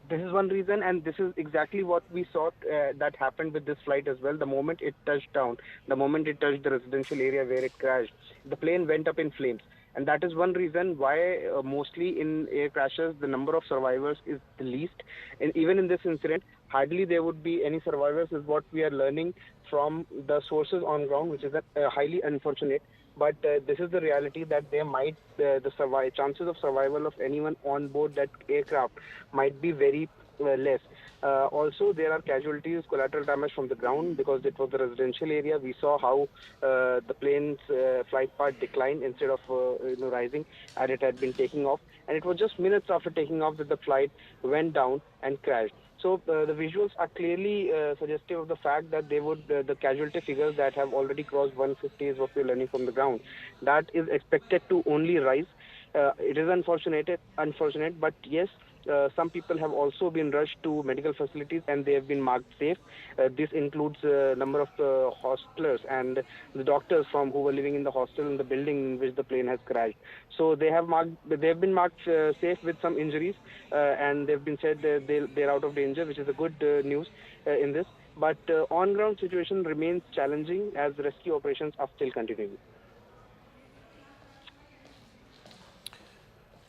This is one reason, and this is exactly what we saw that happened with this flight as well. The moment it touched down, the moment it touched the residential area where it crashed, the plane went up in flames. And that is one reason why mostly in air crashes, the number of survivors is the least. And even in this incident, hardly there would be any survivors is what we are learning from the sources on ground, which is highly unfortunate. But this is the reality that there might, the chances of survival of anyone on board that aircraft might be very less. Also, there are casualties, collateral damage from the ground because it was the residential area. We saw how the plane's flight path declined instead of rising, and it had been taking off. And it was just minutes after taking off that the flight went down and crashed. So the visuals are clearly suggestive of the fact that they would the casualty figures that have already crossed 150 is what we're learning from the ground. That is expected to only rise It is unfortunate, but yes, some people have also been rushed to medical facilities and they have been marked safe. This includes a number of hostelers and the doctors who were living in the hostel in the building in which the plane has crashed. So they have been marked safe with some injuries, and they've been said they're out of danger, which is a good news in this. But on-ground situation remains challenging as rescue operations are still continuing.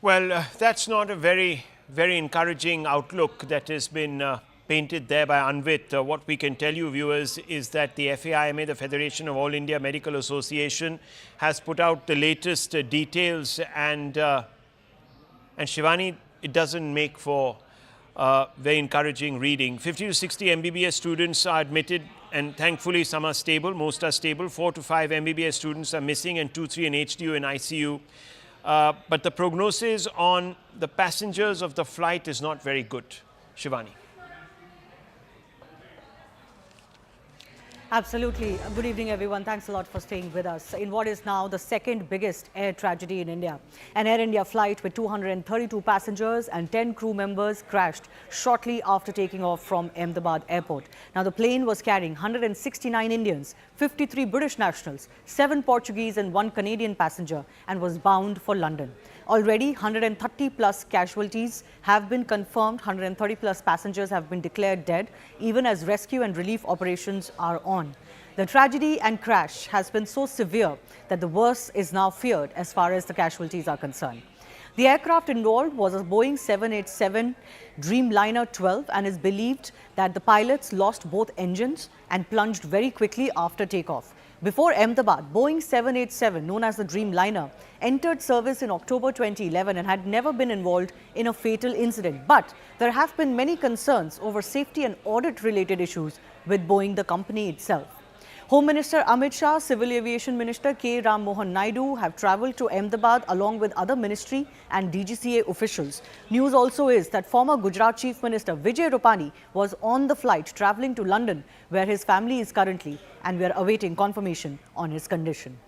Well, that's not a very encouraging outlook that has been painted there by Anvit. What we can tell you, viewers, is that the FAIMA, the Federation of All India Medical Association, has put out the latest details, and Shivani, it doesn't make for very encouraging reading. 50 to 60 MBBS students are admitted, and thankfully some are stable, most are stable. 4 to 5 MBBS students are missing, and 2-3 in HDU and ICU. But the prognosis on the passengers of the flight is not very good. Shivani. Absolutely. Good evening, everyone. Thanks a lot for staying with us. In what is now the second biggest air tragedy in India, an Air India flight with 232 passengers and 10 crew members crashed shortly after taking off from Ahmedabad airport. Now, the plane was carrying 169 Indians, 53 British nationals, 7 Portuguese and 1 Canadian passenger, and was bound for London. Already, 130 plus casualties have been confirmed. 130 plus passengers have been declared dead, even as rescue and relief operations are on. The tragedy and crash has been so severe that the worst is now feared as far as the casualties are concerned. The aircraft involved was a Boeing 787 Dreamliner 12 and is believed that the pilots lost both engines and plunged very quickly after takeoff. Before Ahmedabad, Boeing 787, known as the Dreamliner, entered service in October 2011 and had never been involved in a fatal incident. But there have been many concerns over safety and audit-related issues with Boeing, the company itself. Home Minister Amit Shah, Civil Aviation Minister K. Ram Mohan Naidu have travelled to Ahmedabad along with other ministry and DGCA officials. News also is that former Gujarat Chief Minister Vijay Rupani was on the flight travelling to London, where his family is currently, and we are awaiting confirmation on his condition.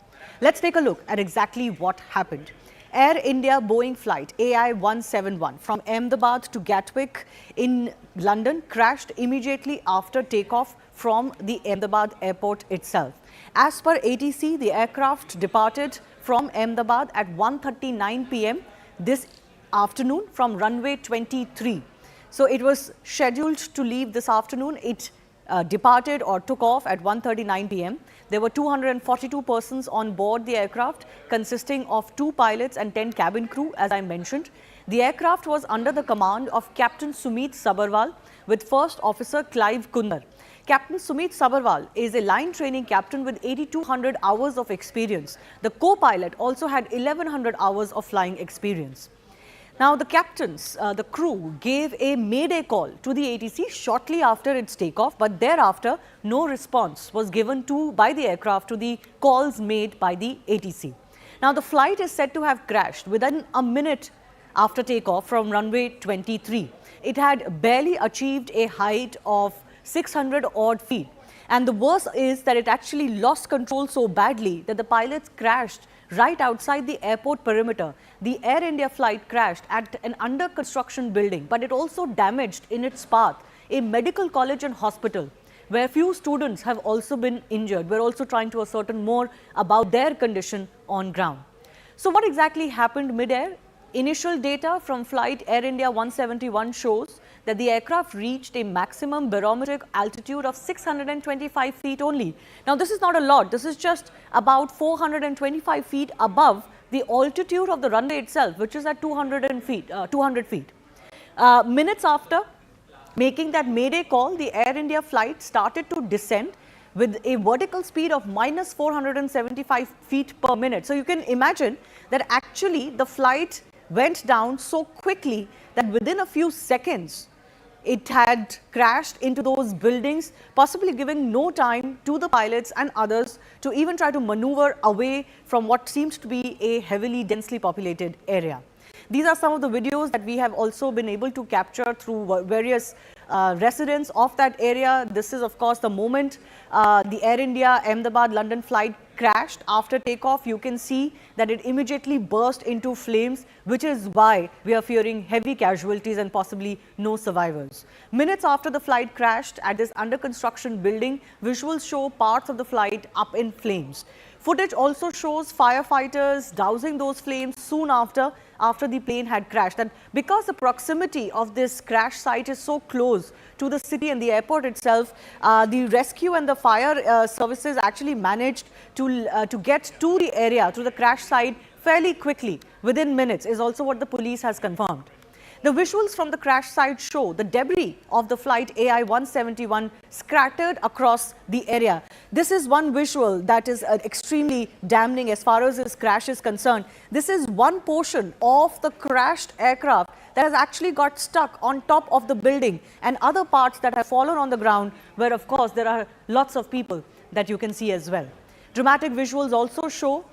Let's take a look at exactly what happened. Air India Boeing flight AI-171 from Ahmedabad to Gatwick in London crashed immediately after takeoff from the Ahmedabad airport itself. As per ATC, the aircraft departed from Ahmedabad at 1:39 p.m. this afternoon from runway 23. So it was scheduled to leave this afternoon. It departed or took off at 1:39 p.m. There were 242 persons on board the aircraft, consisting of 2 pilots and 10 cabin crew, as I mentioned. The aircraft was under the command of Captain Sumit Sabharwal with First Officer Clive Kunnar. Captain Sumit Sabharwal is a line training captain with 8,200 hours of experience. The co-pilot also had 1,100 hours of flying experience. Now, the captains, the crew gave a mayday call to the ATC shortly after its takeoff, but thereafter no response was given by the aircraft to the calls made by the ATC. Now, the flight is said to have crashed within a minute after takeoff from runway 23. It had barely achieved a height of 600 odd feet. And the worst is that it actually lost control so badly that the pilots crashed right outside the airport perimeter. The Air India flight crashed at an under construction building, but it also damaged in its path a medical college and hospital, where few students have also been injured. We're also trying to ascertain more about their condition on ground. So what exactly happened mid-air? Initial data from flight Air India 171 shows that the aircraft reached a maximum barometric altitude of 625 feet only. Now, this is not a lot. This is just about 425 feet above the altitude of the runway itself, which is at 200 feet. Minutes after making that mayday call, the Air India flight started to descend with a vertical speed of minus 475 feet per minute. So you can imagine that actually the flight went down so quickly that within a few seconds, it had crashed into those buildings, possibly giving no time to the pilots and others to even try to maneuver away from what seems to be a heavily, densely populated area. These are some of the videos that we have also been able to capture through various residents of that area. This is, of course, the moment the Air India Ahmedabad London flight crashed after takeoff, you can see that it immediately burst into flames, which is why we are fearing heavy casualties and possibly no survivors. Minutes after the flight crashed at this under construction building, visuals show parts of the flight up in flames. Footage also shows firefighters dousing those flames soon after the plane had crashed. And because the proximity of this crash site is so close to the city and the airport itself, the rescue and the fire services actually managed to get to the area, to the crash site fairly quickly, within minutes, is also what the police has confirmed. The visuals from the crash site show the debris of the flight AI-171 scattered across the area. This is one visual that is extremely damning as far as this crash is concerned. This is one portion of the crashed aircraft that has actually got stuck on top of the building, and other parts that have fallen on the ground, where of course there are lots of people that you can see as well. Dramatic visuals also show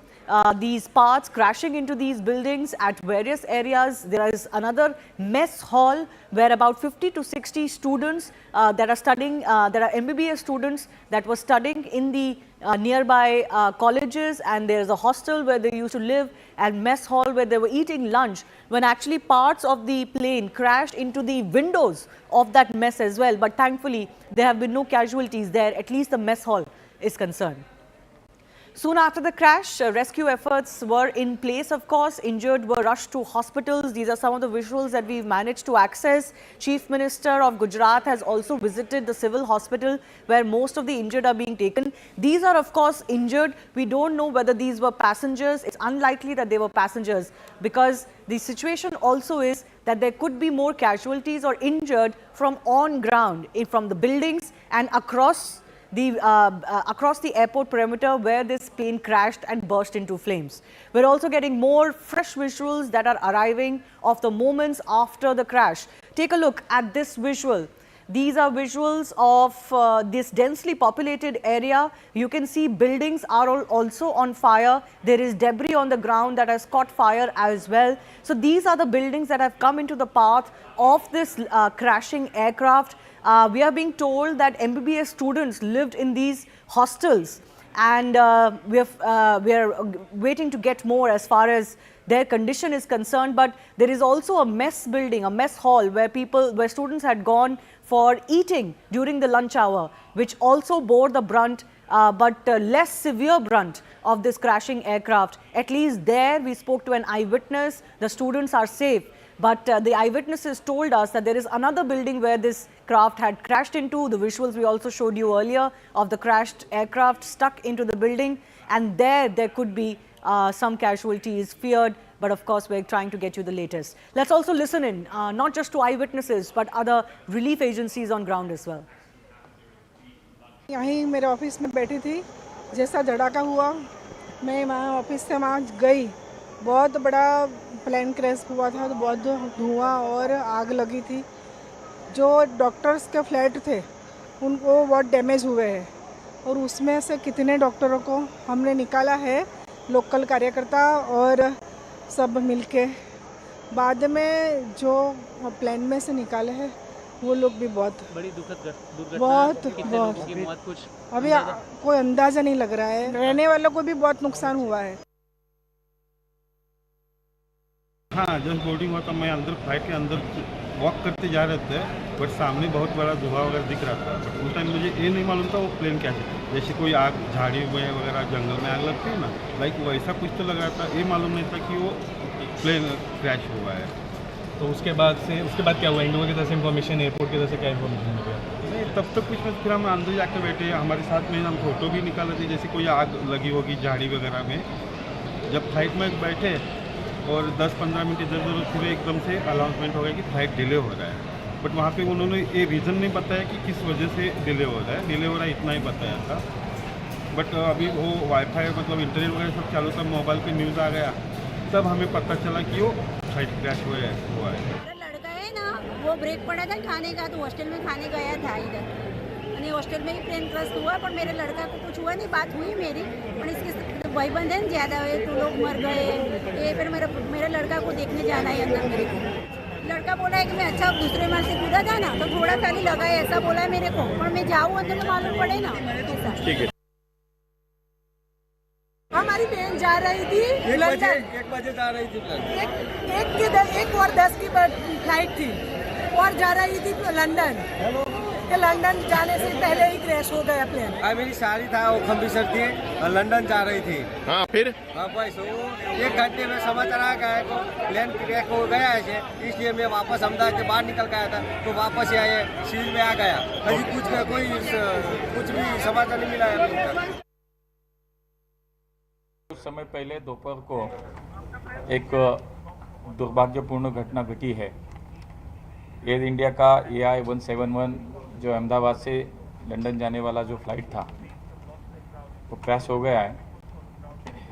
these parts crashing into these buildings at various areas. There is another mess hall where about 50 to 60 students that are studying, there are MBBS students that were studying in the nearby colleges, and there is a hostel where they used to live, and mess hall where they were eating lunch, when actually parts of the plane crashed into the windows of that mess as well. But thankfully, there have been no casualties there, at least the mess hall is concerned. Soon after the crash, rescue efforts were in place, of course. Injured were rushed to hospitals. These are some of the visuals that we've managed to access. Chief Minister of Gujarat has also visited the civil hospital where most of the injured are being taken. These are, of course, injured. We don't know whether these were passengers. It's unlikely that they were passengers, because the situation also is that there could be more casualties or injured from on ground, from the buildings and across the airport perimeter where this plane crashed and burst into flames. We're also getting more fresh visuals that are arriving of the moments after the crash. Take a look at this visual. These are visuals of this densely populated area. You can see buildings are also on fire. There is debris on the ground that has caught fire as well. So these are the buildings that have come into the path of this crashing aircraft. We are being told that MBBS students lived in these hostels, and we are waiting to get more as far as their condition is concerned. But there is also a mess building, a mess hall where students had gone for eating during the lunch hour, which also bore the brunt, but less severe brunt of this crashing aircraft. At least there we spoke to an eyewitness. The students are safe. But the eyewitnesses told us that there is another building where this craft had crashed into. The visuals we also showed you earlier of the crashed aircraft stuck into the building. And there could be some casualties feared. But of course, we're trying to get you the latest. Let's also listen in, not just to eyewitnesses, but other relief agencies on ground as well. यहीं मेरे office में बैठी थी, जैसा धड़ाका हुआ, मैं वहाँ office से वहाँ गई। बहुत बड़ा प्लेन क्रैश हुआ था, तो बहुत धुआं और आग लगी थी। जो डॉक्टर्स के फ्लैट थे उनको बहुत डैमेज हुए हैं, और उसमें से कितने डॉक्टरों को हमने निकाला है, लोकल कार्यकर्ता और सब मिलके। बाद में जो प्लेन में से निकाले हैं वो लोग भी बहुत बड़ी दुखद दुर्घटना, बहुत कुछ अभी कोई अंदाज़ा नहीं लग रहा है। रहने वालों को भी बहुत नुकसान हुआ है। हाँ, जस्ट बोर्डिंग हुआ था, मैं अंदर फ्लाइट के अंदर वॉक करते जा रहे थे, बट सामने बहुत बड़ा धुआं वगैरह दिख रहा था। बट उस टाइम मुझे ये नहीं मालूम था वो प्लेन क्या है। जैसे कोई आग, झाड़ी में वगैरह जंगल में आग लगती है ना, लाइक वैसा कुछ तो लग रहा था। ये मालूम नहीं था कि वो प्लेन क्रैश हुआ है। तो उसके बाद क्या हुआ? इंडिगो की तरफ से इन्फॉर्मेशन, एयरपोर्ट की तरफ से क्या इन्फॉर्मेशन मिल गया? नहीं, तब तक कुछ फिर हम अंदर जाके बैठे, हमारे साथ में हम फोटो भी निकाले थे, जैसे कोई आग लगी होगी झाड़ी वगैरह में। जब फ्लाइट में बैठे और 10-15 मिनट इधर फिर एकदम से अनाउंसमेंट हो गया कि फ्लाइट डिले हो रहा है। बट वहाँ पे उन्होंने ये रीज़न नहीं बताया कि किस वजह से डिले हो रहा है, इतना ही बताया था। बट अभी वो वाईफाई मतलब इंटरनेट वगैरह सब चालू था, मोबाइल पे न्यूज़ आ गया, तब हमें पता चला कि वो फ्लाइट क्रैश हुआ है। लड़का है ना, वो ब्रेक पड़ा था खाने का, तो हॉस्टल में खाने गया था इधर, यानी हॉस्टल में ही प्लेन क्रैश हुआ। पर मेरे लड़का को कुछ हुआ नहीं, बात हुई मेरी, पर इसके भाईबंद है ज़्यादा है, तो लोग मर गए। ये फिर मेरे लड़का को देखने जाना है अंदर। मेरे को लड़का बोला है कि मैं अच्छा दूसरे माल से कूदा था ना, तो थोड़ा खाली लगा है, ऐसा बोला है मेरे को। पर मैं जाऊँ अंदर तो मालूम पड़े ना। ठीक है। जा रही थी लंदन, 1 बजे जा रही थी फ्लाइट, 1:10 की फ्लाइट थी और जा रही थी लंदन। कि लंदन जाने से पहले ही क्रैश हो गया प्लेन। मेरी साड़ी था वो खम्बीसर थी और लंदन जा रही थी। हाँ फिर बस वो 1 घंटे में समाचार आ गया को प्लेन क्रैश हो गया है, इसलिए मैं वापस अहमदाबाद के बाहर निकल गया था, तो वापस आए सील में आ गया। अभी कुछ भी समाचार नहीं मिला है अभी तक। कुछ समय पहले दोपहर को एक दुर्भाग्यपूर्ण घटना घटी है। एयर इंडिया का AI-171 जो अहमदाबाद से लंदन जाने वाला जो फ्लाइट था वो क्रैश हो गया है।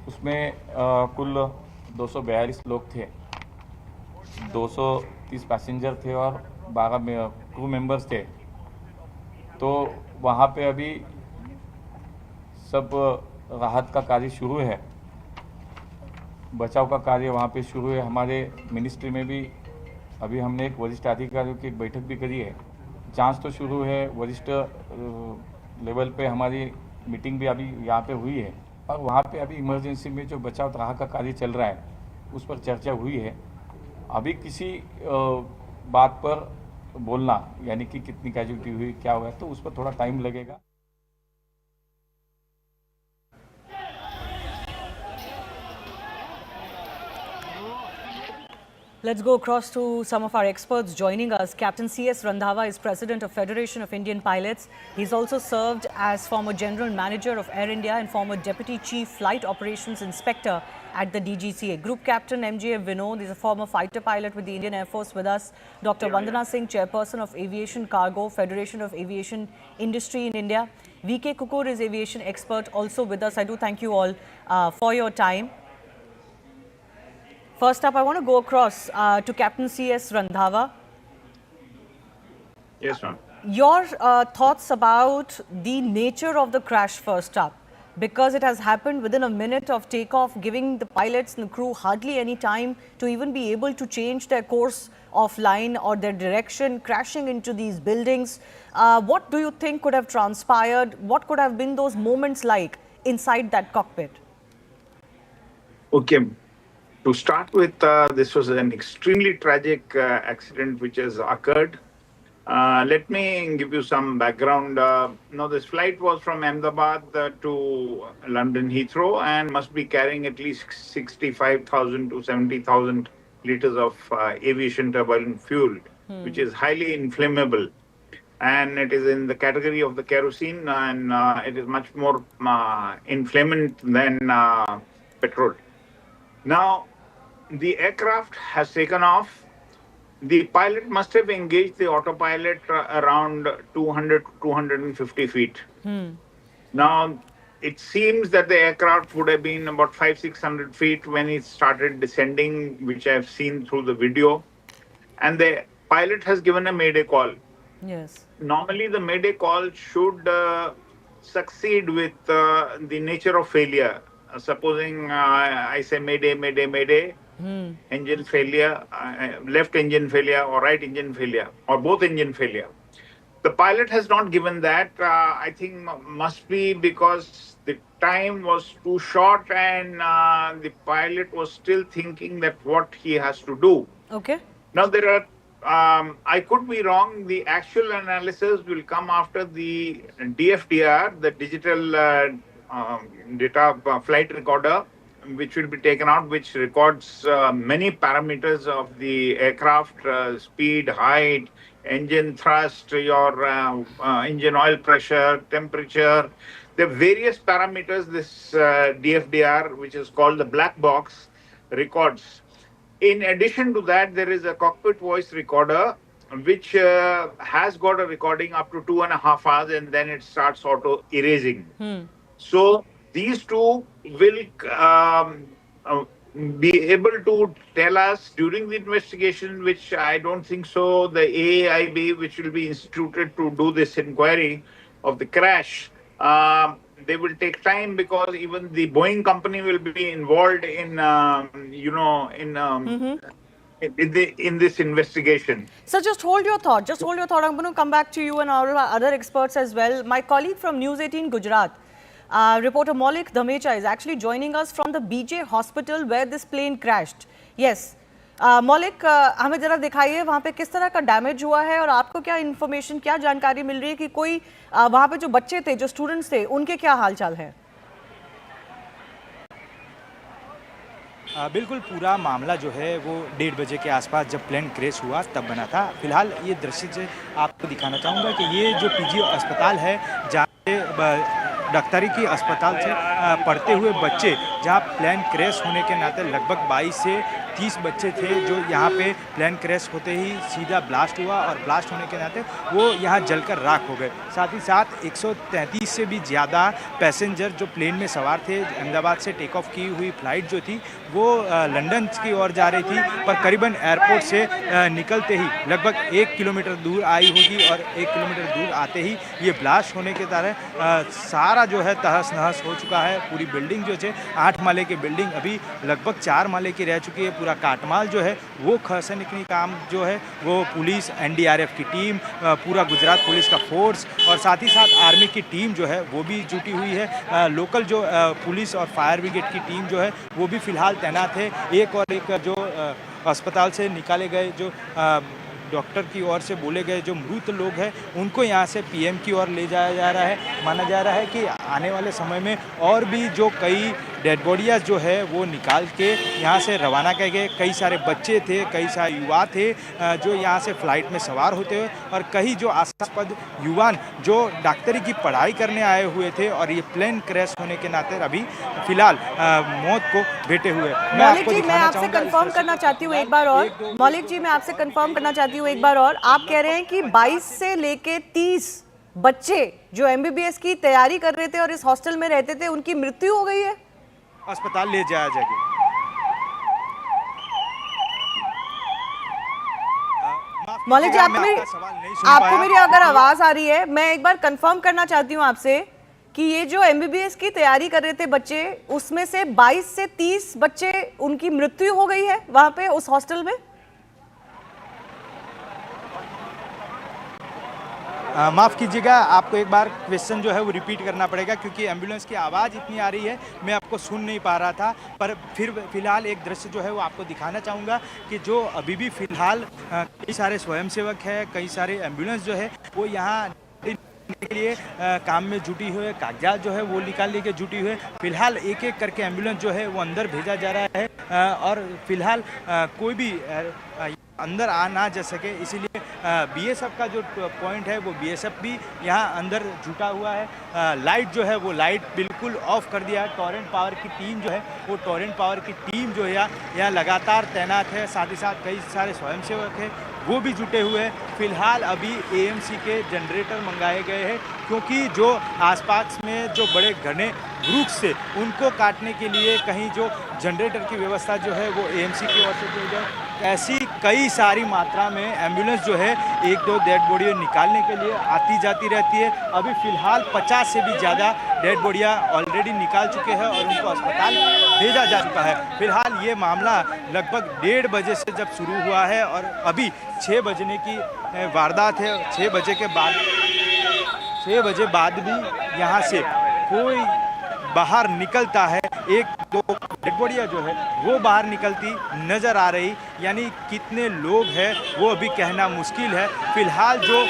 उसमें कुल 242 लोग थे, 230 पैसेंजर थे और 12 क्रू मेंबर्स थे। तो वहाँ पे अभी सब राहत का कार्य शुरू है, बचाव का कार्य वहाँ पे शुरू है। हमारे मिनिस्ट्री में भी अभी हमने एक वरिष्ठ अधिकारियों की एक बैठक भी करी है। जांच तो शुरू है, वरिष्ठ लेवल पे हमारी मीटिंग भी अभी यहाँ पे हुई है और वहाँ पे अभी इमरजेंसी में जो बचाव राहत का कार्य चल रहा है उस पर चर्चा हुई है। अभी किसी बात पर बोलना यानी कि कितनी कैजुअलिटी हुई, क्या हुआ, तो उस पर थोड़ा टाइम लगेगा। Let's go across to some of our experts joining us. Captain C.S. Randhawa is president of Federation of Indian Pilots. He's also served as former general manager of Air India and former deputy chief flight operations inspector at the DGCA. Group captain M.J. Vinod is a former fighter pilot with the Indian Air Force with us. Dr. Vandana Singh, chairperson of Aviation Cargo, Federation of Aviation Industry in India. V.K. Kukur is aviation expert also with us. I do thank you all for your time. First up, I want to go across to Captain C.S. Randhawa. Yes, ma'am. Your thoughts about the nature of the crash first up, because it has happened within a minute of takeoff, giving the pilots and the crew hardly any time to even be able to change their course of line or their direction, crashing into these buildings. What do you think could have transpired? What could have been those moments like inside that cockpit? Okay. To start with, this was an extremely tragic accident which has occurred. Let me give you some background. Now, this flight was from Ahmedabad to London Heathrow and must be carrying at least 65,000 to 70,000 liters of aviation turbulent fuel, which is highly inflammable. And it is in the category of the kerosene, and it is much more inflammant than petrol. Now, the aircraft has taken off. The pilot must have engaged the autopilot around 200 to 250 feet. Now, it seems that the aircraft would have been about 500-600 feet when it started descending, which I've seen through the video. And the pilot has given a mayday call. Yes. Normally, the mayday call should succeed with the nature of failure. Supposing I say mayday, mayday, mayday, engine failure, left engine failure or right engine failure or both engine failure. The pilot has not given that. I think must be because the time was too short and the pilot was still thinking that what he has to do. Okay. Now there are, I could be wrong. The actual analysis will come after the DFDR, the digital data flight recorder, which will be taken out, which records many parameters of the aircraft, speed, height, engine thrust, your engine oil pressure, temperature. There are various parameters this DFDR, which is called the black box, records. In addition to that, there is a cockpit voice recorder, which has got a recording up to 2.5 hours, and then it starts auto erasing. So these two will be able to tell us during the investigation, which I don't think so, the AAIB, which will be instituted to do this inquiry of the crash, they will take time because even the Boeing company will be involved in, in this investigation. So just hold your thought. Just hold your thought. I'm going to come back to you and our other experts as well. My colleague from News 18 Gujarat, Reporter Maulik Dhamecha is actually joining us from the BJ hospital where this plane crashed. Yes. मौलिक, हमें जरा दिखाइए वहाँ पे किस तरह का damage हुआ है और आपको क्या इन्फॉर्मेशन, क्या जानकारी मिल रही है कि कोई वहाँ पे जो बच्चे थे, जो स्टूडेंट्स थे, उनके क्या हालचाल है? बिल्कुल, पूरा मामला जो है वो 1:30 बजे के आसपास जब प्लेन क्रैश हुआ तब बना था। फिलहाल ये दृश्य से आपको दिखाना चाहूँगा कि ये जो पीजी अस्पताल है, जहाँ डॉक्टरी की अस्पताल से पढ़ते हुए बच्चे, जहाँ प्लेन क्रैश होने के नाते लगभग 22 से 30 बच्चे थे जो यहाँ पे प्लेन क्रैश होते ही सीधा ब्लास्ट हुआ और ब्लास्ट होने के नाते वो यहाँ जलकर राख हो गए। साथ ही साथ 133 से भी ज़्यादा पैसेंजर जो प्लेन में सवार थे, अहमदाबाद से टेक ऑफ की हुई फ़्लाइट जो थी वो लंदन की ओर जा रही थी, पर करीबन एयरपोर्ट से निकलते ही लगभग 1 किलोमीटर दूर आई होगी और 1 किलोमीटर दूर आते ही ये ब्लास्ट होने के कारण सारा जो है तहस नहस हो चुका है। पूरी बिल्डिंग जो है 8 माले की बिल्डिंग अभी लगभग 4 माले की रह चुकी है। पूरा काटमाल जो है वो खसने का काम जो है वो पुलिस, NDRF की टीम, पूरा गुजरात पुलिस का फोर्स और साथ ही साथ आर्मी की टीम जो है वो भी जुटी हुई है। लोकल जो पुलिस और फायर ब्रिगेड की टीम जो है वो भी फिलहाल तैनात है। एक जो अस्पताल से निकाले गए जो डॉक्टर की ओर से बोले गए जो मृत लोग हैं उनको यहाँ से PM की ओर ले जाया जा रहा है। माना जा रहा है कि आने वाले समय में और भी जो कई डेड बॉडियाँ जो है वो निकाल के यहाँ से रवाना किए गए। कई सारे बच्चे थे, कई सारे युवा थे जो यहाँ से फ़्लाइट में सवार होते हुए और कई जो आशास्पद युवा जो डॉक्टरी की पढ़ाई करने आए हुए थे और ये प्लेन क्रैश होने के नाते अभी फिलहाल मौत को भेटे हुए। मौलिक जी, मैं आपसे कंफर्म करना चाहती हूँ एक बार और। मौलिक जी, मैं आपसे कंफर्म करना चाहती हूँ एक बार और। आप कह रहे हैं कि 22 से लेके 30 बच्चे जो MBBS की तैयारी कर रहे थे और इस हॉस्टल में रहते थे, उनकी मृत्यु हो गई है, अस्पताल ले जाया जाएगा। मौलिक जी, आपको मेरी अगर आवाज आ रही है, मैं एक बार कंफर्म करना चाहती हूँ आपसे कि ये जो MBBS की तैयारी कर रहे थे बच्चे, उसमें से 22 से 30 बच्चे उनकी मृत्यु हो गई है वहां पे उस हॉस्टल में। माफ़ कीजिएगा, आपको एक बार क्वेश्चन जो है वो रिपीट करना पड़ेगा क्योंकि एम्बुलेंस की आवाज़ इतनी आ रही है, मैं आपको सुन नहीं पा रहा था। पर फिलहाल एक दृश्य जो है वो आपको दिखाना चाहूँगा कि जो अभी भी फ़िलहाल कई सारे स्वयंसेवक हैं, कई सारे एम्बुलेंस जो है वो यहाँ के लिए काम में जुटी हुई है, कागजात जो है वो निकालने के जुटी हुई है। फिलहाल एक एक करके एम्बुलेंस जो है वो अंदर भेजा जा रहा है और फिलहाल कोई भी अंदर आ ना जा सके, इसीलिए BSF का जो पॉइंट है वो BSF भी यहाँ अंदर जुटा हुआ है। लाइट जो है वो लाइट बिल्कुल ऑफ कर दिया है। टॉरेंट पावर की टीम जो है वो टॉरेंट पावर की टीम जो है यहाँ लगातार तैनात है। साथ ही साथ कई सारे स्वयंसेवक हैं वो भी जुटे हुए हैं। फिलहाल अभी AMC के जनरेटर मंगाए गए हैं क्योंकि जो आसपास में जो बड़े घने वृक्ष से उनको काटने के लिए कहीं जो जनरेटर की व्यवस्था जो है वो AMC की ओर से की जाए। ऐसी कई सारी मात्रा में एम्बुलेंस जो है 1-2 डेड बॉडियाँ निकालने के लिए आती जाती रहती है। अभी फ़िलहाल 50 से भी ज़्यादा डेड बॉडियाँ ऑलरेडी निकाल चुके हैं और उनको अस्पताल भेजा जा चुका है। फिलहाल ये मामला लगभग 1:30 बजे से जब शुरू हुआ है और अभी 6 बजने की वारदात है। 6 बजे के बाद 6 बजे बाद भी यहाँ से कोई बाहर निकलता है, 1-2 डेड बॉडियाँ जो है वो बाहर निकलती नज़र आ रही, यानी कितने लोग हैं वो अभी कहना मुश्किल है। फिलहाल जो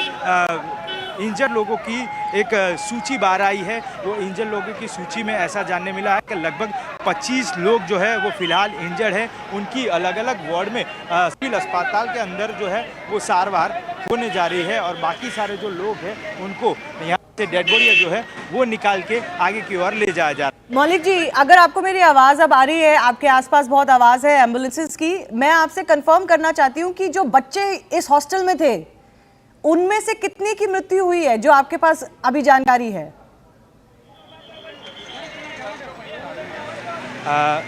इंजर्ड लोगों की एक सूची बाहर आई है, वो इंजर्ड लोगों की सूची में ऐसा जानने मिला है कि लगभग 25 लोग जो है वो फिलहाल इंजर्ड है। उनकी अलग अलग वार्ड में सिविल अस्पताल के अंदर जो है वो सारवार होने जा रही है और बाकी सारे जो लोग हैं उनको यहाँ से डेड बॉडियाँ जो है वो निकाल के आगे की ओर ले जाया जा रहा है। मौलिक जी, अगर आपको मेरी आवाज़ अब आ रही है, आपके आसपास बहुत आवाज़ है एम्बुलेंसेस की, मैं आपसे कंफर्म करना चाहती हूँ कि जो बच्चे इस हॉस्टल में थे उनमें से कितनी की मृत्यु हुई है, जो आपके पास अभी जानकारी है?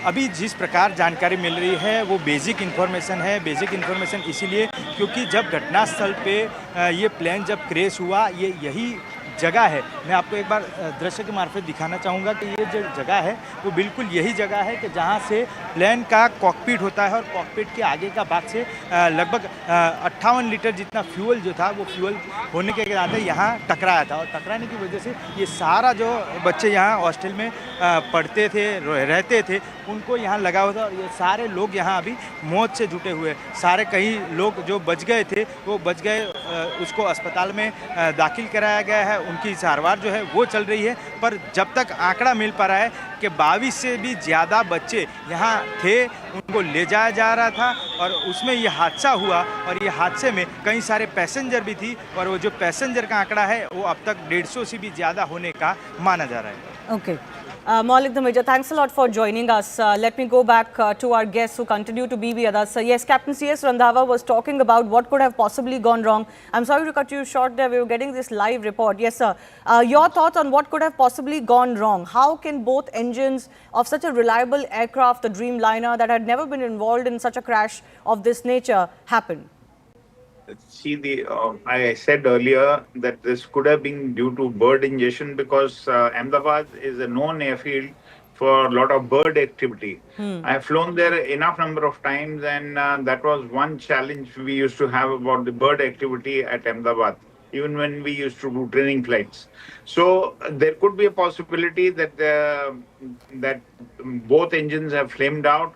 अभी जिस प्रकार जानकारी मिल रही है वो बेसिक इन्फॉर्मेशन है। बेसिक इन्फॉर्मेशन इसीलिए क्योंकि जब घटनास्थल पे ये प्लेन जब क्रैश हुआ, ये यही जगह है, मैं आपको एक बार दृश्य के मार्फत दिखाना चाहूँगा कि ये जो जगह है वो बिल्कुल यही जगह है कि जहाँ से प्लेन का कॉकपिट होता है और कॉकपिट के आगे का भाग से लगभग 58 लीटर जितना फ्यूल जो था वो फ्यूल होने के नाते यहाँ टकराया था, और टकराने की वजह से ये सारा जो बच्चे यहाँ हॉस्टल में पढ़ते थे, रहते थे, उनको यहाँ लगा हुआ था। ये सारे लोग यहाँ अभी मौत से जुटे हुए, सारे कई लोग जो बच गए थे वो बच गए, उसको अस्पताल में दाखिल कराया गया है, उनकी सारवार जो है वो चल रही है। पर जब तक आंकड़ा मिल पा रहा है कि 22 से भी ज़्यादा बच्चे यहाँ थे, उनको ले जाया जा रहा था और उसमें ये हादसा हुआ, और ये हादसे में कई सारे पैसेंजर भी थी, और वो जो पैसेंजर का आंकड़ा है वो अब तक 150 से भी ज़्यादा होने का माना जा रहा है। Okay. Maulik Dhameja, thanks a lot for joining us. Let me go back to our guests who continue to be with us. Yes, Captain C.S. Randhawa was talking about what could have possibly gone wrong. I'm sorry to cut you short there. We were getting this live report. Yes, sir. Your thoughts on what could have possibly gone wrong? How can both engines of such a reliable aircraft, the Dreamliner, that had never been involved in such a crash of this nature, happen? See, I said earlier that this could have been due to bird ingestion because Ahmedabad is a known airfield for a lot of bird activity. I have flown there enough number of times, and that was one challenge we used to have about the bird activity at Ahmedabad, even when we used to do training flights. So there could be a possibility that that both engines have flamed out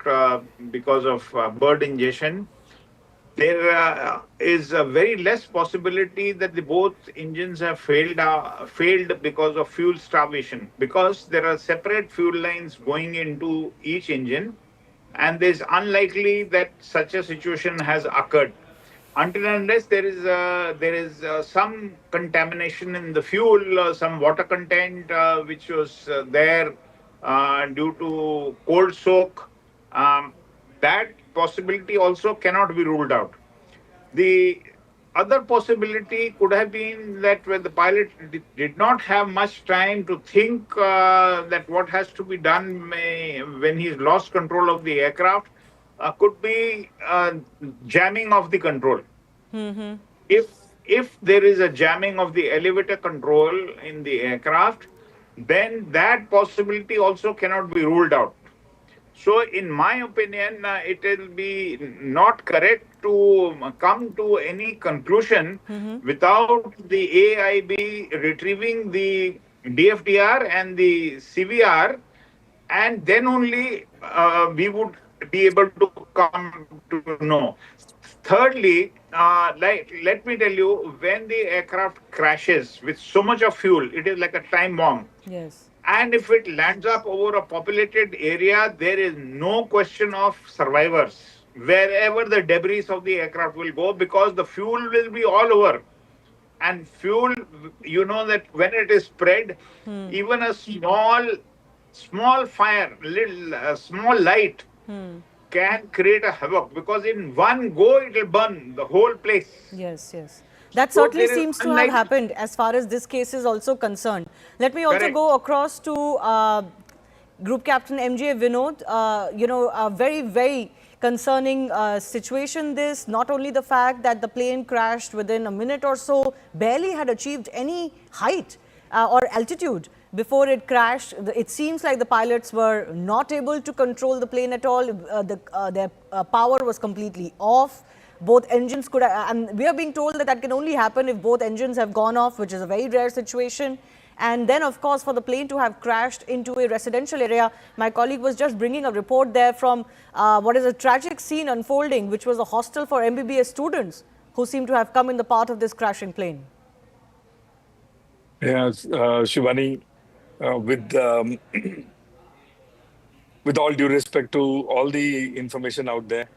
because of bird ingestion. There is a very less possibility that the both engines have failed because of fuel starvation, because there are separate fuel lines going into each engine, and it's unlikely that such a situation has occurred until and unless there is some contamination in the fuel, some water content which was there due to cold soak. That possibility also cannot be ruled out. The other possibility could have been that when the pilot did not have much time to think that what has to be done when he's lost control of the aircraft, could be jamming of the control. If there is a jamming of the elevator control in the aircraft, then that possibility also cannot be ruled out. So, in my opinion, it will be not correct to come to any conclusion without the AIB retrieving the DFDR and the CVR, and then only we would be able to come to know. Thirdly, let me tell you, when the aircraft crashes with so much of fuel, it is like a time bomb. Yes. And if it lands up over a populated area, there is no question of survivors wherever the debris of the aircraft will go, because the fuel will be all over. And fuel, you know that when it is spread, even a small fire, small light can create a havoc, because in one go it will burn the whole place. Yes, yes. That So certainly there is seems to have happened as far as this case is also concerned. Let me also Correct. go across to Group Captain MJ Vinod. You know, a very, very concerning situation this. Not only the fact that the plane crashed within a minute or so, barely had achieved any height or altitude before it crashed. It seems like the pilots were not able to control the plane at all. Their power was completely off. Both engines could have, and we are being told that that can only happen if both engines have gone off, which is a very rare situation. And then, of course, for the plane to have crashed into a residential area, my colleague was just bringing a report there from what is a tragic scene unfolding, which was a hostel for MBBS students who seem to have come in the path of this crashing plane. Yes, Shivani, with all due respect to all the information out there,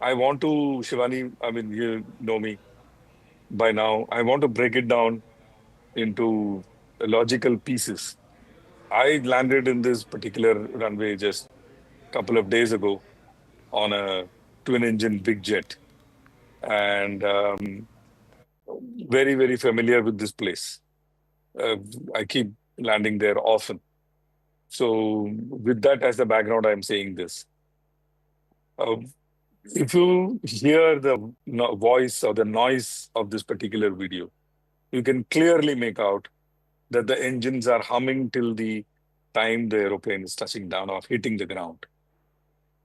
I want to, Shivani, I mean, you know me by now, I want to break it down into logical pieces. I landed in this particular runway just a couple of days ago on a twin-engine big jet, and very, very familiar with this place. I keep landing there often. So with that as the background, I'm saying this. If you hear the voice or the noise of this particular video, you can clearly make out that the engines are humming till the time the aeroplane is touching down or hitting the ground.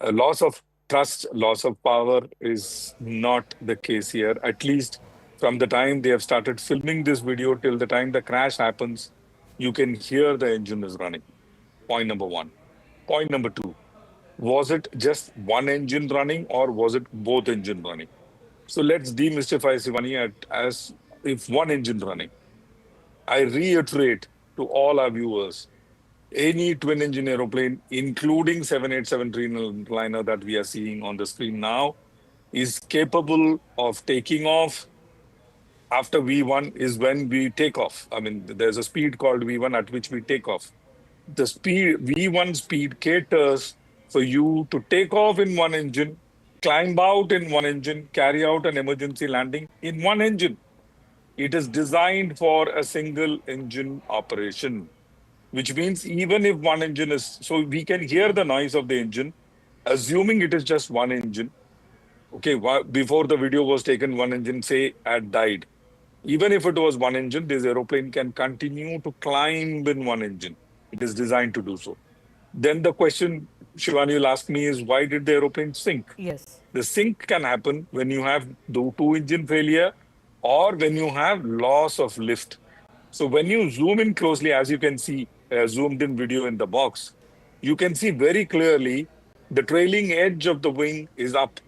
A loss of thrust, loss of power is not the case here. At least from the time they have started filming this video till the time the crash happens, you can hear the engine is running. Point number one. Point number two, was it just one engine running or was it both engine running? So let's demystify Shivani as if one engine running. I reiterate to all our viewers, any twin engine aeroplane, including 787 Dreamliner that we are seeing on the screen now, is capable of taking off after V1 is when we take off. I mean, there's a speed called V1 at which we take off. The speed, V1 speed caters for you to take off in one engine, climb out in one engine, carry out an emergency landing in one engine. It is designed for a single engine operation, which means even if one engine is, so we can hear the noise of the engine, assuming it is just one engine. Okay, before the video was taken, one engine, say, had died. Even if it was one engine, this aeroplane can continue to climb in one engine. It is designed to do so. Then the question, Shivani, will ask me is, why did the aeroplane sink? Yes. The sink can happen when you have the two-engine failure or when you have loss of lift. So when you zoom in closely, as you can see, zoomed in video in the box, you can see very clearly the trailing edge of the wing is up.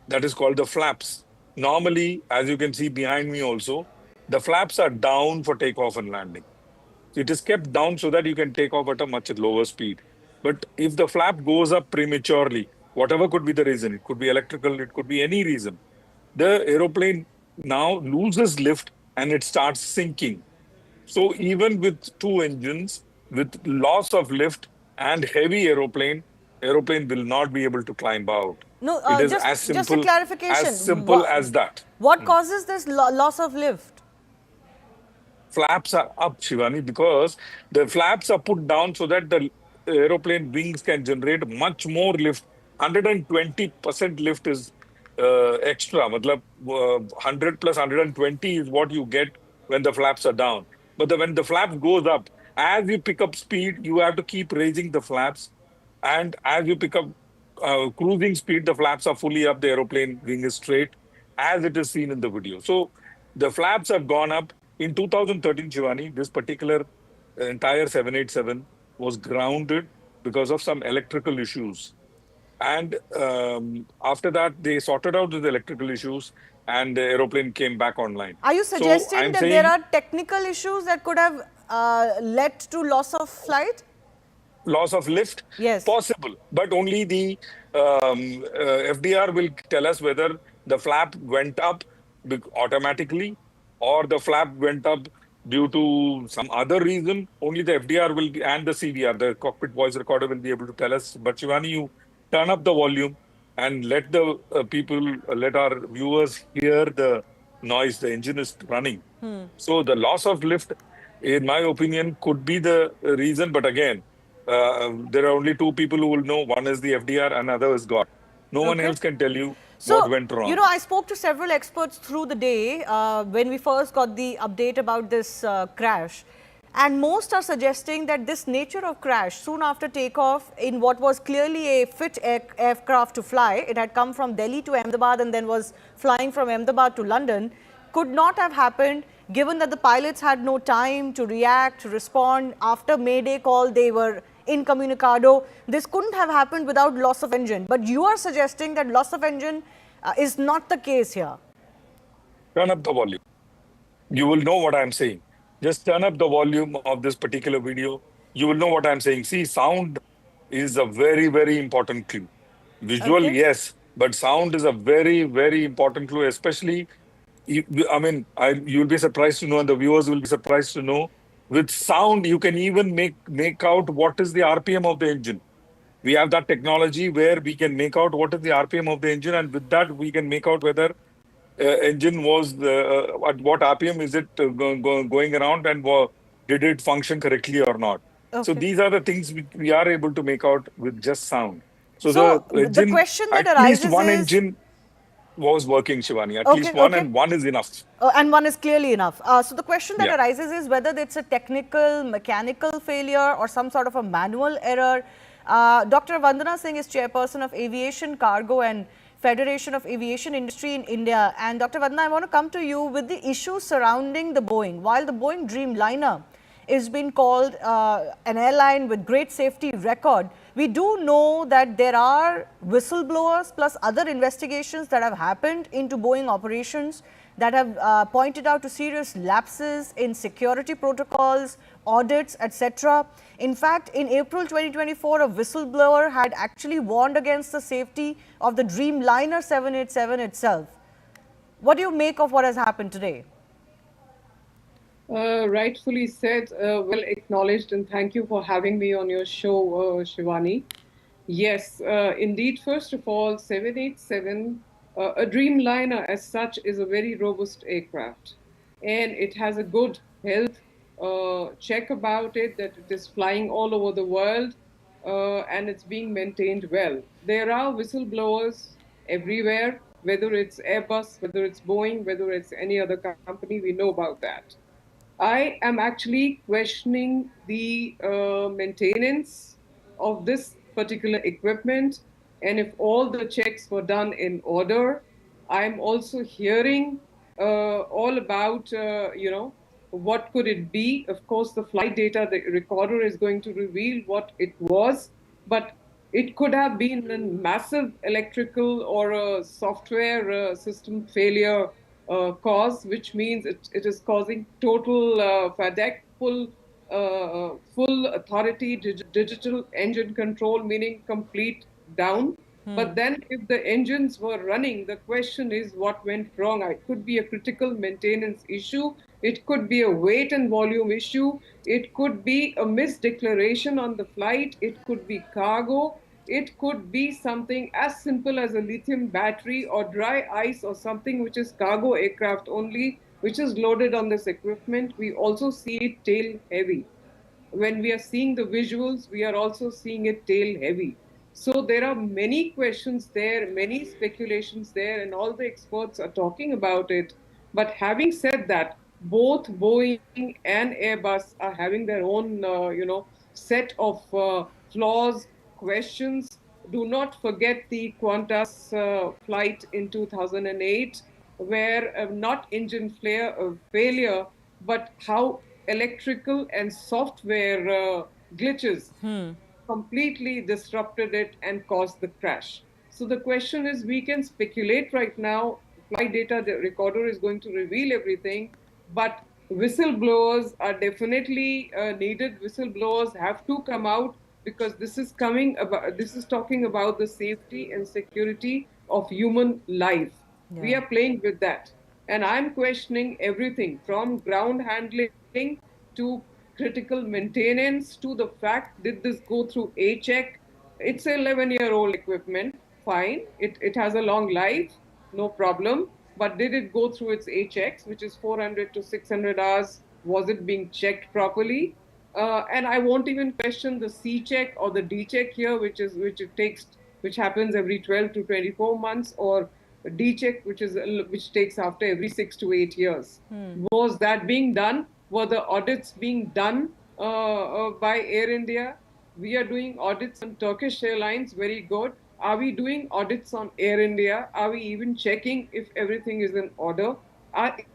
That is called the flaps. Normally, as you can see behind me also, the flaps are down for takeoff and landing. It is kept down so that you can take off at a much lower speed. But if the flap goes up prematurely, whatever could be the reason, it could be electrical, it could be any reason, the aeroplane now loses lift and it starts sinking. So even with two engines, with loss of lift and heavy aeroplane will not be able to climb out. No, it is just a clarification. as simple as that. What causes this loss of lift? Flaps are up, Shivani, because the flaps are put down so that the aeroplane wings can generate much more lift. 120% lift is extra. Matlab, 100 plus 120 is what you get when the flaps are down. But when the flap goes up, as you pick up speed, you have to keep raising the flaps. And as you pick up cruising speed, the flaps are fully up, the aeroplane wing is straight, as it is seen in the video. So the flaps have gone up. In 2013, Shivani, this particular entire 787 was grounded because of some electrical issues. And after that, they sorted out the electrical issues and the aeroplane came back online. Are you suggesting that there are technical issues that could have led to loss of flight? Loss of lift? Yes. Possible. But only the FDR will tell us whether the flap went up automatically or the flap went up due to some other reason. Only the FDR will be, and the CVR, the cockpit voice recorder, will be able to tell us. But Shivani, you turn up the volume and let the let our viewers hear the noise. The engine is running. So the loss of lift, in my opinion, could be the reason. But again, there are only two people who will know. One is the FDR, another is God. No one else can tell you what went wrong. You know, I spoke to several experts through the day when we first got the update about this crash. And most are suggesting that this nature of crash soon after takeoff in what was clearly a fit aircraft to fly, it had come from Delhi to Ahmedabad and then was flying from Ahmedabad to London, could not have happened given that the pilots had no time to react, to respond. After Mayday call, they were incommunicado. This couldn't have happened without loss of engine. But you are suggesting that loss of engine is not the case here. Turn up the volume. You will know what I'm saying. Just turn up the volume of this particular video. You will know what I'm saying. See, sound is a very, very important clue. Visual, yes, but sound is a very, very important clue, especially, I mean, you'll be surprised to know, and the viewers will be surprised to know, with sound, you can even make out what is the RPM of the engine. We have that technology where we can make out what is the RPM of the engine, and with that, we can make out whether engine was, at what RPM is it going around, and did it function correctly or not. So these are the things we are able to make out with just sound. So the engine, question that at arises least one is, engine. was working, Shivani. At Okay, least one, okay. and one is enough. And one is clearly enough. So the question that Yeah. arises is whether it's a technical, mechanical failure or some sort of a manual error. Dr. Vandana Singh is chairperson of Aviation, Cargo and Federation of Aviation Industry in India. And Dr. Vandana, I want to come to you with the issues surrounding the Boeing. While the Boeing Dreamliner is being called an airline with great safety record, we do know that there are whistleblowers plus other investigations that have happened into Boeing operations that have pointed out to serious lapses in security protocols, audits, etc. In fact, in April 2024, a whistleblower had actually warned against the safety of the Dreamliner 787 itself. What do you make of what has happened today? Rightfully said, well acknowledged, and thank you for having me on your show, Shivani. Yes, indeed, first of all, 787, a Dreamliner as such is a very robust aircraft, and it has a good health check about it, that it is flying all over the world, and it's being maintained well. There are whistleblowers everywhere, whether it's Airbus, whether it's Boeing, whether it's any other company, we know about that. I am actually questioning the maintenance of this particular equipment, and if all the checks were done in order. I'm also hearing all about, what could it be? Of course, the flight data, the recorder is going to reveal what it was, but it could have been a massive electrical or a software system failure cause, which means it is causing total FADEC, full authority, digital engine control, meaning complete down. But then if the engines were running, the question is what went wrong? It could be a critical maintenance issue. It could be a weight and volume issue. It could be a misdeclaration on the flight. It could be cargo. It could be something as simple as a lithium battery or dry ice or something which is cargo aircraft only, which is loaded on this equipment. We also see it tail heavy. When we are seeing the visuals, we are also seeing it tail heavy. So there are many questions there, many speculations there, and all the experts are talking about it. But having said that, both Boeing and Airbus are having their own, set of flaws, questions. Do not forget the Qantas flight in 2008, where not engine failure, but how electrical and software glitches completely disrupted it and caused the crash. So the question is, we can speculate right now. Flight data, the recorder is going to reveal everything, but whistleblowers are definitely needed. Whistleblowers have to come out, because this is talking about the safety and security of human life. Yeah. We are playing with that. And I'm questioning everything from ground handling to critical maintenance to the fact, did this go through A check? It's an 11-year-old equipment, fine. It has a long life, no problem. But did it go through its A checks, which is 400 to 600 hours? Was it being checked properly? And I won't even question the C check or the D check here, which happens every 12 to 24 months, or D check, which takes after every 6 to 8 years. Was that being done? Were the audits being done by Air India? We are doing audits on Turkish Airlines, very good. Are we doing audits on Air India? Are we even checking if everything is in order?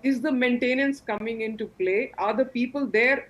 Is the maintenance coming into play? Are the people there